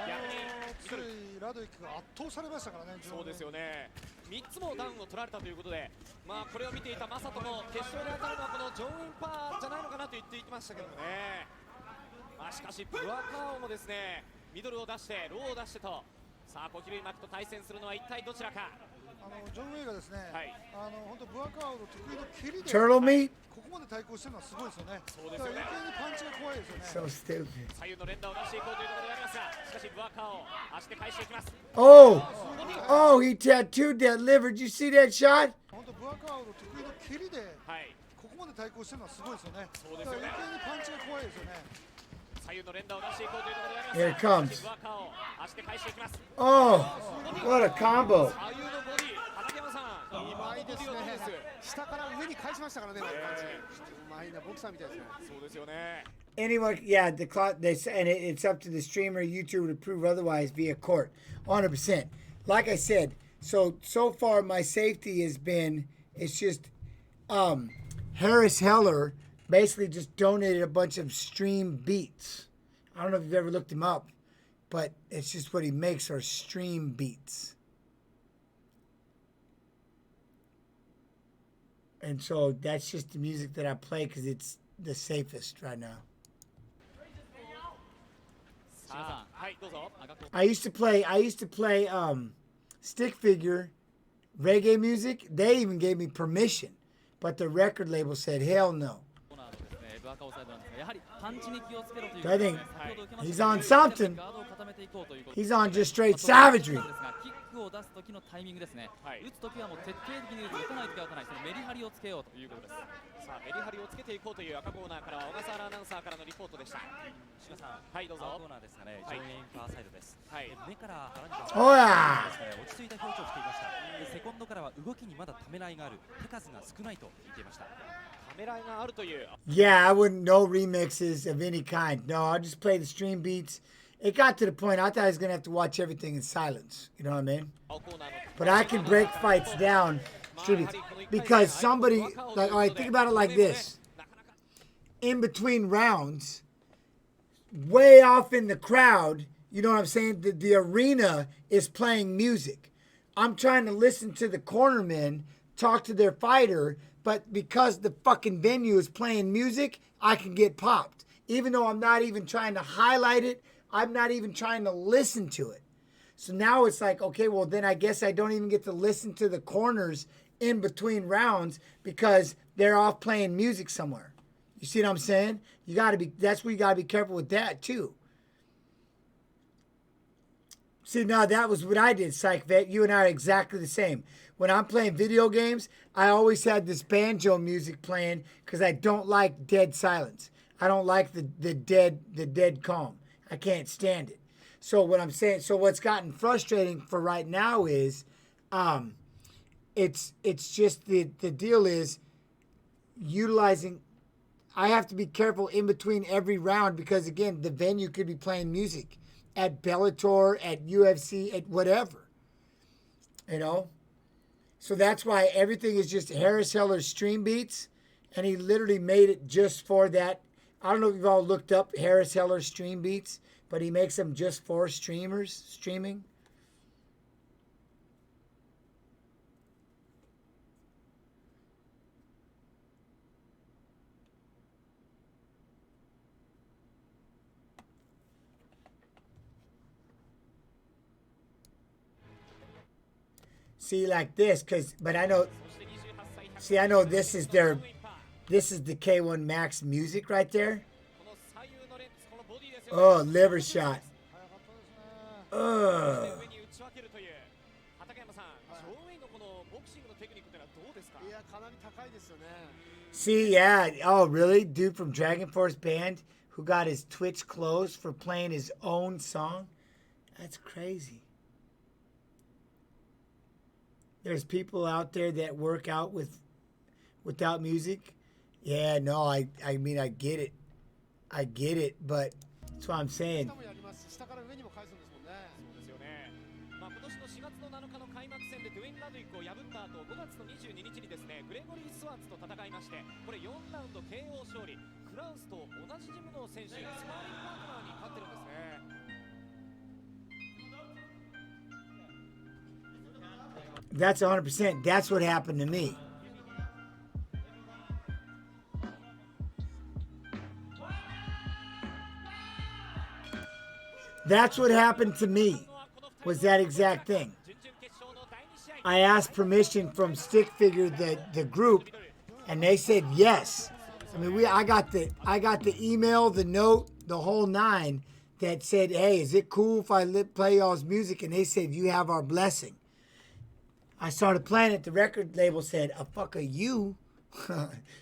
逆にラドウィックが圧倒されましたからね。そうですよね。3つもダウンを取られたということで、まあこれを見ていたマサトも決勝で当たるのはこのジョン・ウェインパーじゃないのかなと言っていましたけどもね。まあしかしブアカオもですね、ミドルを出してローを出してと、さあ小比類巻と対戦するのは一体どちらか。ジョン・ウェイがですね、本当ブアカオの得意の蹴りで Turtle meat? ここまで対抗してるのはすごいですよね。そうですよね。余計にパンチが怖いですよね。So stupid. 左右の連打を出していこうというところでありますが、しかしブアカオ足で返していきます。Oh, he tattooed that liver. Did you see that shot? 本当ブアカオの得意の蹴りでここまで対抗してるのはすごいですよね。そうですよね。余計にパンチが怖いですよね。左右の連打を出していこうというところであります。 Here it comes. ブアカオ足で返していきます。Oh, what a combo. 左右のボディ、畠山さん。うまいですね。下から上に返しましたからね。うまいな、ボクサーみたいですね。そうですよね。 Anyone, yeah, the clock. And it's up to the streamer, YouTuber to prove otherwise via court. 100%. Like I said, so far my safety has been. It's just Harris Heller basically just donated a bunch of stream beats. I don't know if you've ever looked him up, but it's just what he makes are stream beats. And so that's just the music that I play because it's the safest right now. I used to play stick figure reggae music. They even gave me permission, but the record label said hell no. So I think he's on something. He's on just straight savagery. を出す時のタイミングですね。打つ時はもう徹底的に打たないと打たない、そのメリハリをつけようということです。さあメリハリをつけていこうという赤コーナーから小笠原アナウンサーからのリポートでした。志賀さん、はいどうぞ。青コーナーですかね、ジョン・ウェインパーサイドです。目から腹にかけて落ち着いた表情をしていました。セコンドからは動きにまだためらいがある、手数が少ないと言っていました。 Yeah, I wouldn't know remixes of any kind. No, I'll just play the stream beats it got to the point I thought I was going to have to watch everything in silence. You know what I mean? But I can break fights down because somebody, like, all right, think about it like this. In between rounds, way off in the crowd, you know what I'm saying? The arena is playing music. I'm trying to listen to the cornermen talk to their fighter, but because the fucking venue is playing music, I can get popped. Even though I'm not even trying to highlight it, I'm not even trying to listen to it. So now it's like, okay, well, then I guess I don't even get to listen to the corners in between rounds because they're off playing music somewhere. You see what I'm saying? You got to be, that's where you got to be careful with that too. See, now that was what I did, Psych Vet. You and I are exactly the same. When I'm playing video games, I always had this banjo music playing because I don't like dead silence. I don't like the dead calm. I can't stand it. So what I'm saying, so what's gotten frustrating for right now is, it's just the deal is utilizing. I have to be careful in between every round because again, the venue could be playing music at Bellator, at UFC, at whatever, you know. So that's why everything is just Harris Heller's stream beats, and he literally made it just for that. I don't know if you've all looked up Harris Heller stream beats, but he makes them just for streamers streaming. See, like this, but I know, see, I know this is the K1 Max music right there. Oh, liver shot. Ugh. See, yeah. Oh, really? Dude from Dragon Force Band who got his Twitch closed for playing his own song? That's crazy. There's people out there that work out without music. Yeah, no, I mean, I get it. I get it, but that's what I'm saying. フランスと同じジムの選手、スパーリングパートナーに勝ってるんですね。 That's 100%. That's what happened to me. That's what happened to me, was that exact thing. I asked permission from Stick Figure, the group, and they said yes. I mean, I got the email, the note, the whole nine that said, hey, is it cool if I play y'all's music? And they said, you have our blessing. I started playing it. The record label said, a fucker you.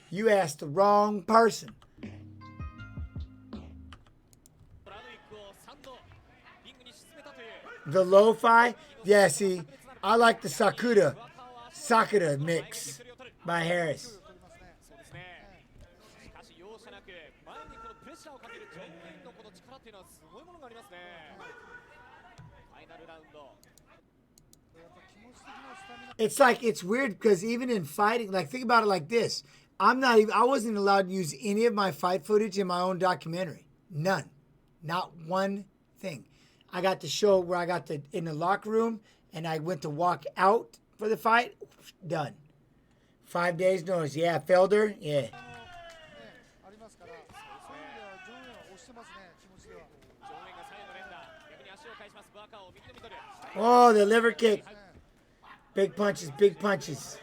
You asked the wrong person. The lo-fi? Yeah, see, I like the Sakura mix by Harris. It's like, it's weird because even in fighting, like think about it like this. I wasn't allowed to use any of my fight footage in my own documentary. None. Not one thing. I got to show where I got in the locker room and I went to walk out for the fight. Done. 5 days notice. Yeah, Felder. Yeah. Oh, the liver kick. Big punches, big punches.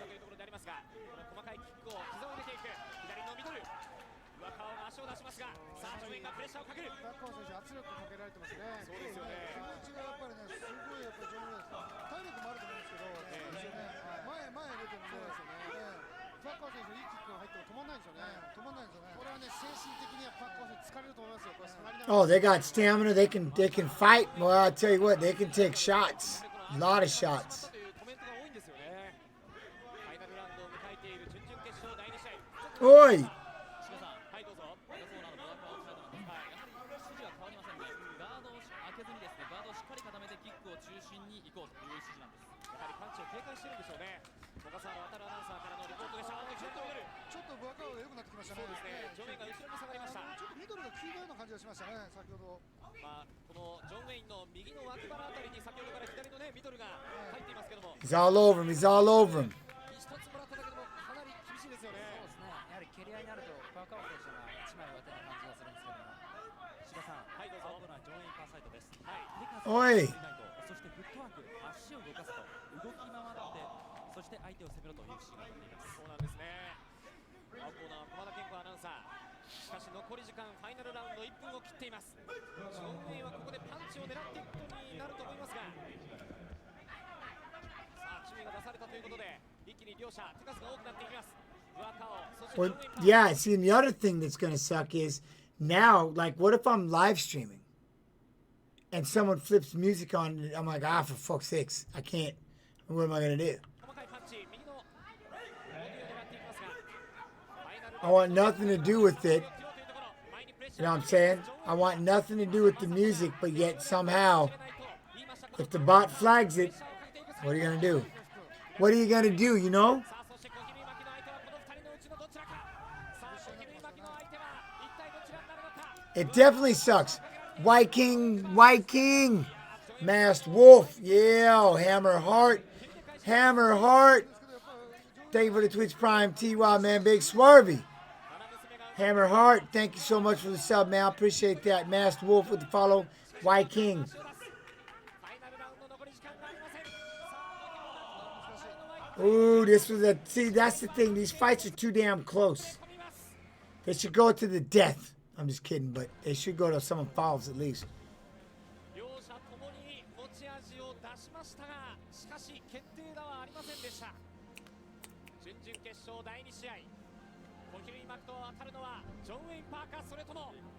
Oh, they got stamina. They can fight. Well, I'll tell you what, they can take shots. A lot of shots. Oi! けずにですね、ガードをしっかり固めてキックを中心に行こうという指示なんです。やはりパンチを警戒してるんでしょうね。小笠原渡アナウンサーからのリポートでした。ちょっとブアカーが良くなってきましたね。そうですね。ジョン・ウェインが後ろに下がりました。ちょっとミドルが効いたような感じがしましたね、先ほど。まあこのジョン・ウェインの右の脇腹あたりに先ほどから左のねミドルが入っていますけども。He's all over him. He's all over him. 一つもらっただけでもかなり厳しいですよね。そうですね。やはり蹴り合いになるとバーカー選手が一枚上手な感じがするんですけども。志田さん、はいどうぞ。青コーナージョン・ウェインパーサイドです。はい。おい。そしてフットワーク、足を動かすと動き回ってそして相手を攻めろという指示が出ています。そうなんですね。青コーナー駒田健吾アナウンサー。しかし残り時間ファイナルラウンド1分を切っています。ジョン・ウェインはここでパンチを狙っていくことになると思いますが、さあ注意が出されたということで一気に両者手数が多くなっていきます。Well, yeah, see, and the other thing that's going to suck is now, like, what if I'm live streaming and someone flips music on and I'm like, for fuck's sakes, I can't. What am I going to do? I want nothing to do with it. You know what I'm saying? I want nothing to do with the music, but yet somehow, if the bot flags it, what are you going to do? What are you going to do, you know? It definitely sucks. White King, Masked Wolf, yeah, Hammer Heart. Thank you for the Twitch Prime, TY, man, Big Swarvy. Hammer Heart, thank you so much for the sub, man. I appreciate that. Masked Wolf with the follow. White King. Ooh, this was a... See, that's the thing. These fights are too damn close. They should go to the death. I'm just kidding, but they should go to someone falls at least.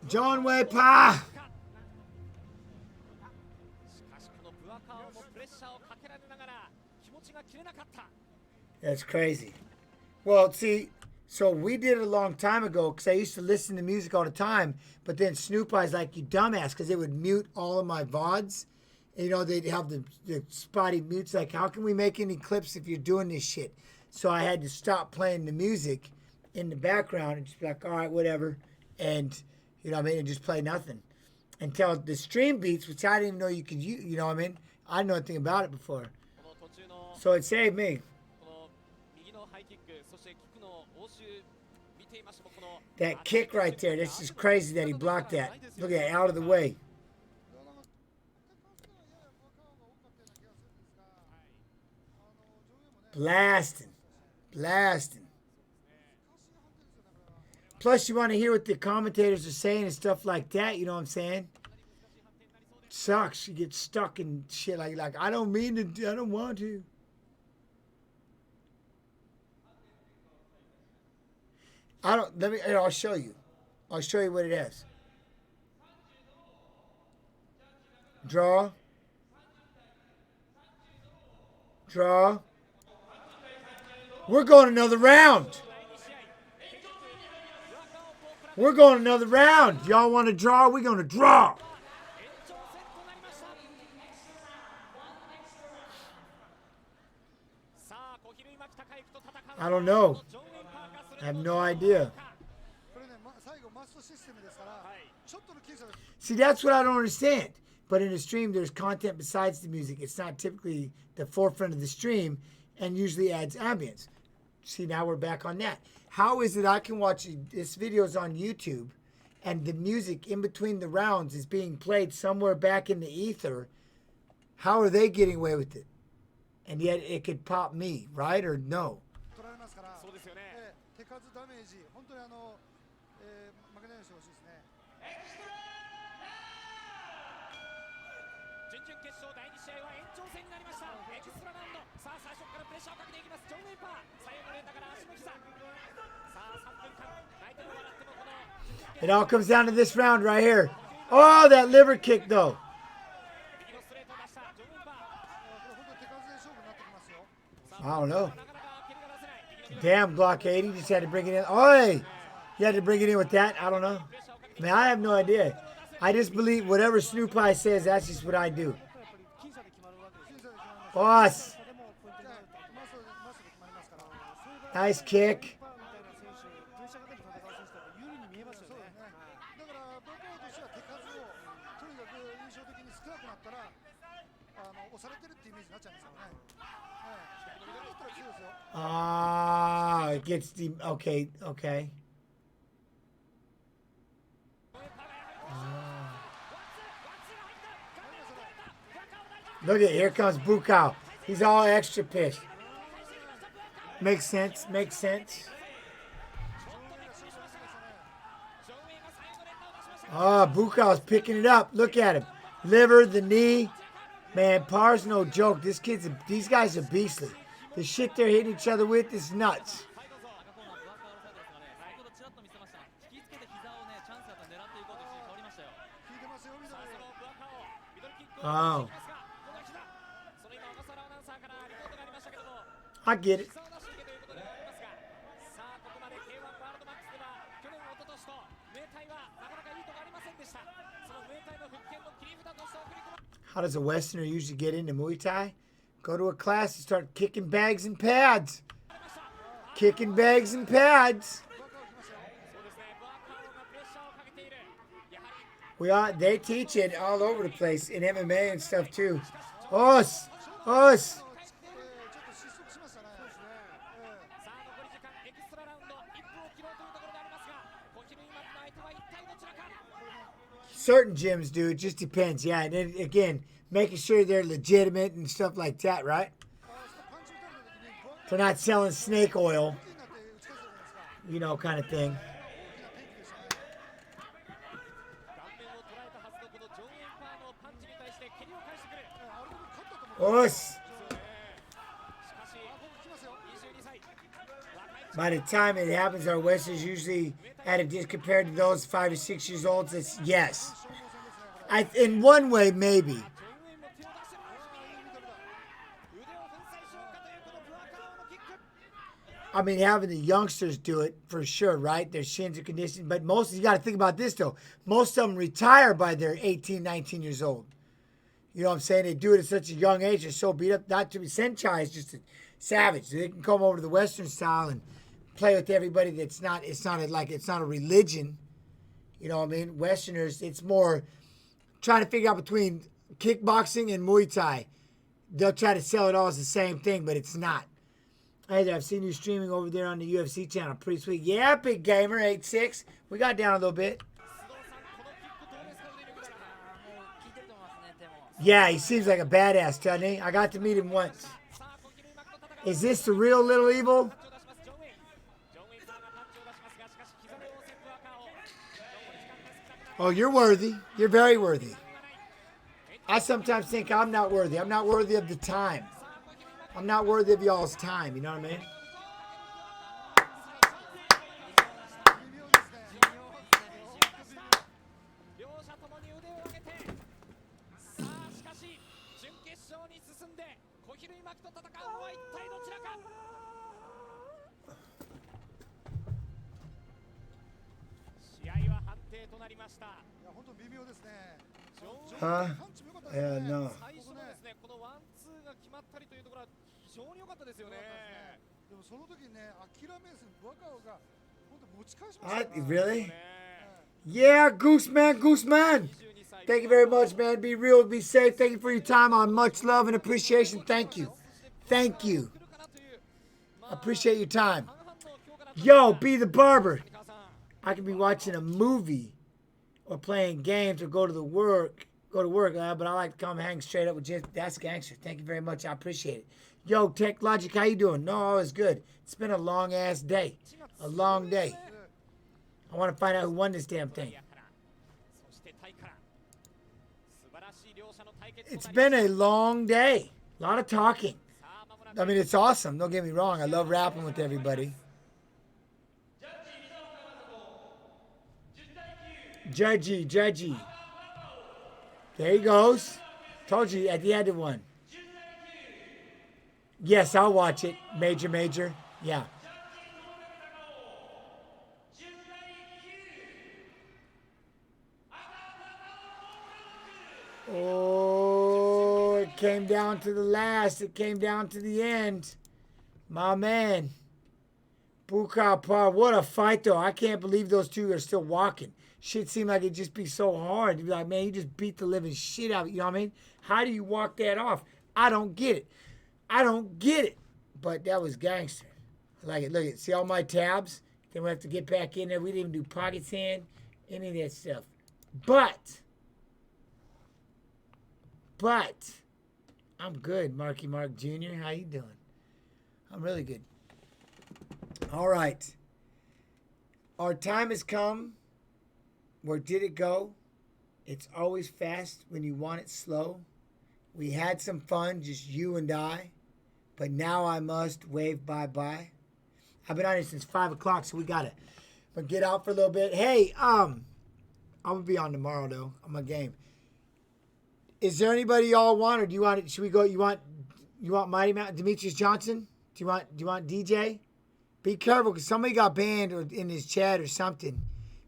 John Wayne Pa. That's crazy. Well, see, so we did it a long time ago because I used to listen to music all the time, but then Snoop Eye's like, you dumbass, because they would mute all of my VODs. And, you know, they'd have the spotty mutes, like, how can we make any clips if you're doing this shit? So I had to stop playing the music in the background and just be like, all right, whatever. And, you know what I mean, and just play nothing. Until the stream beats, which I didn't even know you could use, you know what I mean? I didn't know anything about it before. So it saved me. That kick right there, this is crazy that he blocked that. Look at that, out of the way. Blasting. Plus, you want to hear what the commentators are saying and stuff like that, you know what I'm saying? Sucks. You get stuck in shit like I don't mean to, I don't want to. I'll show you. I'll show you what it is. Draw. We're going another round. Y'all want to draw? We're going to draw. I don't know. I have no idea. See, that's what I don't understand. But in a stream, there's content besides the music. It's not typically the forefront of the stream and usually adds ambience. See, now we're back on that. How is it I can watch this videos on YouTube and the music in between the rounds is being played somewhere back in the ether? How are they getting away with it? And yet it could pop me, right? Or no? It all comes down to this round right here. Oh, that liver kick, though. I don't know. Damn, blockade. He just had to bring it in. Oi! You had to bring it in with that? I don't know. I mean, I have no idea. I just believe whatever Snoop Pie says, that's just what I do. Boss. Nice kick. Ah, it gets the okay. Look at, here comes Bukao. He's all extra pissed. Makes sense. Ah, Bukao's picking it up. Look at him. Liver, the knee. Man, Par's no joke. These guys are beastly. The shit they're hitting each other with is nuts. Oh. I get it. How does a Westerner usually get into Muay Thai? Go to a class and start kicking bags and pads. Kicking bags and pads. They teach it all over the place in MMA and stuff too. Us. Certain gyms do. It just depends. Yeah, and then again, making sure they're legitimate and stuff like that, right? They're not selling snake oil, you know, kind of thing. Us. By the time it happens, our Westerners usually at a dis compared to those 5 to 6 years old. It's yes. In one way, maybe. I mean, having the youngsters do it for sure, right? Their shins are conditioned. But most, you got to think about this, though. Most of them retire by their 18, 19 years old. You know what I'm saying? They do it at such a young age. They're so beat up. Not to be Senchai is just a savage. They can come over to the Western style and play with everybody. It's not a religion. You know what I mean? Westerners, it's more trying to figure out between kickboxing and Muay Thai. They'll try to sell it all as the same thing, but it's not. Hey there, I've seen you streaming over there on the UFC channel. Pretty sweet. Yeah, Big Gamer 86. We got down a little bit. Yeah, he seems like a badass, doesn't he? I got to meet him once. Is this the real Little Evil? Oh, you're worthy. You're very worthy. I sometimes think I'm not worthy. I'm not worthy of the time. I'm not worthy of y'all's time. You know what I mean? Huh? Yeah, no. Really? Yeah, Gooseman. Thank you very much, man. Be real, be safe. Thank you for your time on much love and appreciation. Thank you. Appreciate your time. Yo, be the barber. I could be watching a movie or playing games or go to work, but I like to come hang straight up with Jens. That's gangster. Thank you very much. I appreciate it. Yo, Tech Logic, how you doing? No, it's good. It's been a long-ass day. A long day. I want to find out who won this damn thing. It's been a long day. A lot of talking. I mean, it's awesome. Don't get me wrong. I love rapping with everybody. Judgy. There he goes. Told you at the end of one. Yes, I'll watch it. Major. Yeah. Oh, it came down to the last. It came down to the end. My man. Bukapa, what a fight, though. I can't believe those two are still walking. Shit seemed like it'd just be so hard. To be like, man, you just beat the living shit out of it. You know what I mean? How do you walk that off? I don't get it. I don't get it. But that was gangster. I like it. Look at, see all my tabs? Then we have to get back in there. We didn't even do pocket sand, any of that stuff. But, I'm good, Marky Mark Jr. How you doing? I'm really good. All right. Our time has come. Where did it go? It's always fast when you want it slow. We had some fun, just you and I. But now I must wave bye-bye. I've been on here since 5 o'clock, so we got to get out for a little bit. Hey, I'm going to be on tomorrow, though, on my game. Is there anybody y'all want, or do you want, should we go, you want Mighty Mountain, Demetrius Johnson? Do you want DJ? Be careful, because somebody got banned or in his chat or something,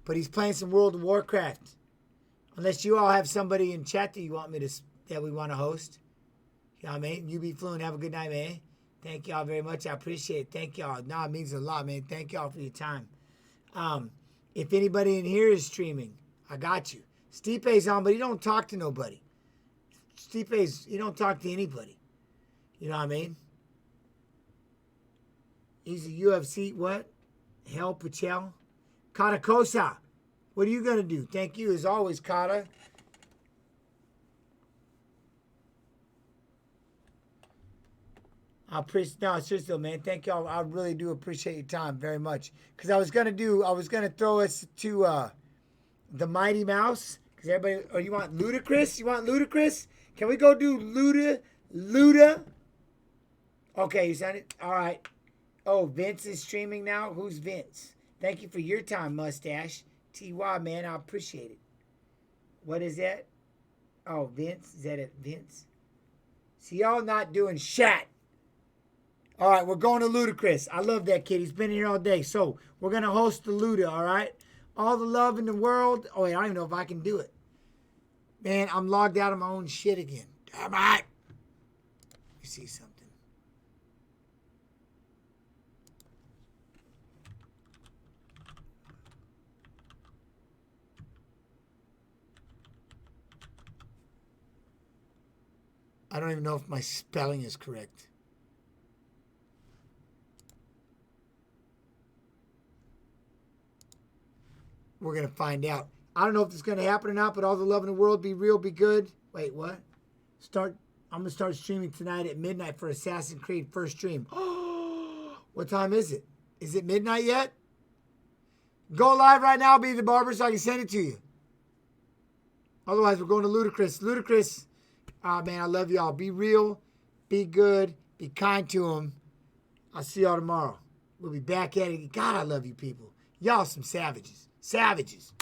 but he's playing some World of Warcraft. Unless you all have somebody in chat that you want me to, that we want to host. You know what I mean? You be fluent. Have a good night, man. Thank y'all very much. I appreciate it. Thank y'all. No, it means a lot, man. Thank y'all for your time. If anybody in here is streaming, I got you. Stipe's on, but he don't talk to nobody. He don't talk to anybody. You know what I mean? He's a UFC, what? Hell Pachel. Kata Kosa. What are you going to do? Thank you as always, Kata. I appreciate, no, seriously, man. Thank y'all. I really do appreciate your time very much. Because I was going to throw us to the Mighty Mouse. Because everybody, or you want Ludacris? You want Ludacris? Can we go do Luda? Okay, you sent it? All right. Oh, Vince is streaming now? Who's Vince? Thank you for your time, Mustache. TY, man, I appreciate it. What is that? Oh, Vince? Is that it, Vince? See, y'all not doing shat. All right, we're going to Ludacris. I love that kid. He's been here all day. So we're going to host the Luda, all right? All the love in the world. Oh, wait, I don't even know if I can do it. Man, I'm logged out of my own shit again. Damn it. You see something. I don't even know if my spelling is correct. We're going to find out. I don't know if it's going to happen or not, but all the love in the world, be real, be good. Wait, what? I'm going to start streaming tonight at midnight for Assassin's Creed first stream. What time is it? Is it midnight yet? Go live right now, be the barber, so I can send it to you. Otherwise, we're going to Ludacris. Ludacris. Man, I love y'all. Be real, be good, be kind to them. I'll see y'all tomorrow. We'll be back at it. God, I love you people. Y'all some savages. Savages.